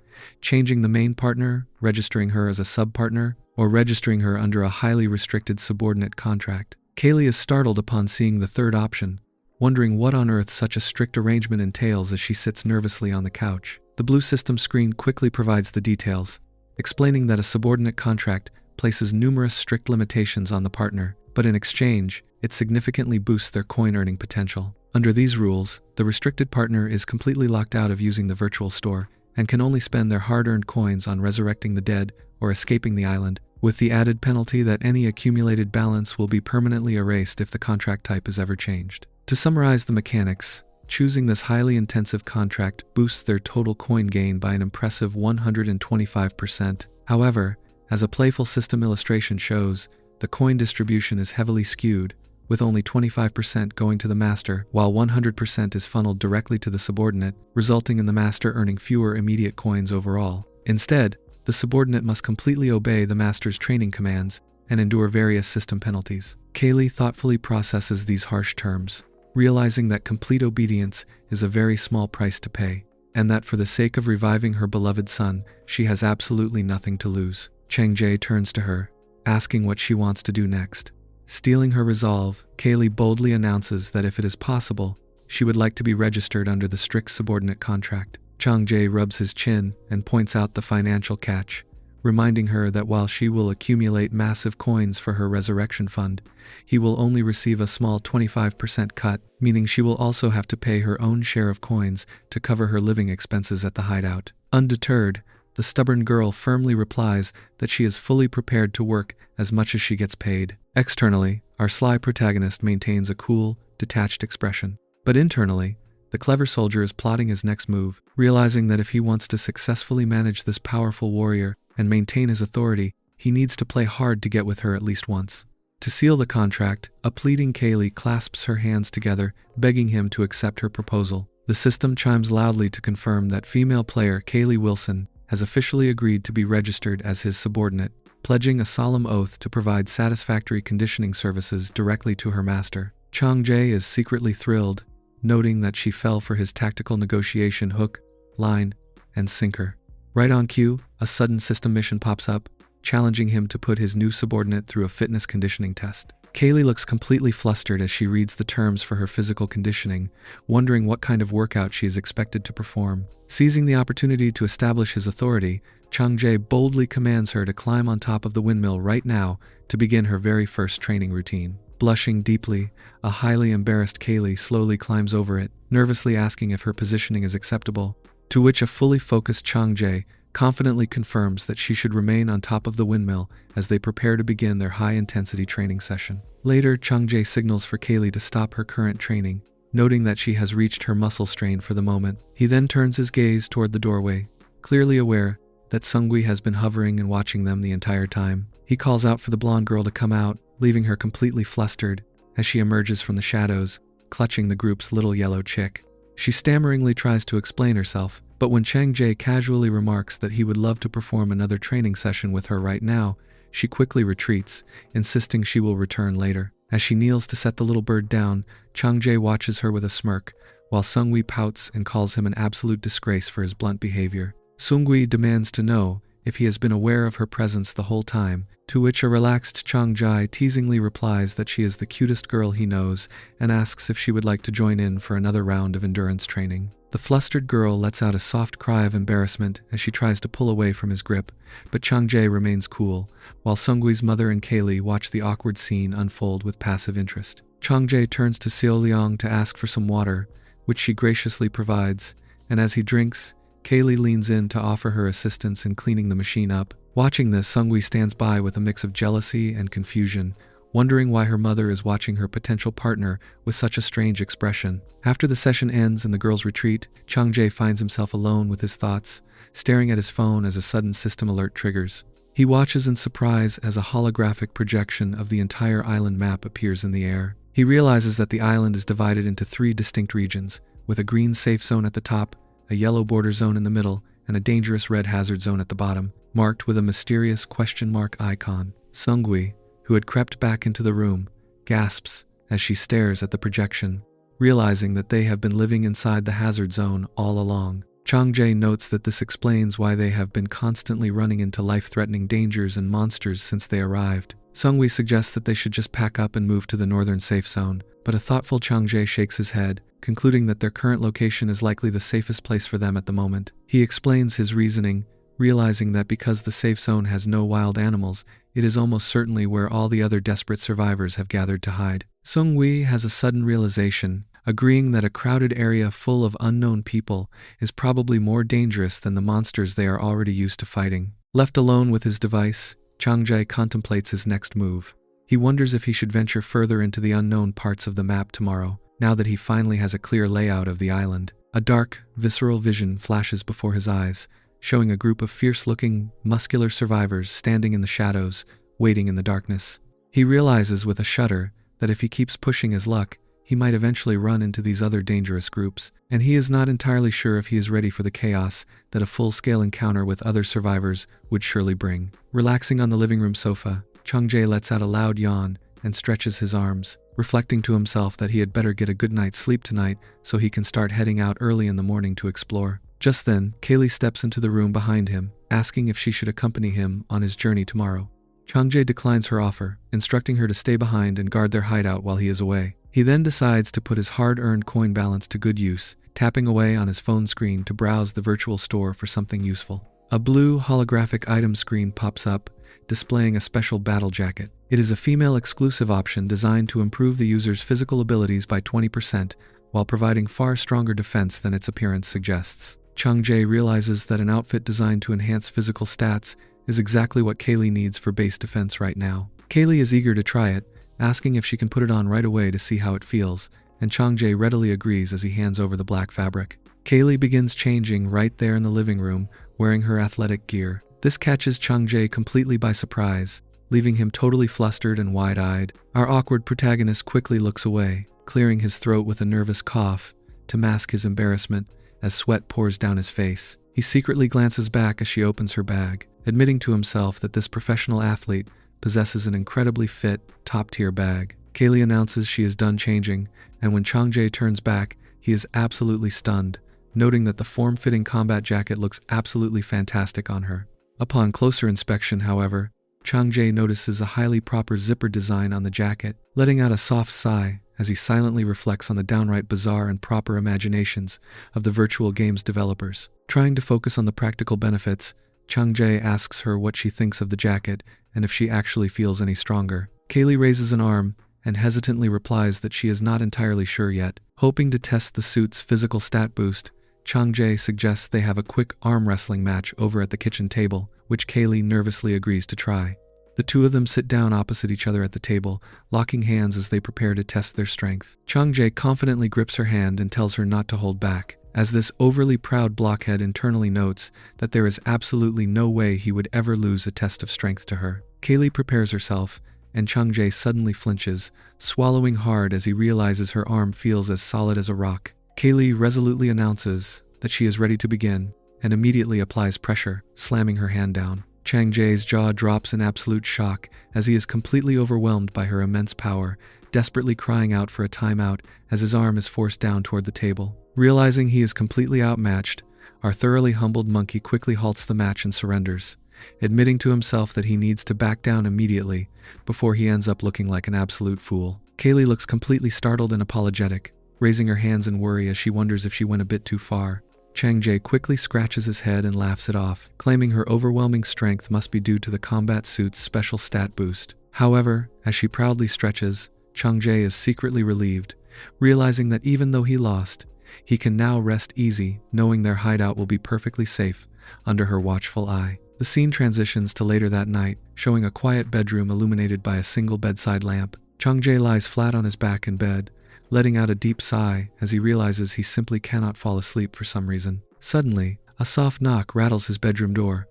A: changing the main partner, registering her as a sub-partner, or registering her under a highly restricted subordinate contract. Kaylee is startled upon seeing the third option, wondering what on earth such a strict arrangement entails as she sits nervously on the couch. The blue system screen quickly provides the details, explaining that a subordinate contract places numerous strict limitations on the partner, but in exchange, it significantly boosts their coin-earning potential. Under these rules, the restricted partner is completely locked out of using the virtual store and can only spend their hard-earned coins on resurrecting the dead or escaping the island, with the added penalty that any accumulated balance will be permanently erased if the contract type is ever changed. To summarize the mechanics, choosing this highly intensive contract boosts their total coin gain by an impressive 125%. However, as a playful system illustration shows, the coin distribution is heavily skewed, with only 25% going to the master, while 100% is funneled directly to the subordinate, resulting in the master earning fewer immediate coins overall. Instead, the subordinate must completely obey the master's training commands and endure various system penalties. Kaylee thoughtfully processes these harsh terms, realizing that complete obedience is a very small price to pay, and that for the sake of reviving her beloved son, she has absolutely nothing to lose. Chang-jae turns to her, asking what she wants to do next. Stealing her resolve, Kaylee boldly announces that if it is possible, she would like to be registered under the strict subordinate contract. Chang-jae rubs his chin and points out the financial catch, reminding her that while she will accumulate massive coins for her resurrection fund, he will only receive a small 25% cut, meaning she will also have to pay her own share of coins to cover her living expenses at the hideout. Undeterred, the stubborn girl firmly replies that she is fully prepared to work as much as she gets paid. Externally, our sly protagonist maintains a cool, detached expression. But internally, the clever soldier is plotting his next move, realizing that if he wants to successfully manage this powerful warrior and maintain his authority, he needs to play hard to get with her at least once. To seal the contract, a pleading Kaylee clasps her hands together, begging him to accept her proposal. The system chimes loudly to confirm that female player Kaylee Wilson has officially agreed to be registered as his subordinate, pledging a solemn oath to provide satisfactory conditioning services directly to her master. Chang-jae is secretly thrilled, noting that she fell for his tactical negotiation hook, line, and sinker. Right on cue, a sudden system mission pops up, challenging him to put his new subordinate through a fitness conditioning test. Kaylee looks completely flustered as she reads the terms for her physical conditioning, wondering what kind of workout she is expected to perform. Seizing the opportunity to establish his authority, Chang-jae boldly commands her to climb on top of the windmill right now to begin her very first training routine. Blushing deeply, a highly embarrassed Kaylee slowly climbs over it, nervously asking if her positioning is acceptable, to which a fully focused Chang-jae confidently confirms that she should remain on top of the windmill as they prepare to begin their high-intensity training session. Later, Chang-jae signals for Kaylee to stop her current training, noting that she has reached her muscle strain for the moment. He then turns his gaze toward the doorway, clearly aware that Seungui has been hovering and watching them the entire time. He calls out for the blonde girl to come out, leaving her completely flustered as she emerges from the shadows, clutching the group's little yellow chick. She stammeringly tries to explain herself, but when Chang-jae casually remarks that he would love to perform another training session with her right now, she quickly retreats, insisting she will return later. As she kneels to set the little bird down, Changjae watches her with a smirk, while Seungwi pouts and calls him an absolute disgrace for his blunt behavior. Seungwi demands to know if he has been aware of her presence the whole time, to which a relaxed Changjae teasingly replies that she is the cutest girl he knows and asks if she would like to join in for another round of endurance training. The flustered girl lets out a soft cry of embarrassment as she tries to pull away from his grip, but Changjae remains cool, while Seungwi's mother and Kaylee watch the awkward scene unfold with passive interest. Changjae turns to Seo Leong to ask for some water, which she graciously provides, and as he drinks, Kaylee leans in to offer her assistance in cleaning the machine up. Watching this, Seungwi stands by with a mix of jealousy and confusion, wondering why her mother is watching her potential partner with such a strange expression. After the session ends and the girls retreat, Changjae finds himself alone with his thoughts, staring at his phone as a sudden system alert triggers. He watches in surprise as a holographic projection of the entire island map appears in the air. He realizes that the island is divided into 3 distinct regions, with a green safe zone at the top, a yellow border zone in the middle, and a dangerous red hazard zone at the bottom, marked with a mysterious question mark icon. Seungwi, who had crept back into the room, gasps as she stares at the projection, realizing that they have been living inside the hazard zone all along. Changjae notes that this explains why they have been constantly running into life-threatening dangers and monsters since they arrived. Seungwi suggests that they should just pack up and move to the northern safe zone, but a thoughtful Changjae shakes his head, concluding that their current location is likely the safest place for them at the moment. He explains his reasoning, realizing that because the safe zone has no wild animals, it is almost certainly where all the other desperate survivors have gathered to hide. Seungwi has a sudden realization, agreeing that a crowded area full of unknown people is probably more dangerous than the monsters they are already used to fighting. Left alone with his device, Changjae contemplates his next move. He wonders if he should venture further into the unknown parts of the map tomorrow, now that he finally has a clear layout of the island. A dark, visceral vision flashes before his eyes, showing a group of fierce-looking, muscular survivors standing in the shadows, waiting in the darkness. He realizes with a shudder that if he keeps pushing his luck, he might eventually run into these other dangerous groups, and he is not entirely sure if he is ready for the chaos that a full-scale encounter with other survivors would surely bring. Relaxing on the living room sofa, Changjae lets out a loud yawn and stretches his arms, reflecting to himself that he had better get a good night's sleep tonight so he can start heading out early in the morning to explore. Just then, Kaylee steps into the room behind him, asking if she should accompany him on his journey tomorrow. Changjae declines her offer, instructing her to stay behind and guard their hideout while he is away. He then decides to put his hard-earned coin balance to good use, tapping away on his phone screen to browse the virtual store for something useful. A blue holographic item screen pops up, displaying a special battle jacket. It is a female-exclusive option designed to improve the user's physical abilities by 20%, while providing far stronger defense than its appearance suggests. Changjae realizes that an outfit designed to enhance physical stats is exactly what Kaylee needs for base defense right now. Kaylee is eager to try it, asking if she can put it on right away to see how it feels, and Changjae readily agrees as he hands over the black fabric. Kaylee begins changing right there in the living room, wearing her athletic gear. This catches Changjae completely by surprise, leaving him totally flustered and wide-eyed. Our awkward protagonist quickly looks away, clearing his throat with a nervous cough to mask his embarrassment as sweat pours down his face. He secretly glances back as she opens her bag, admitting to himself that this professional athlete possesses an incredibly fit, top-tier bag. Kaylee announces she is done changing, and when Changjae turns back, he is absolutely stunned, noting that the form-fitting combat jacket looks absolutely fantastic on her. Upon closer inspection, however, Changjae notices a highly proper zipper design on the jacket, letting out a soft sigh as he silently reflects on the downright bizarre and proper imaginations of the virtual games developers. Trying to focus on the practical benefits, Changjae asks her what she thinks of the jacket and if she actually feels any stronger. Kaylee raises an arm and hesitantly replies that she is not entirely sure yet. Hoping to test the suit's physical stat boost, Changjae suggests they have a quick arm wrestling match over at the kitchen table, which Kaylee nervously agrees to try. The two of them sit down opposite each other at the table, locking hands as they prepare to test their strength. Changjae confidently grips her hand and tells her not to hold back, as this overly proud blockhead internally notes that there is absolutely no way he would ever lose a test of strength to her. Kaylee prepares herself, and Changjae suddenly flinches, swallowing hard as he realizes her arm feels as solid as a rock. Kaylee resolutely announces that she is ready to begin, and immediately applies pressure, slamming her hand down. Chang Jae's jaw drops in absolute shock as he is completely overwhelmed by her immense power, desperately crying out for a timeout as his arm is forced down toward the table. Realizing he is completely outmatched, our thoroughly humbled monkey quickly halts the match and surrenders, admitting to himself that he needs to back down immediately before he ends up looking like an absolute fool. Kaylee looks completely startled and apologetic, raising her hands in worry as she wonders if she went a bit too far. Chang Jae quickly scratches his head and laughs it off, claiming her overwhelming strength must be due to the combat suit's special stat boost. However, as she proudly stretches, Chang Jae is secretly relieved, realizing that even though he lost, he can now rest easy, knowing their hideout will be perfectly safe under her watchful eye. The scene transitions to later that night, showing a quiet bedroom illuminated by a single bedside lamp. Chang Jae lies flat on his back in bed, letting out a deep sigh as he realizes he simply cannot fall asleep for some reason. Suddenly, a soft knock rattles his bedroom door,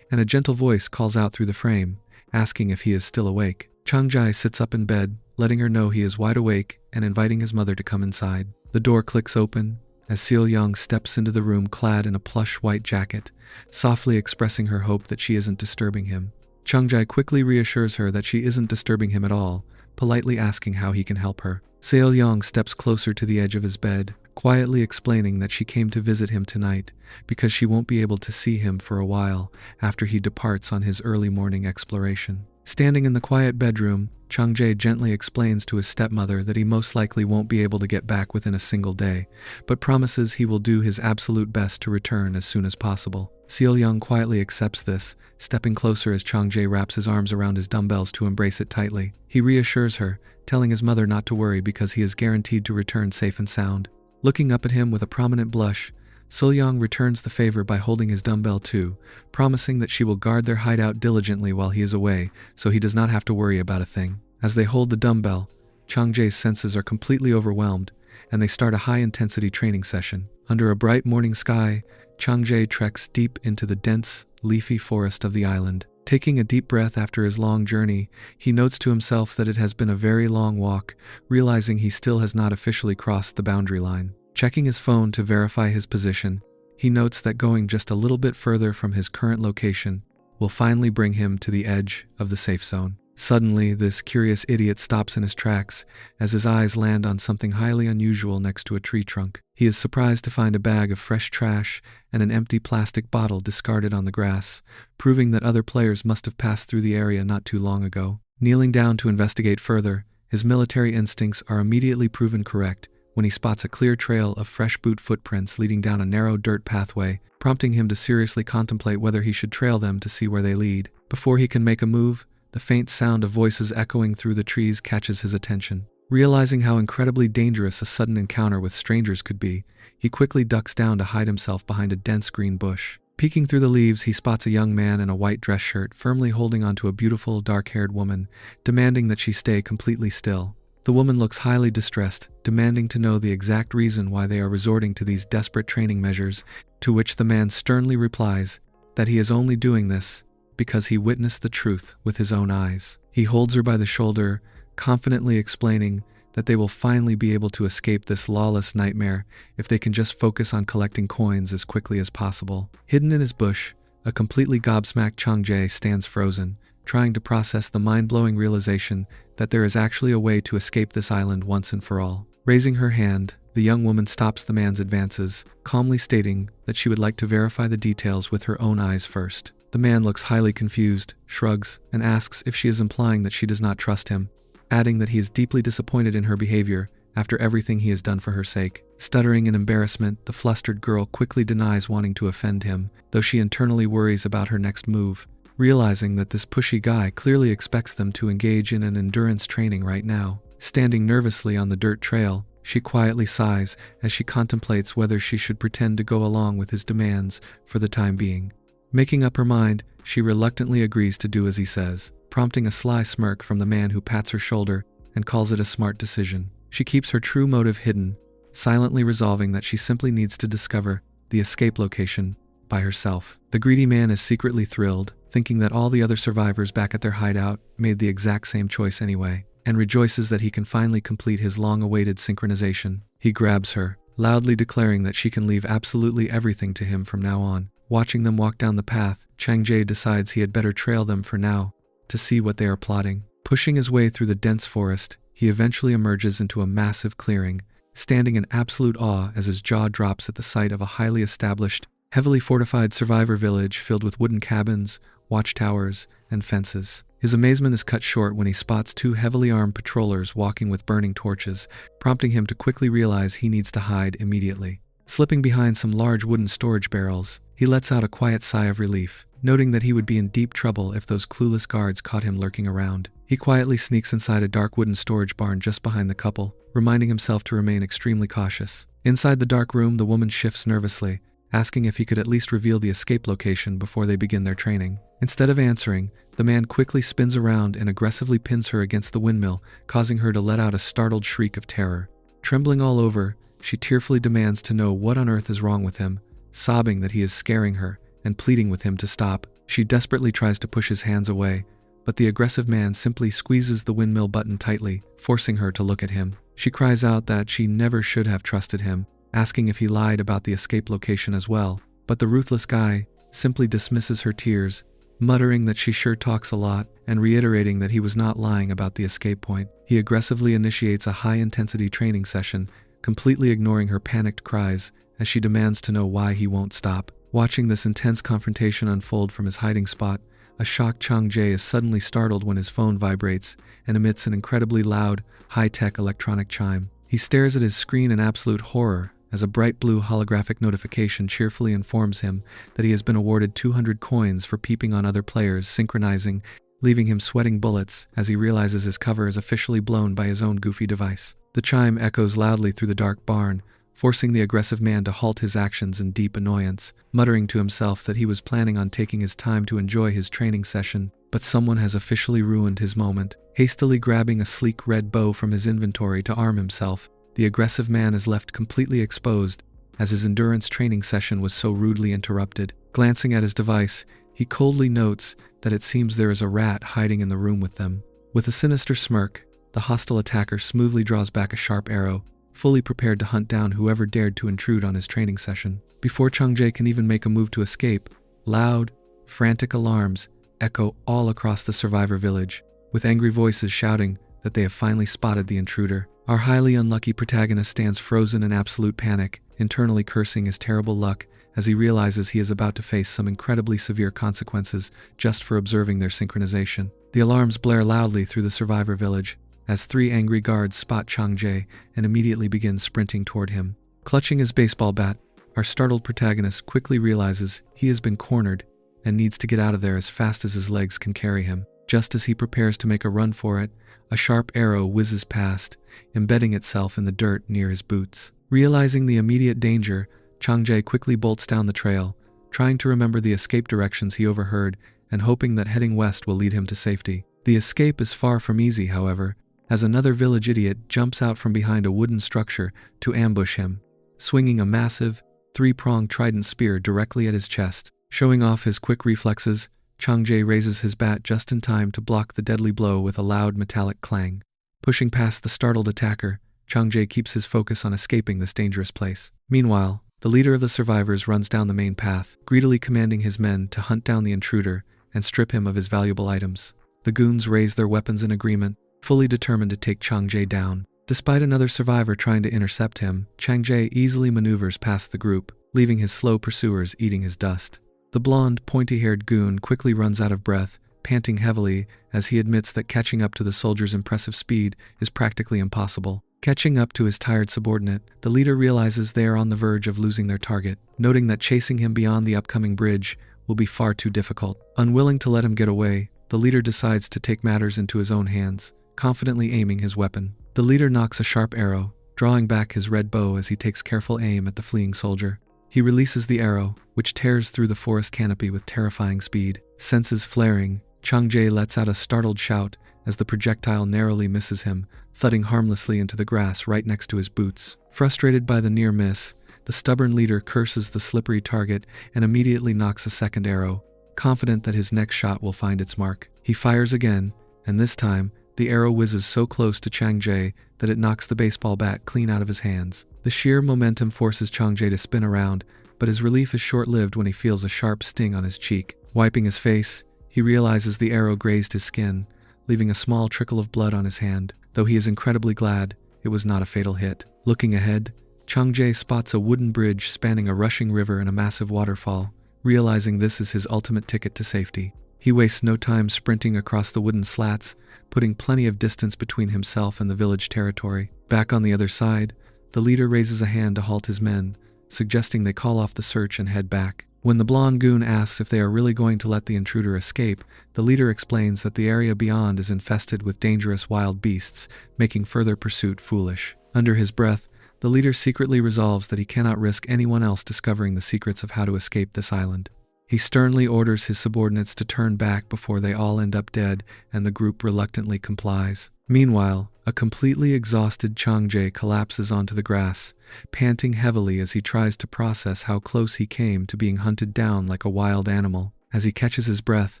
A: and a gentle voice calls out through the frame, asking if he is still awake. Chang Jae sits up in bed, letting her know he is wide awake and inviting his mother to come inside. The door clicks open as Seo Young steps into the room clad in a plush white jacket, softly expressing her hope that she isn't disturbing him. Chang Jae quickly reassures her that she isn't disturbing him at all, politely asking how he can help her. Seo Young steps closer to the edge of his bed, quietly explaining that she came to visit him tonight because she won't be able to see him for a while after he departs on his early morning exploration. Standing in the quiet bedroom, Chang Jae gently explains to his stepmother that he most likely won't be able to get back within a single day, but promises he will do his absolute best to return as soon as possible. Seo Young quietly accepts this, stepping closer as Chang Jae wraps his arms around his dumbbells to embrace it tightly. He reassures her, telling his mother not to worry because he is guaranteed to return safe and sound. Looking up at him with a prominent blush, Seo Young returns the favor by holding his dumbbell too, promising that she will guard their hideout diligently while he is away so he does not have to worry about a thing. As they hold the dumbbell, Chang Jae's senses are completely overwhelmed, and they start a high-intensity training session. Under a bright morning sky, Chang Jae treks deep into the dense, leafy forest of the island. Taking a deep breath after his long journey, he notes to himself that it has been a very long walk, realizing he still has not officially crossed the boundary line. Checking his phone to verify his position, he notes that going just a little bit further from his current location will finally bring him to the edge of the safe zone. Suddenly, this curious idiot stops in his tracks as his eyes land on something highly unusual next to a tree trunk. He is surprised to find a bag of fresh trash and an empty plastic bottle discarded on the grass, proving that other players must have passed through the area not too long ago. Kneeling down to investigate further, his military instincts are immediately proven correct when he spots a clear trail of fresh boot footprints leading down a narrow dirt pathway, prompting him to seriously contemplate whether he should trail them to see where they lead. Before he can make a move, the faint sound of voices echoing through the trees catches his attention. Realizing how incredibly dangerous a sudden encounter with strangers could be, he quickly ducks down to hide himself behind a dense green bush. Peeking through the leaves, he spots a young man in a white dress shirt firmly holding onto a beautiful, dark-haired woman, demanding that she stay completely still. The woman looks highly distressed, demanding to know the exact reason why they are resorting to these desperate training measures, to which the man sternly replies that he is only doing this because he witnessed the truth with his own eyes. He holds her by the shoulder, confidently explaining that they will finally be able to escape this lawless nightmare if they can just focus on collecting coins as quickly as possible. Hidden in his bush, a completely gobsmacked Chang Jae stands frozen, trying to process the mind-blowing realization that there is actually a way to escape this island once and for all. Raising her hand, the young woman stops the man's advances, calmly stating that she would like to verify the details with her own eyes first. The man looks highly confused, shrugs, and asks if she is implying that she does not trust him, adding that he is deeply disappointed in her behavior after everything he has done for her sake. Stuttering in embarrassment, the flustered girl quickly denies wanting to offend him, though she internally worries about her next move, realizing that this pushy guy clearly expects them to engage in an endurance training right now. Standing nervously on the dirt trail, she quietly sighs as she contemplates whether she should pretend to go along with his demands for the time being. Making up her mind, she reluctantly agrees to do as he says, prompting a sly smirk from the man who pats her shoulder and calls it a smart decision. She keeps her true motive hidden, silently resolving that she simply needs to discover the escape location by herself. The greedy man is secretly thrilled, thinking that all the other survivors back at their hideout made the exact same choice anyway, and rejoices that he can finally complete his long-awaited synchronization. He grabs her, loudly declaring that she can leave absolutely everything to him from now on. Watching them walk down the path, Chang Jae decides he had better trail them for now, to see what they are plotting. Pushing his way through the dense forest, he eventually emerges into a massive clearing, standing in absolute awe as his jaw drops at the sight of a highly established, heavily fortified survivor village filled with wooden cabins, watchtowers, and fences. His amazement is cut short when he spots two heavily armed patrollers walking with burning torches, prompting him to quickly realize he needs to hide immediately. Slipping behind some large wooden storage barrels, he lets out a quiet sigh of relief, noting that he would be in deep trouble if those clueless guards caught him lurking around. He quietly sneaks inside a dark wooden storage barn just behind the couple, reminding himself to remain extremely cautious. Inside the dark room, the woman shifts nervously, asking if he could at least reveal the escape location before they begin their training. Instead of answering, the man quickly spins around and aggressively pins her against the windmill, causing her to let out a startled shriek of terror. Trembling all over, she tearfully demands to know what on earth is wrong with him, sobbing that he is scaring her and pleading with him to stop. She desperately tries to push his hands away, but the aggressive man simply squeezes the windmill button tightly, forcing her to look at him. She cries out that she never should have trusted him, asking if he lied about the escape location as well, but the ruthless guy simply dismisses her tears, muttering that she sure talks a lot and reiterating that he was not lying about the escape point. He aggressively initiates a high-intensity training session, completely ignoring her panicked cries as she demands to know why he won't stop. Watching this intense confrontation unfold from his hiding spot, a shocked Chang Jae is suddenly startled when his phone vibrates and emits an incredibly loud, high-tech electronic chime. He stares at his screen in absolute horror as a bright blue holographic notification cheerfully informs him that he has been awarded 200 coins for peeping on other players synchronizing, leaving him sweating bullets as he realizes his cover is officially blown by his own goofy device. The chime echoes loudly through the dark barn, forcing the aggressive man to halt his actions in deep annoyance, muttering to himself that he was planning on taking his time to enjoy his training session, but someone has officially ruined his moment. Hastily grabbing a sleek red bow from his inventory to arm himself, the aggressive man is left completely exposed, as his endurance training session was so rudely interrupted. Glancing at his device, he coldly notes that it seems there is a rat hiding in the room with them. With a sinister smirk, the hostile attacker smoothly draws back a sharp arrow, fully prepared to hunt down whoever dared to intrude on his training session. Before Chang Jae can even make a move to escape, loud, frantic alarms echo all across the survivor village, with angry voices shouting that they have finally spotted the intruder. Our highly unlucky protagonist stands frozen in absolute panic, internally cursing his terrible luck as he realizes he is about to face some incredibly severe consequences just for observing their synchronization. The alarms blare loudly through the survivor village, as 3 angry guards spot Chang Jae and immediately begin sprinting toward him. Clutching his baseball bat, our startled protagonist quickly realizes he has been cornered and needs to get out of there as fast as his legs can carry him. Just as he prepares to make a run for it, a sharp arrow whizzes past, embedding itself in the dirt near his boots. Realizing the immediate danger, Chang Jae quickly bolts down the trail, trying to remember the escape directions he overheard and hoping that heading west will lead him to safety. The escape is far from easy, however, as another village idiot jumps out from behind a wooden structure to ambush him, swinging a massive, 3-pronged trident spear directly at his chest. Showing off his quick reflexes, Chang Jae raises his bat just in time to block the deadly blow with a loud metallic clang. Pushing past the startled attacker, Chang Jae keeps his focus on escaping this dangerous place. Meanwhile, the leader of the survivors runs down the main path, greedily commanding his men to hunt down the intruder and strip him of his valuable items. The goons raise their weapons in agreement, fully determined to take Chang Jae down. Despite another survivor trying to intercept him, Chang Jae easily maneuvers past the group, leaving his slow pursuers eating his dust. The blonde, pointy-haired goon quickly runs out of breath, panting heavily as he admits that catching up to the soldier's impressive speed is practically impossible. Catching up to his tired subordinate, the leader realizes they are on the verge of losing their target, noting that chasing him beyond the upcoming bridge will be far too difficult. Unwilling to let him get away, the leader decides to take matters into his own hands, confidently aiming his weapon. The leader knocks a sharp arrow, drawing back his red bow as he takes careful aim at the fleeing soldier. He releases the arrow, which tears through the forest canopy with terrifying speed. Senses flaring, Chang Jae lets out a startled shout as the projectile narrowly misses him, thudding harmlessly into the grass right next to his boots. Frustrated by the near miss, the stubborn leader curses the slippery target and immediately knocks a second arrow, confident that his next shot will find its mark. He fires again, and this time, the arrow whizzes so close to Chang Jae that it knocks the baseball bat clean out of his hands. The sheer momentum forces Chang Jae to spin around, but his relief is short-lived when he feels a sharp sting on his cheek. Wiping his face, he realizes the arrow grazed his skin, leaving a small trickle of blood on his hand. Though he is incredibly glad, it was not a fatal hit. Looking ahead, Changjae spots a wooden bridge spanning a rushing river and a massive waterfall, realizing this is his ultimate ticket to safety. He wastes no time sprinting across the wooden slats, putting plenty of distance between himself and the village territory. Back on the other side, the leader raises a hand to halt his men, suggesting they call off the search and head back. When the blonde goon asks if they are really going to let the intruder escape, the leader explains that the area beyond is infested with dangerous wild beasts, making further pursuit foolish. Under his breath, the leader secretly resolves that he cannot risk anyone else discovering the secrets of how to escape this island. He sternly orders his subordinates to turn back before they all end up dead, and the group reluctantly complies. Meanwhile, a completely exhausted Changjae collapses onto the grass, panting heavily as he tries to process how close he came to being hunted down like a wild animal. As he catches his breath,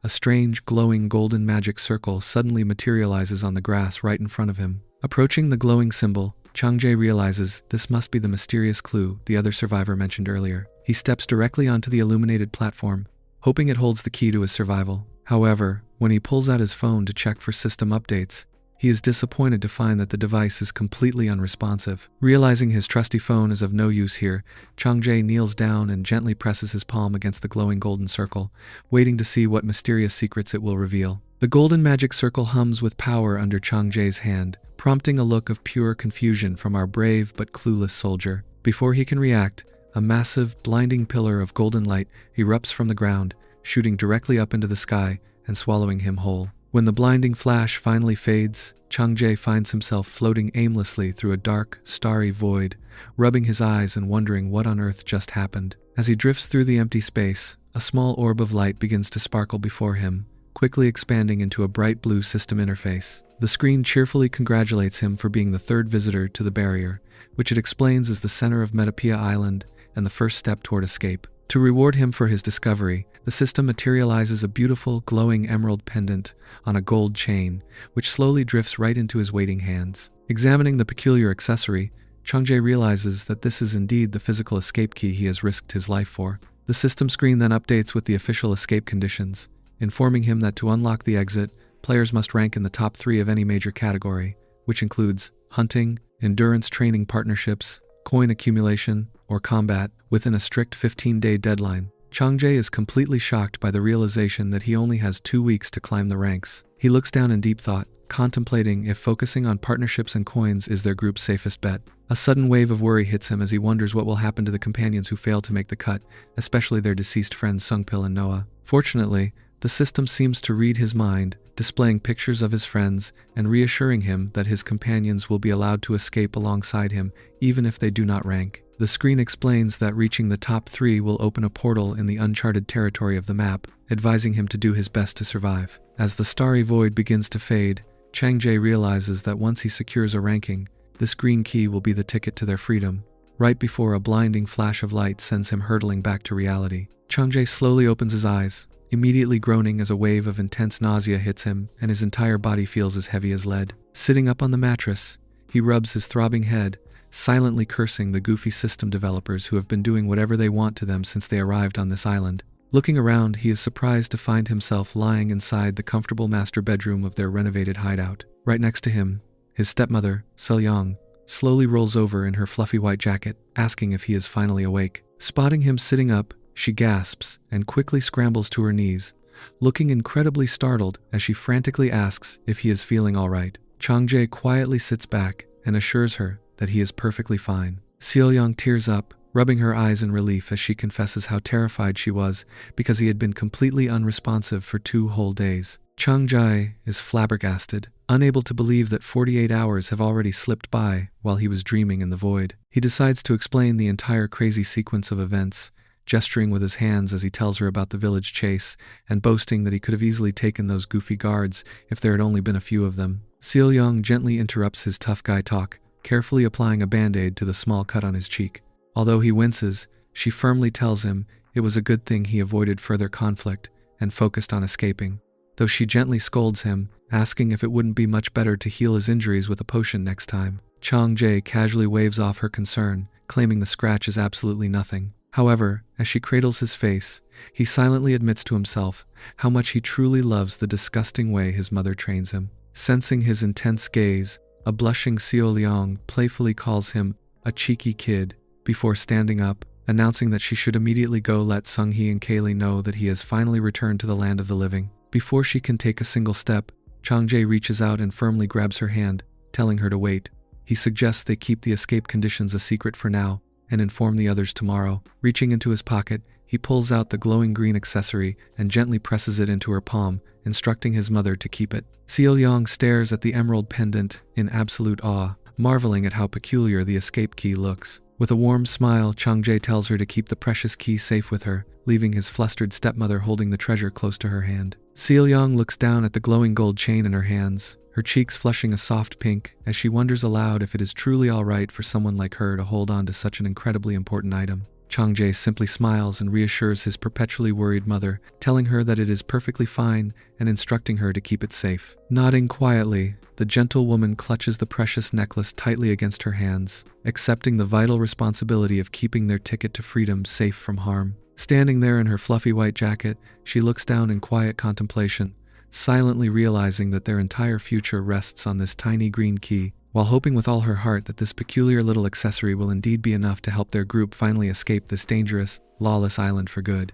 A: a strange, glowing golden magic circle suddenly materializes on the grass right in front of him. Approaching the glowing symbol, Changjae realizes this must be the mysterious clue the other survivor mentioned earlier. He steps directly onto the illuminated platform, hoping it holds the key to his survival. However, when he pulls out his phone to check for system updates, he is disappointed to find that the device is completely unresponsive. Realizing his trusty phone is of no use here, Changjae kneels down and gently presses his palm against the glowing golden circle, waiting to see what mysterious secrets it will reveal. The golden magic circle hums with power under Changjae's hand, prompting a look of pure confusion from our brave but clueless soldier. Before he can react, a massive, blinding pillar of golden light erupts from the ground, shooting directly up into the sky and swallowing him whole. When the blinding flash finally fades, Changjae finds himself floating aimlessly through a dark, starry void, rubbing his eyes and wondering what on earth just happened. As he drifts through the empty space, a small orb of light begins to sparkle before him, quickly expanding into a bright blue system interface. The screen cheerfully congratulates him for being the third visitor to the barrier, which it explains is the center of Metapia Island and the first step toward escape. To reward him for his discovery, the system materializes a beautiful, glowing emerald pendant on a gold chain, which slowly drifts right into his waiting hands. Examining the peculiar accessory, Changjae realizes that this is indeed the physical escape key he has risked his life for. The system screen then updates with the official escape conditions, informing him that to unlock the exit, players must rank in the top 3 of any major category, which includes hunting, endurance training partnerships, coin accumulation, or combat, within a strict 15-day deadline. Changjae is completely shocked by the realization that he only has 2 weeks to climb the ranks. He looks down in deep thought, contemplating if focusing on partnerships and coins is their group's safest bet. A sudden wave of worry hits him as he wonders what will happen to the companions who fail to make the cut, especially their deceased friends Sungpil and Noah. Fortunately, the system seems to read his mind, displaying pictures of his friends and reassuring him that his companions will be allowed to escape alongside him even if they do not rank. The screen explains that reaching the top 3 will open a portal in the uncharted territory of the map, advising him to do his best to survive. As the starry void begins to fade, Changjae realizes that once he secures a ranking, this green key will be the ticket to their freedom. Right before a blinding flash of light sends him hurtling back to reality, Changjae slowly opens his eyes, immediately groaning as a wave of intense nausea hits him and his entire body feels as heavy as lead. Sitting up on the mattress, he rubs his throbbing head, silently cursing the goofy system developers who have been doing whatever they want to them since they arrived on this island. Looking around, he is surprised to find himself lying inside the comfortable master bedroom of their renovated hideout. Right next to him, his stepmother, Selyong, slowly rolls over in her fluffy white jacket, asking if he is finally awake. Spotting him sitting up, she gasps and quickly scrambles to her knees, looking incredibly startled as she frantically asks if he is feeling all right. Changjae quietly sits back and assures her that he is perfectly fine. Selyong tears up, rubbing her eyes in relief as she confesses how terrified she was because he had been completely unresponsive for 2 whole days. Changjae is flabbergasted, unable to believe that 48 hours have already slipped by while he was dreaming in the void. He decides to explain the entire crazy sequence of events, gesturing with his hands as he tells her about the village chase and boasting that he could have easily taken those goofy guards if there had only been a few of them. Selyong gently interrupts his tough guy talk, carefully applying a band-aid to the small cut on his cheek. Although he winces, she firmly tells him it was a good thing he avoided further conflict and focused on escaping, though she gently scolds him, asking if it wouldn't be much better to heal his injuries with a potion next time. Changjae casually waves off her concern, claiming the scratch is absolutely nothing. However, as she cradles his face, he silently admits to himself how much he truly loves the disgusting way his mother trains him. Sensing his intense gaze, a blushing Xiao Liang playfully calls him a cheeky kid before standing up, announcing that she should immediately go let Sung-hee and Kaylee know that he has finally returned to the land of the living. Before she can take a single step, Chang-jae reaches out and firmly grabs her hand, telling her to wait. He suggests they keep the escape conditions a secret for now and inform the others tomorrow. Reaching into his pocket, he pulls out the glowing green accessory and gently presses it into her palm, instructing his mother to keep it. Xiao Liang stares at the emerald pendant in absolute awe, marveling at how peculiar the escape key looks. With a warm smile, Chang-jae tells her to keep the precious key safe with her, leaving his flustered stepmother holding the treasure close to her hand. Xiao Liang looks down at the glowing gold chain in her hands, her cheeks flushing a soft pink, as she wonders aloud if it is truly alright for someone like her to hold on to such an incredibly important item. Chang-jae simply smiles and reassures his perpetually worried mother, telling her that it is perfectly fine and instructing her to keep it safe. Nodding quietly, the gentle woman clutches the precious necklace tightly against her hands, accepting the vital responsibility of keeping their ticket to freedom safe from harm. Standing there in her fluffy white jacket, she looks down in quiet contemplation, silently realizing that their entire future rests on this tiny green key, while hoping with all her heart that this peculiar little accessory will indeed be enough to help their group finally escape this dangerous, lawless island for good.